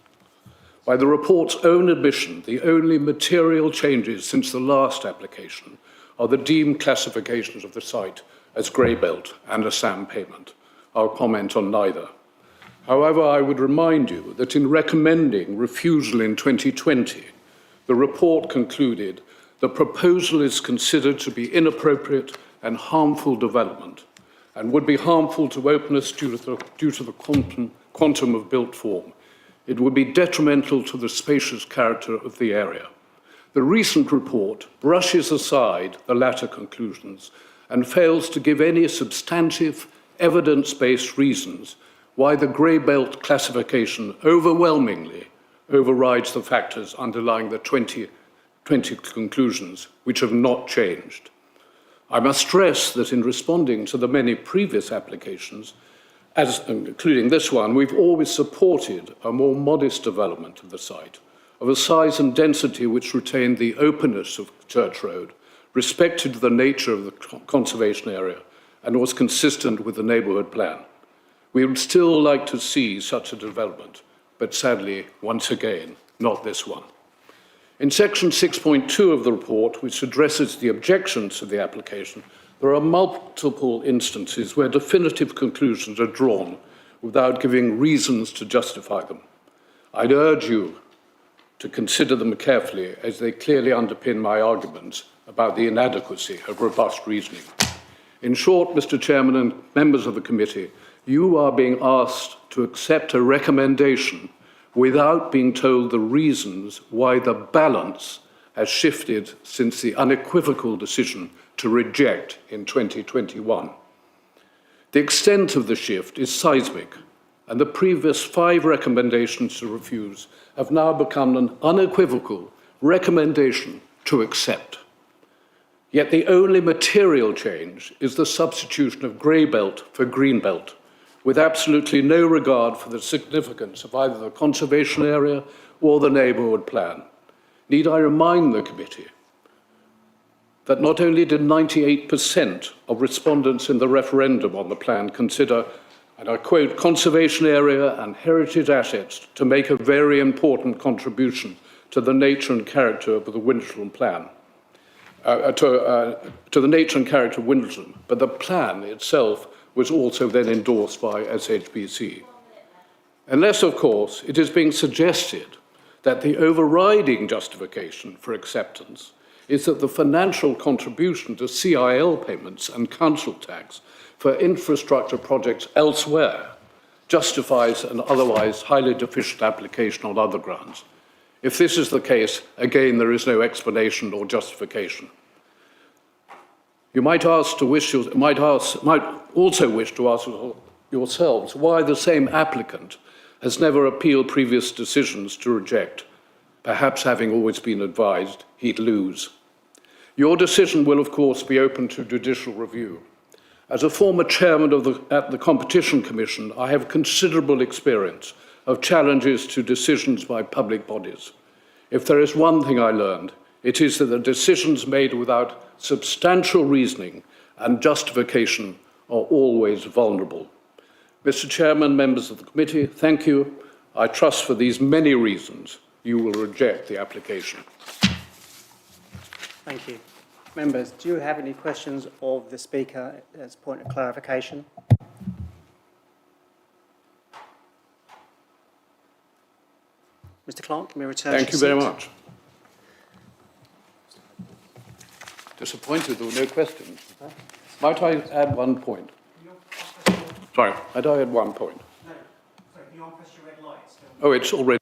By the report's own admission, the only material changes since the last application are the deemed classifications of the site as Greybelt and a SAM payment. I'll comment on neither. However, I would remind you that in recommending refusal in 2020, the report concluded the proposal is considered to be inappropriate and harmful development, and would be harmful to openness due to the quantum of built form. It would be detrimental to the spacious character of the area. The recent report brushes aside the latter conclusions and fails to give any substantive, evidence-based reasons why the Greybelt classification overwhelmingly overrides the factors underlying the 2020 conclusions, which have not changed. I must stress that in responding to the many previous applications, including this one, we've always supported a more modest development of the site, of a size and density which retained the openness of Church Road, respected the nature of the conservation area, and was consistent with the neighbourhood plan. We would still like to see such a development, but sadly, once again, not this one. In section 6.2 of the report, which addresses the objections to the application, there are multiple instances where definitive conclusions are drawn without giving reasons to justify them. I'd urge you to consider them carefully, as they clearly underpin my arguments about the inadequacy of robust reasoning. In short, Mr. Chairman and members of the committee, you are being asked to accept a recommendation without being told the reasons why the balance has shifted since the unequivocal decision to reject in 2021. The extent of the shift is seismic, and the previous 5 recommendations to refuse have now become an unequivocal recommendation to accept. Yet the only material change is the substitution of grey belt for green belt, with absolutely no regard for the significance of either the conservation area or the neighbourhood plan. Need I remind the committee that not only did 98% of respondents in the referendum on the plan consider, and I quote, conservation area and heritage assets to make a very important contribution to the nature and character of the Windlesham plan, to the nature and character of Windlesham, but the plan itself was also then endorsed by SHBC. Unless, of course, it is being suggested that the overriding justification for acceptance is that the financial contribution to CIL payments and council tax for infrastructure projects elsewhere justifies an otherwise highly deficient application on other grounds. If this is the case, again, there is no explanation or justification. You might also wish to ask yourselves why the same applicant has never appealed previous decisions to reject, perhaps having always been advised he'd lose. Your decision will, of course, be open to judicial review. As a former chairman at the Competition Commission, I have considerable experience of challenges to decisions by public bodies. If there is one thing I learned, it is that the decisions made without substantial reasoning and justification are always vulnerable. Mr. Chairman, members of the committee, thank you. I trust for these many reasons you will reject the application. Thank you. Members, do you have any questions of the Speaker as a point of clarification? Mr. Clark, can we return to your Thank you very seat? much. Disappointed there were no questions. Might I add one point? Sorry, might I add one point? No, sorry, can you press your red light still? Oh, it's already.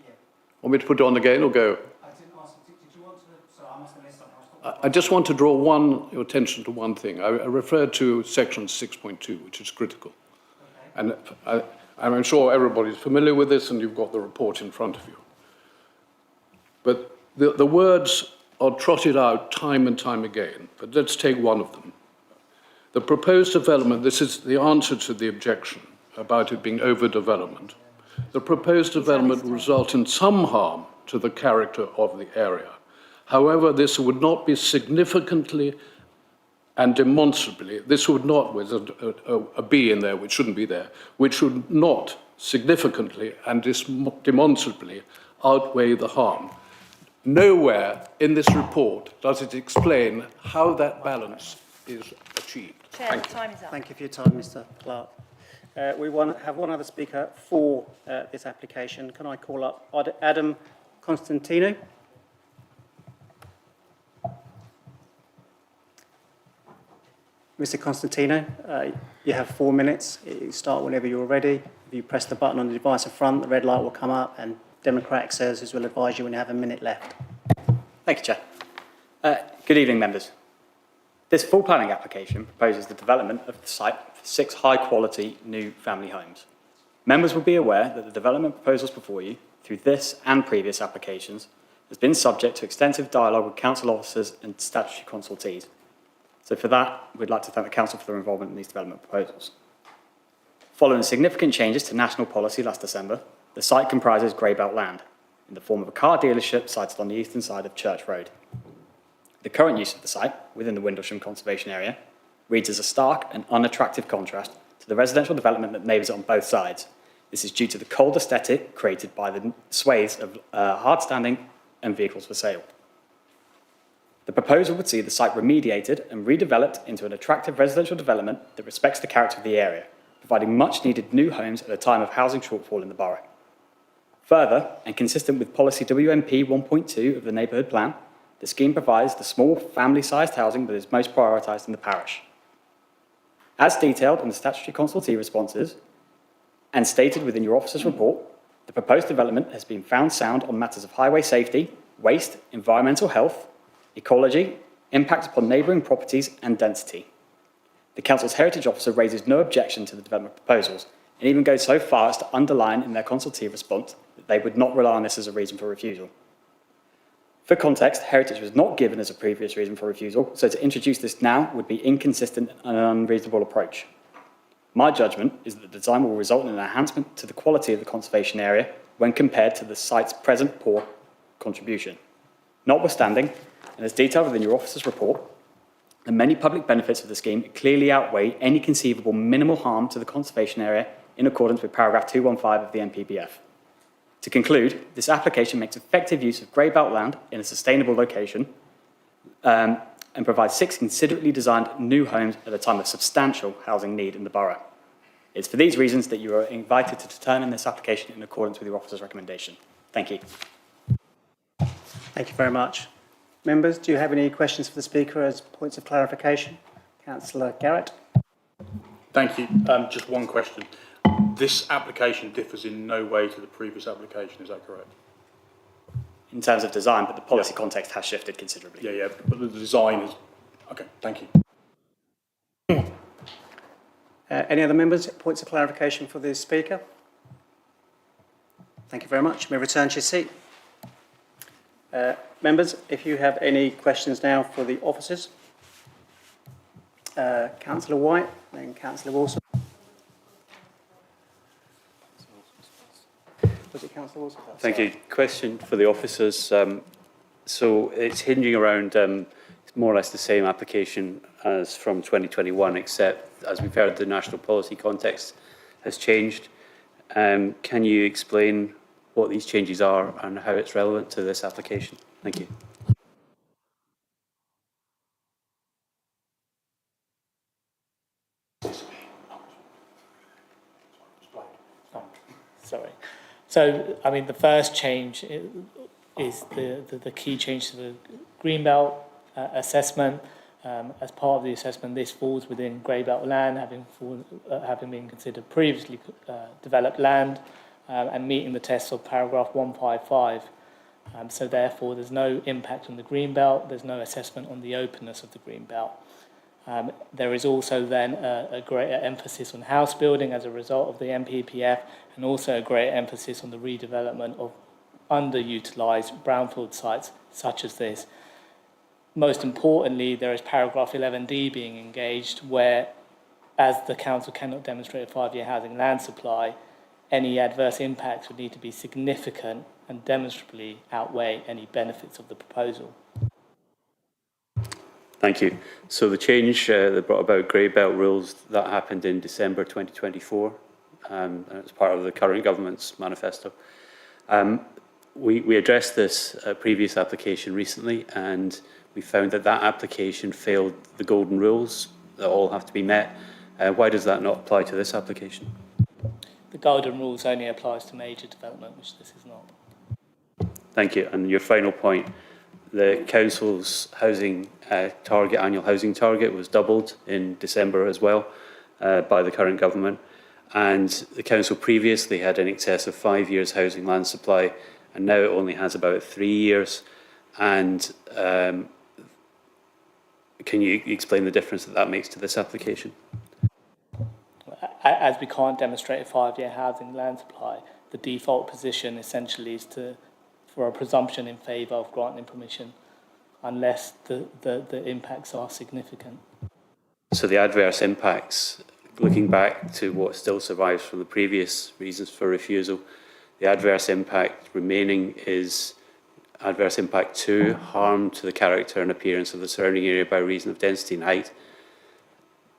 Yeah. Want me to put it on again or go? I didn't ask, did you want to, sorry, I must have missed something. I just want to draw your attention to one thing. I referred to section 6.2, which is critical. Okay. And I'm sure everybody's familiar with this and you've got the report in front of you. But the words are trotted out time and time again, but let's take one of them. The proposed development, this is the answer to the objection about it being overdevelopment. The proposed development will result in some harm to the character of the area. However, this would not be significantly and demonstrably, this would not, with a B in there, which shouldn't be there, which would not significantly and demonstrably outweigh the harm. Nowhere in this report does it explain how that balance is achieved. Chair, time is up. Thank you for your time, Mr. Clark. We have one other speaker for this application. Can I call up Adam Constantino? Mr. Constantino, you have 4 minutes. You start whenever you're ready. If you press the button on the device in front, the red light will come up and Democratic Services will advise you when you have a minute left. Thank you, Chair. Good evening, members. This full planning application proposes the development of the site for 6 high-quality new family homes. Members will be aware that the development proposals before you through this and previous applications, has been subject to extensive dialogue with council officers and statutory consultees. So for that, we'd like to thank the council for their involvement in these development proposals. Following significant changes to national policy last December, the site comprises greybelt land in the form of a car dealership sited on the eastern side of Church Road. The current use of the site within the Windlesham Conservation Area reads as a stark and unattractive contrast to the residential development that neighbours it on both sides. This is due to the cold aesthetic created by the swathes of hard-standing and vehicles for sale. The proposal would see the site remediated and redeveloped into an attractive residential development that respects the character of the area, providing much-needed new homes at a time of housing shortfall in the borough. Further, and consistent with policy WMP 1.2 of the neighbourhood plan, the scheme provides the small family-sized housing that is most prioritised in the parish. As detailed in the statutory consultee responses and stated within your officer's report, the proposed development has been found sound on matters of highway safety, waste, environmental health, ecology, impact upon neighbouring properties and density. The council's heritage officer raises no objection to the development proposals and even goes so far as to underline in their consultee response that they would not rely on this as a reason for refusal. For context, heritage was not given as a previous reason for refusal, so to introduce this now would be inconsistent and an unreasonable approach. My judgment is that the design will result in an enhancement to the quality of the conservation area when compared to the site's present poor contribution. Notwithstanding, and as detailed within your officer's report, the many public benefits of the scheme clearly outweigh any conceivable minimal harm to the conservation area in accordance with paragraph 215 of the NPPF. To conclude, this application makes effective use of greybelt land in a sustainable location and provides 6 considerately designed new homes at a time of substantial housing need in the borough. It's for these reasons that you are invited to determine this application in accordance with your officer's recommendation. Thank you. Thank you very much. Members, do you have any questions for the Speaker as points of clarification? Councillor Garrett. Thank you. Just one question. This application differs in no way to the previous application, is that correct? In terms of design, but the policy context has shifted considerably. Yeah, but the design is... Okay, thank you. Any other members? Points of clarification for the Speaker? Thank you very much. You may return to your seat. Members, if you have any questions now for the officers. Councillor White, then Councillor Wilson. Was it Councillor Wilson? Thank you. Question for the officers. So it's hinging around it's more or less the same application as from 2021, except as we've heard, the national policy context has changed. Can you explain what these changes are and how it's relevant to this application? Thank you. Sorry. So, I mean, the first change is the key change to the Greenbelt assessment. As part of the assessment, this falls within Greybelt land, having been considered previously developed land and meeting the tests of paragraph 155. So therefore, there's no impact on the Greenbelt, there's no assessment on the openness of the Greenbelt. There is also then a greater emphasis on house building as a result of the NPPF, and also a greater emphasis on the redevelopment of underutilised brownfield sites such as this. Most importantly, there is paragraph 11D being engaged, where, as the council cannot demonstrate a 5-year housing land supply, any adverse impacts would need to be significant and demonstrably outweigh any benefits of the proposal. Thank you. So the change that brought about Greybelt rules, that happened in December 2024, and it's part of the current government's manifesto. We addressed this previous application recently, and we found that that application failed the golden rules that all have to be met. Why does that not apply to this application? The golden rules only applies to major development, which this is not. Thank you. And your final point, the council's housing target, annual housing target, was doubled in December as well by the current government. And the council previously had in excess of 5 years housing land supply, and now it only has about 3 years. And can you explain the difference that that makes to this application? As we can't demonstrate a 5-year housing land supply, the default position essentially is for a presumption in favour of granting permission unless the impacts are significant. So the adverse impacts, looking back to what still survives from the previous reasons for refusal, the adverse impact remaining is adverse impact 2, harm to the character and appearance of the surrounding area by reason of density and height.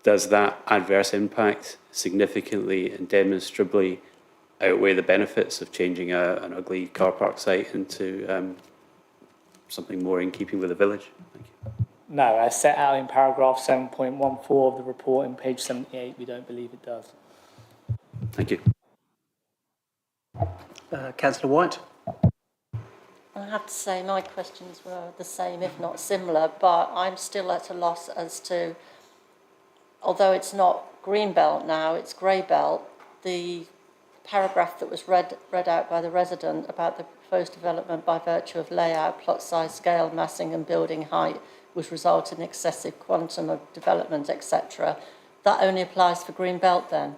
Does that adverse impact significantly and demonstrably outweigh the benefits of changing an ugly car park site into something more in keeping with the village? Thank you. No, as set out in paragraph 7.14 of the report on page 78, we don't believe it does. Thank you. Councillor White. I have to say my questions were the same, if not similar, but I'm still at a loss as to, although it's not green belt now, it's grey belt, the paragraph that was read out by the resident about the proposed development by virtue of layout, plot size, scale, massing and building height would result in excessive quantum of development, etc. That only applies for green belt then?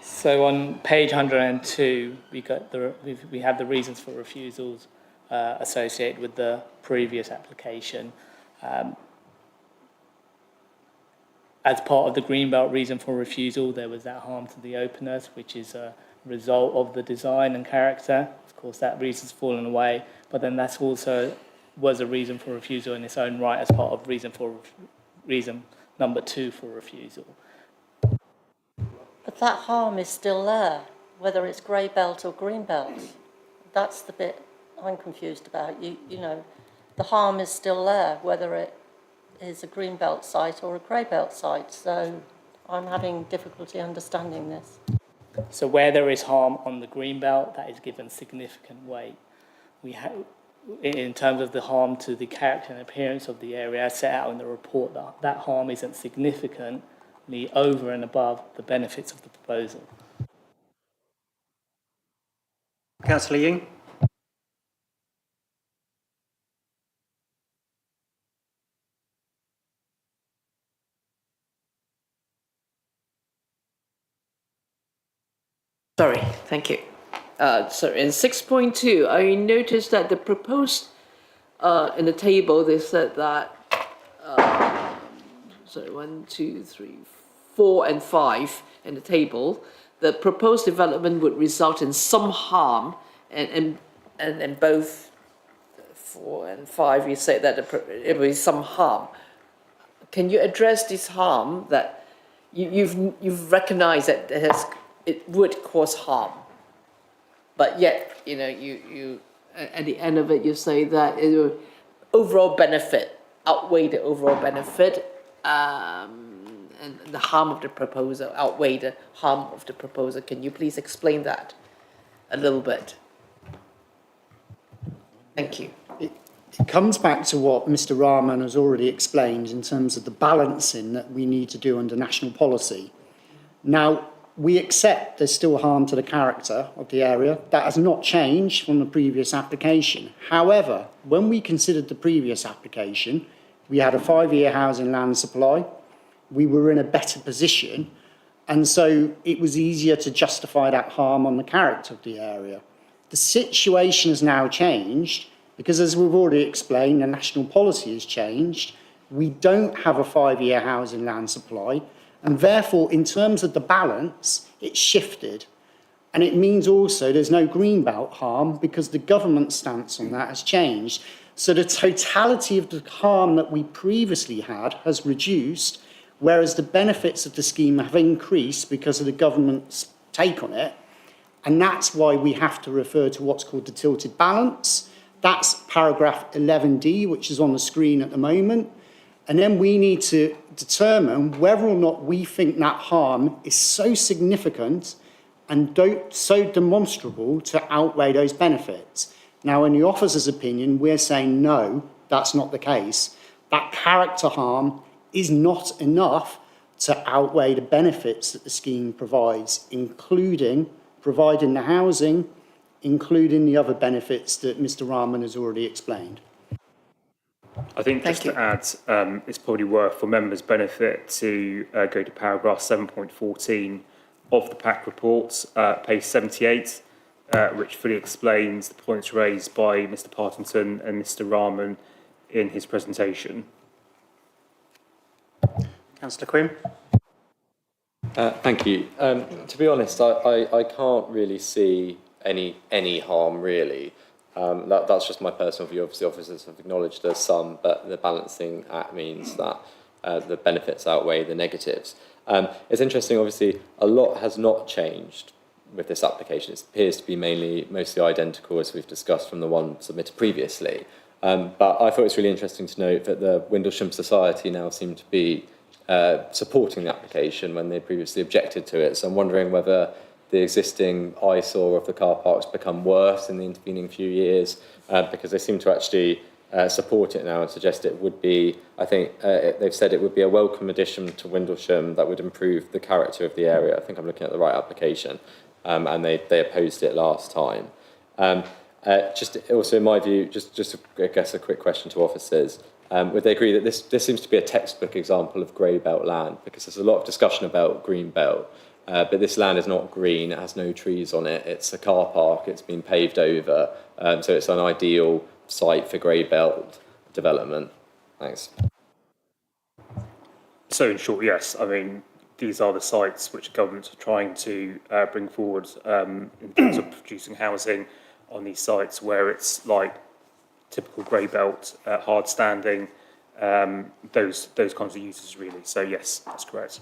So on page 102, we have the reasons for refusals associated with the previous application. As part of the Greenbelt reason for refusal, there was that harm to the open earth, which is a result of the design and character. Of course, that reason's fallen away, but then that's also was a reason for refusal in its own right as part of reason number 2 for refusal. But that harm is still there, whether it's grey belt or green belt. That's the bit I'm confused about. You know, the harm is still there, whether it is a green belt site or a grey belt site. So I'm having difficulty understanding this. So where there is harm on the green belt, that is given significant weight. In terms of the harm to the character and appearance of the area, as set out in the report, that harm isn't significantly over and above the benefits of the proposal. Councillor Ying. Sorry, thank you. So in 6.2, I noticed that the proposed, in the table, they said that, 1, 2, 3, 4 and 5 in the table, the proposed development would result in some harm, and both 4 and 5, you say that it will be some harm. Can you address this harm that you've recognized that it would cause harm, but yet, you know, you at the end of it, you say that it will overall benefit outweigh the overall benefit, and the harm of the proposal outweigh the harm of the proposal. Can you please explain that a little bit? Thank you. It comes back to what Mr. Rahman has already explained in terms of the balancing that we need to do under national policy. Now, we accept there's still harm to the character of the area. That has not changed from the previous application. However, when we considered the previous application, we had a 5-year housing land supply. We were in a better position. And so it was easier to justify that harm on the character of the area. The situation has now changed because, as we've already explained, the national policy has changed. We don't have a 5-year housing land supply. And therefore, in terms of the balance, it's shifted. And it means also there's no greenbelt harm because the government stance on that has changed. So the totality of the harm that we previously had has reduced, whereas the benefits of the scheme have increased because of the government's take on it. And that's why we have to refer to what's called the tilted balance. That's paragraph 11D, which is on the screen at the moment. And then we need to determine whether or not we think that harm is so significant and so demonstrable to outweigh those benefits. Now, in the officer's opinion, we're saying no, that's not the case. That character harm is not enough to outweigh the benefits that the scheme provides, including providing the housing, including the other benefits that Mr Rahman has already explained? I think just to add, it's probably worth for members' benefit to go to paragraph 7.14 of the PAC report, page 78, which fully explains the points raised by Mr Partington and Mr Rahman in his presentation. Councillor Quinn. Thank you. To be honest, I can't really see any harm really. That's just my personal view. Obviously, officers have acknowledged there's some, but the Balancing Act means that the benefits outweigh the negatives. It's interesting, obviously, a lot has not changed with this application. It appears to be mostly identical, as we've discussed from the one submitted previously. But I thought it was really interesting to note that the Windlesham Society now seem to be supporting the application when they previously objected to it. So I'm wondering whether the existing eyesore of the car parks become worse in the intervening few years, because they seem to actually support it now and suggest it would be, I think they've said it would be a welcome addition to Windlesham that would improve the character of the area. I think I'm looking at the right application, and they opposed it last time. Just also in my view, just I guess a quick question to officers. Would they agree that this seems to be a textbook example of grey belt land, because there's a lot of discussion about green belt, but this land is not green, it has no trees on it, it's a car park, it's been paved over, so it's an ideal site for grey belt development. Thanks. So in short, yes, I mean, these are the sites which governments are trying to bring forward in terms of producing housing on these sites where it's like typical grey belt, hard standing, those kinds of uses really. So yes, that's correct.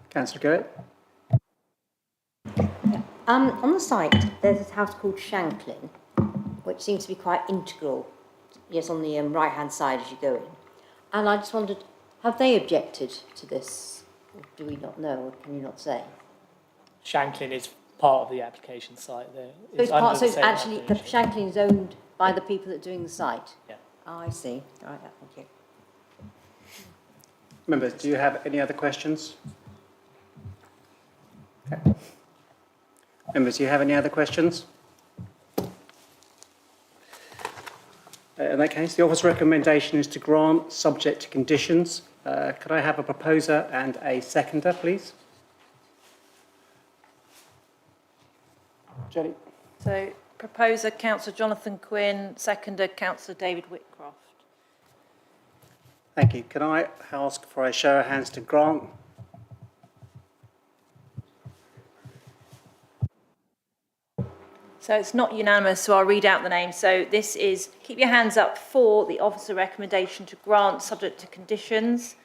Councillor Goet. On the site, there's this house called Shanklin, which seems to be quite integral, yes, on the right-hand side as you go in. And I just wondered, have they objected to this? Or do we not know, or can you not say? Shanklin is part of the application site there. So it's part, so it's actually, the Shanklin is owned by the people that are doing the site? Yeah. Oh, I see. All right, thank you. Members, do you have any other questions? Okay. Members, do you have any other questions? In that case, the officer's recommendation is to grant subject to conditions. Could I have a proposer and a seconder, please? Jenny. So, proposer, Councillor Jonathan Quinn, seconder, Councillor David Whitcroft. Thank you. Can I ask for a show of hands to grant? So it's not unanimous, so I'll read out the names. So this is, keep your hands up for the officer recommendation to grant subject to conditions.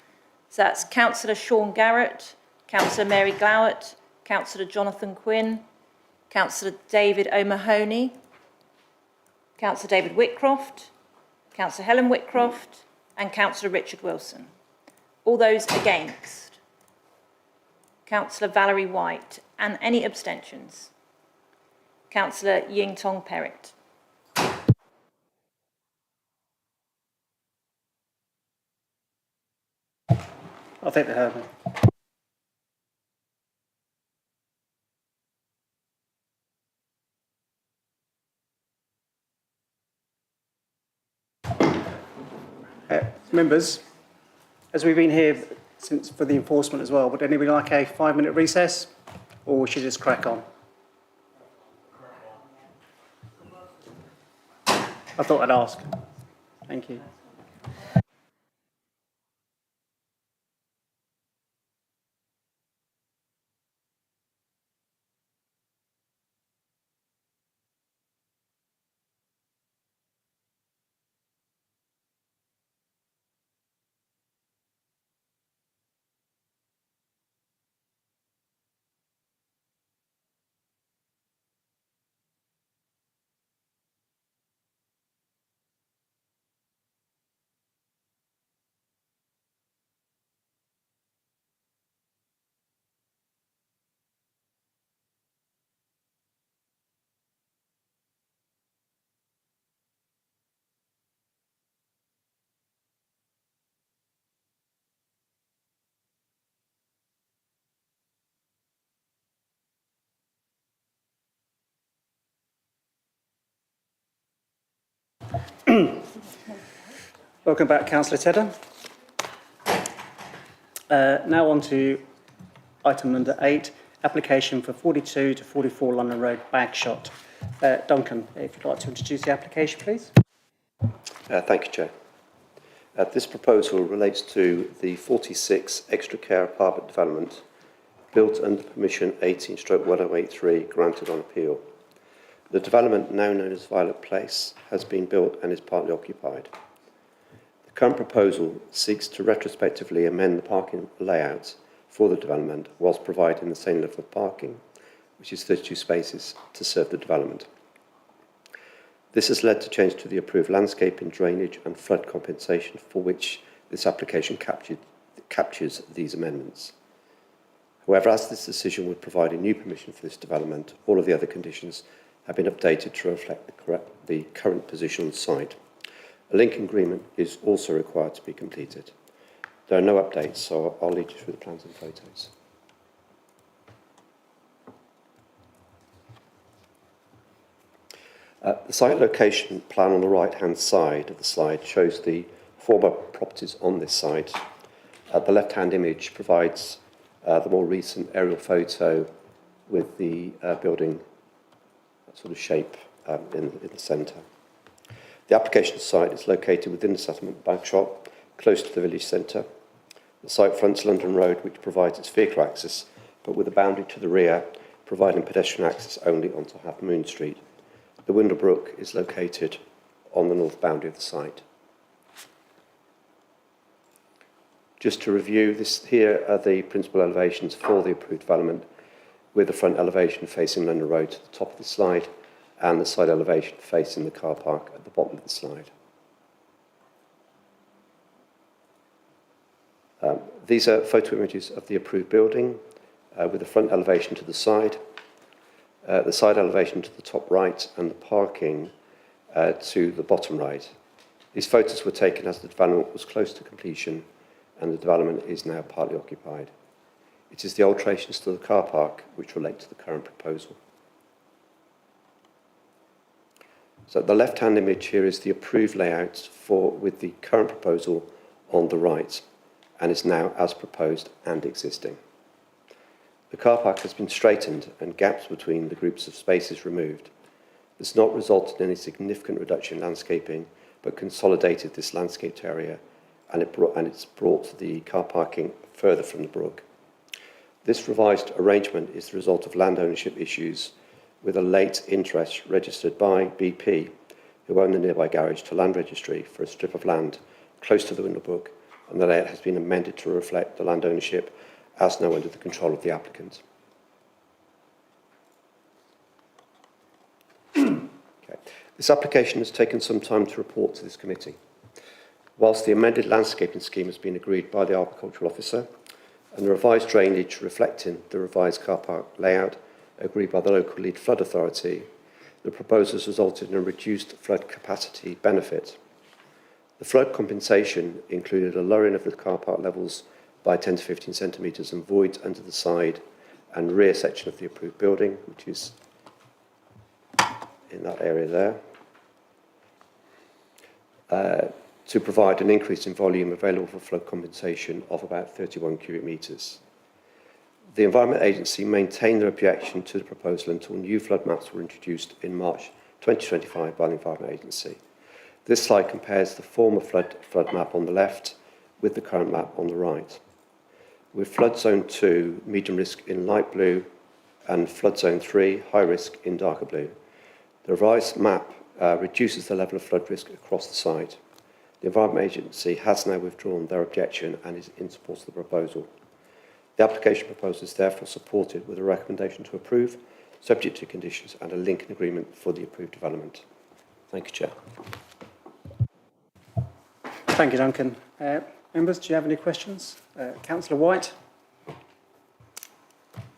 So that's Councillor Sean Garrett, Councillor Mary Glowett, Councillor Jonathan Quinn, Councillor David O'Mahony, Councillor David Whitcroft, Councillor Helen Whitcroft, and Councillor Richard Wilson. All those against? Councillor Valerie White, and any abstentions? Councillor Ying Tong Perrott. I'll take the Herman. Members, as we've been here since for the enforcement as well, would anybody like a 5-minute recess, or should we just crack on? I thought I'd ask. Thank you. Welcome back, Councillor Tedder. Now on to item number 8, application for 42 to 44 London Road, Bagshot. Duncan, if you'd like to introduce the application, please. Thank you, Chair. This proposal relates to the 46 extra care apartment development built under permission 18/1083 granted on appeal. The development, now known as Violet Place, has been built and is partly occupied. The current proposal seeks to retrospectively amend the parking layout for the development whilst providing the same level of parking, which is 32 spaces, to serve the development. This has led to change to the approved landscaping, drainage and flood compensation for which this application captures these amendments. However, as this decision would provide a new permission for this development, all of the other conditions have been updated to reflect the current position on site. A link agreement is also required to be completed. There are no updates, so I'll lead you through the plans and photos. The site location plan on the right-hand side of the slide shows the former properties on this site. The left-hand image provides the more recent aerial photo with the building sort of shape in the centre. The application site is located within the settlement Bagshot, close to the village centre. The site fronts London Road, which provides its vehicle access, but with a boundary to the rear, providing pedestrian access only onto Half Moon Street. The Windle Brook is located on the north boundary of the site. Just to review, here are the principal elevations for the approved development, with the front elevation facing London Road to the top of the slide and the side elevation facing the car park at the bottom of the slide. These are photo images of the approved building with the front elevation to the side elevation to the top right and the parking to the bottom right. These photos were taken as the development was close to completion and the development is now partly occupied. It is the alterations to the car park which relate to the current proposal. So the left-hand image here is the approved layout with the current proposal on the right and is now as proposed and existing. The car park has been straightened and gaps between the groups of spaces removed. This has not resulted in any significant reduction in landscaping, but consolidated this landscaped area and it's brought the car parking further from the brook. This revised arrangement is the result of land ownership issues with a late interest registered by BP, who own the nearby garage, to Land Registry for a strip of land close to the Windle Brook, and the layout has been amended to reflect the land ownership as now under the control of the applicant. Okay. This application has taken some time to report to this committee. Whilst the amended landscaping scheme has been agreed by the Agricultural Officer and the revised drainage reflecting the revised car park layout agreed by the local lead flood authority, the proposal has resulted in a reduced flood capacity benefit. The flood compensation included a lowering of the car park levels by 10 to 15 centimetres and voids under the side and rear section of the approved building, which is in that area there, to provide an increase in volume available for flood compensation of about 31 cubic metres. The Environment Agency maintained their objection to the proposal until new flood maps were introduced in March 2025 by the Environment Agency. This slide compares the former flood map on the left with the current map on the right. With flood zone 2, medium risk in light blue, and flood zone 3, high risk in darker blue. The revised map reduces the level of flood risk across the site. The Environment Agency has now withdrawn their objection and is in support of the proposal. The application proposal is therefore supported with a recommendation to approve, subject to conditions and a linking agreement for the approved development. Thank you, Chair. Thank you, Duncan. Members, do you have any questions? Councillor White?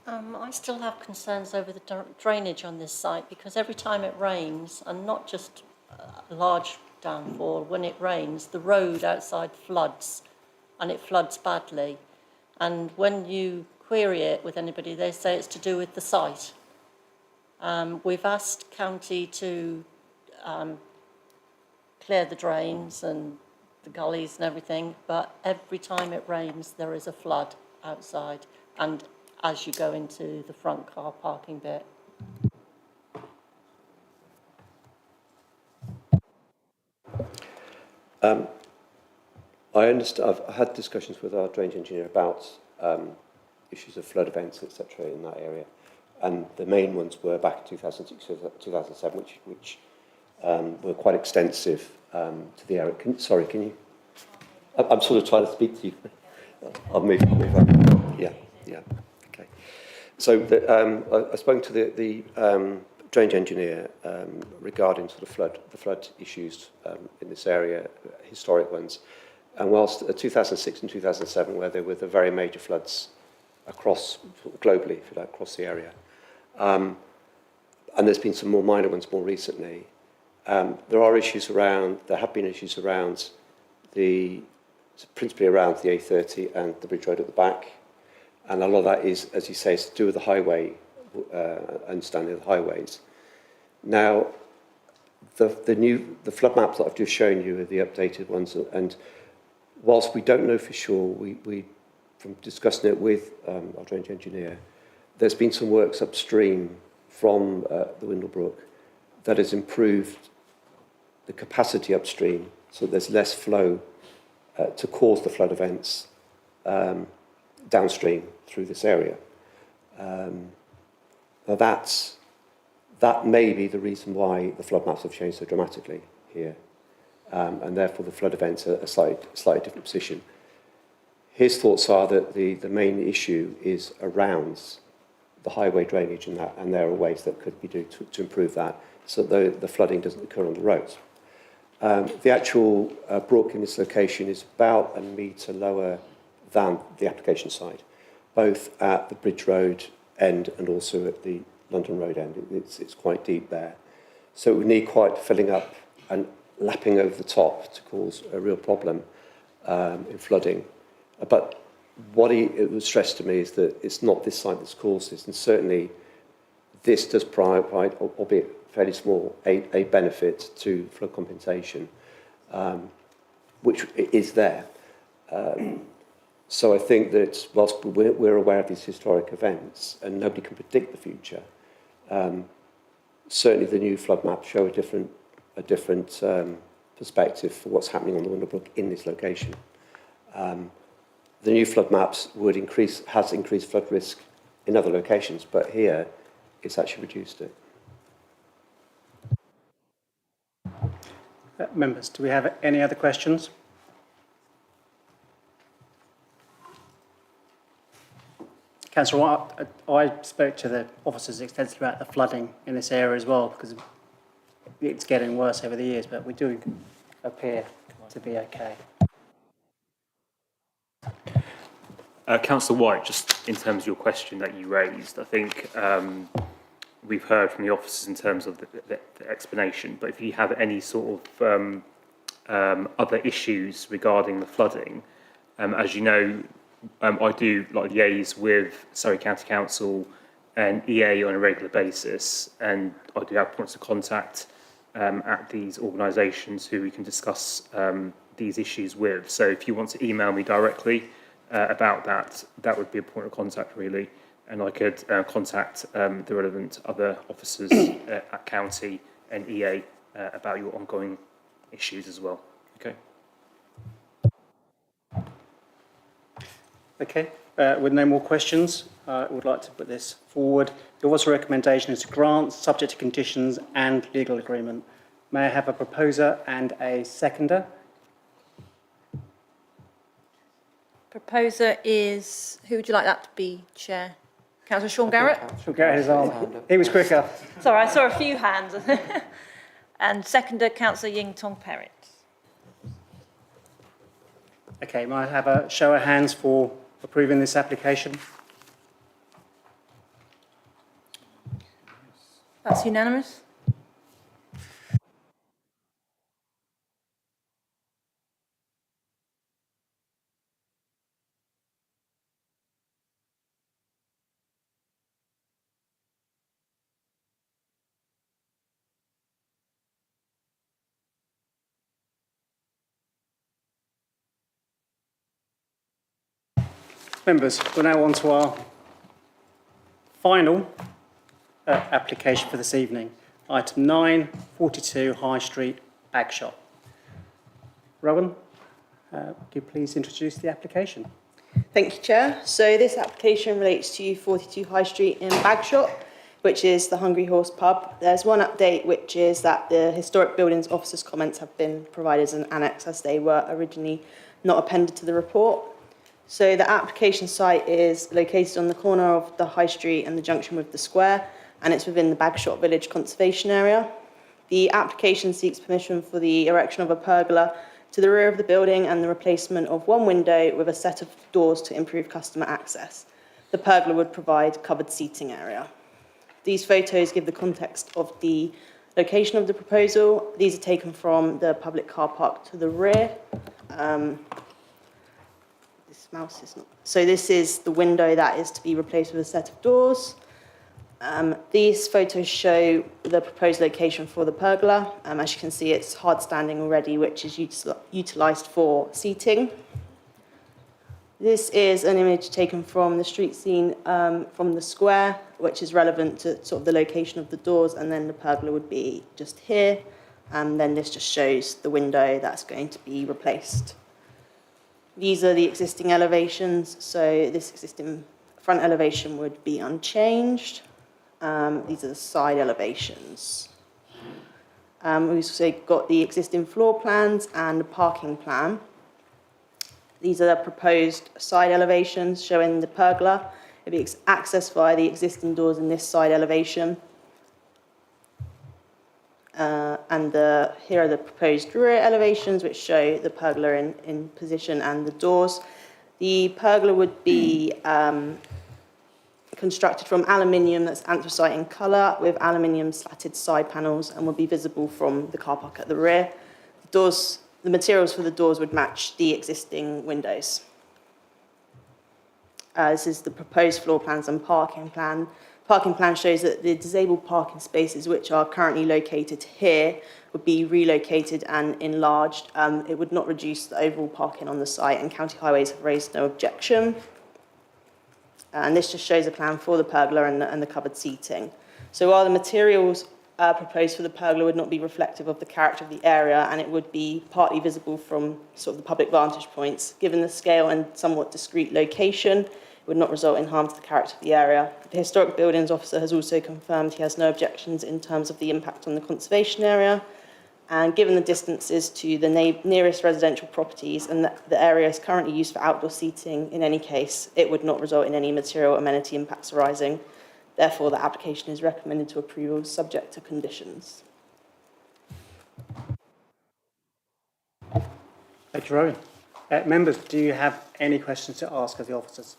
I still have concerns over the drainage on this site because every time it rains, and not just a large downfall, when it rains, the road outside floods, and it floods badly. And when you query it with anybody, they say it's to do with the site. We've asked county to clear the drains and the gullies and everything, but every time it rains, there is a flood outside and as you go into the front car parking bit. I understand. I've had discussions with our drainage engineer about issues of flood events, etc., in that area, and the main ones were back in 2006, 2007, which were quite extensive to the area. Sorry, can you? I'm sort of trying to speak to you. I'll move on. Yeah. Okay. So I spoke to the drainage engineer regarding sort of the flood issues in this area, historic ones. And whilst 2006 and 2007, where there were the very major floods across, globally, if you like, across the area, and there's been some more minor ones more recently, there have been issues around principally around the A30 and the Bridge Road at the back. And a lot of that is, as you say, is to do with the highway, understanding of the highways. Now, the flood maps that I've just shown you are the updated ones, and whilst we don't know for sure, we from discussing it with our drainage engineer, there's been some works upstream from the Windle Brook that has improved the capacity upstream, so there's less flow to cause the flood events downstream through this area. Now that may be the reason why the flood maps have changed so dramatically here, and therefore the flood events are a slightly different position. His thoughts are that the main issue is around the highway drainage and there are ways that could be done to improve that so that the flooding doesn't occur on the roads. The actual brook in this location is about a metre lower than the application side, both at the Bridge Road end and also at the London Road end. It's quite deep there. So it would need quite filling up and lapping over the top to cause a real problem in flooding. But what it was stressed to me is that it's not this site that's caused this, and certainly this does provide, albeit fairly small, a benefit to flood compensation, which is there. So I think that whilst we're aware of these historic events and nobody can predict the future, certainly the new flood maps show a different perspective for what's happening on the Windle Brook in this location. The new flood maps has increased flood risk in other locations, but here it's actually reduced it. Members, do we have any other questions? Councillor, I spoke to the officers extensively about the flooding in this area as well, because it's getting worse over the years, but we do appear to be okay. Councillor White, just in terms of your question that you raised, I think we've heard from the officers in terms of the explanation, but if you have any sort of other issues regarding the flooding, as you know, I do liaise with Surrey County Council and EA on a regular basis, and I do have points of contact at these organisations who we can discuss these issues with. So if you want to email me directly about that, that would be a point of contact really, and I could contact the relevant other officers at County and EA about your ongoing issues as well. Okay. Okay, with no more questions, I would like to put this forward. There was a recommendation is to grant, subject to conditions and legal agreement. May I have a proposer and a seconder? Proposer is, who would you like that to be, Chair? Councillor Sean Garrett? Sean Garrett, his arm. He was quicker. Sorry, I saw a few hands. And seconder, Councillor Ying Tong Perrott. Okay, may I have a show of hands for approving this application? That's unanimous. Members, we're now on to our final application for this evening. Item 9, 42 High Street Bag Shop. Rowan, could you please introduce the application? Thank you, Chair. So this application relates to 42 High Street in Bagshot, which is the Hungry Horse pub. There's one update, which is that the Historic Buildings Officer's comments have been provided as an annex, as they were originally not appended to the report. So the application site is located on the corner of the High Street and the junction with the square, and it's within the Bagshot Village Conservation Area. The application seeks permission for the erection of a pergola to the rear of the building and the replacement of one window with a set of doors to improve customer access. The pergola would provide covered seating area. These photos give the context of the location of the proposal. These are taken from the public car park to the rear. This mouse is not. So this is the window that is to be replaced with a set of doors. These photos show the proposed location for the pergola. As you can see, it's hard standing already, which is utilised for seating. This is an image taken from the street scene from the square, which is relevant to sort of the location of the doors, and then the pergola would be just here. And then this just shows the window that's going to be replaced. These are the existing elevations. So this existing front elevation would be unchanged. These are the side elevations. We've also got the existing floor plans and the parking plan. These are the proposed side elevations showing the pergola. It'll be accessed via the existing doors in this side elevation. And here are the proposed rear elevations, which show the pergola in position and the doors. The pergola would be constructed from aluminium that's anthracite in colour with aluminium slatted side panels and will be visible from the car park at the rear. The materials for the doors would match the existing windows. This is the proposed floor plans and parking plan. Parking plan shows that the disabled parking spaces, which are currently located here, would be relocated and enlarged. It would not reduce the overall parking on the site, and County Highways have raised no objection. And this just shows a plan for the pergola and the covered seating. So while the materials proposed for the pergola would not be reflective of the character of the area, and it would be partly visible from sort of the public vantage points, given the scale and somewhat discreet location, it would not result in harm to the character of the area. The Historic Buildings Officer has also confirmed he has no objections in terms of the impact on the conservation area. And given the distances to the nearest residential properties and that the area is currently used for outdoor seating, in any case, it would not result in any material amenity impacts arising. Therefore, the application is recommended to approval subject to conditions. Thank you, Rowan. Members, do you have any questions to ask of the officers?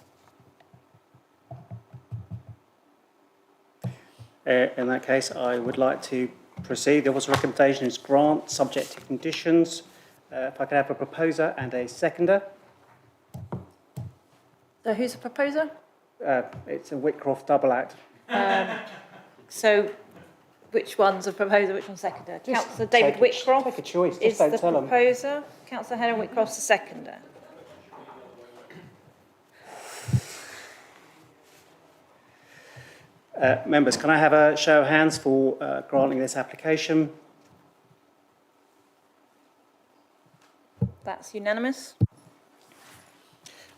In that case, I would like to proceed. The officer's recommendation is grant, subject to conditions. If I could have a proposer and a seconder. So who's the proposer? It's a Whitcroft double act. So which one's a proposer, which one's seconder? Just Councillor David Whitcroft take a choice, is just don't the tell them. proposer. Councillor Helen Whitcroft's the seconder. Members, can I have a show of hands for granting this application? That's unanimous.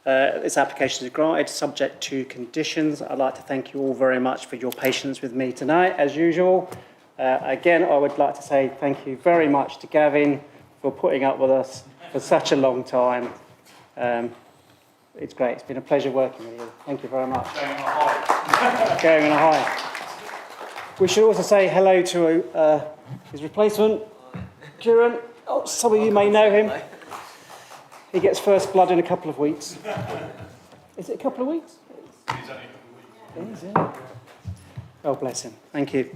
This application is granted, subject to conditions. I'd like to thank you all very much for your patience with me tonight, as usual. Again, I would like to say thank you very much to Gavin for putting up with us for such a long time. It's great. It's been a pleasure working with you. Thank you very much. Going on a high. We should also say hello to his replacement, Kieran. Oh, some of you may know him. He gets first blood in a couple of weeks. Is it a couple of weeks? It's only a couple of weeks. Oh, bless him. Thank you.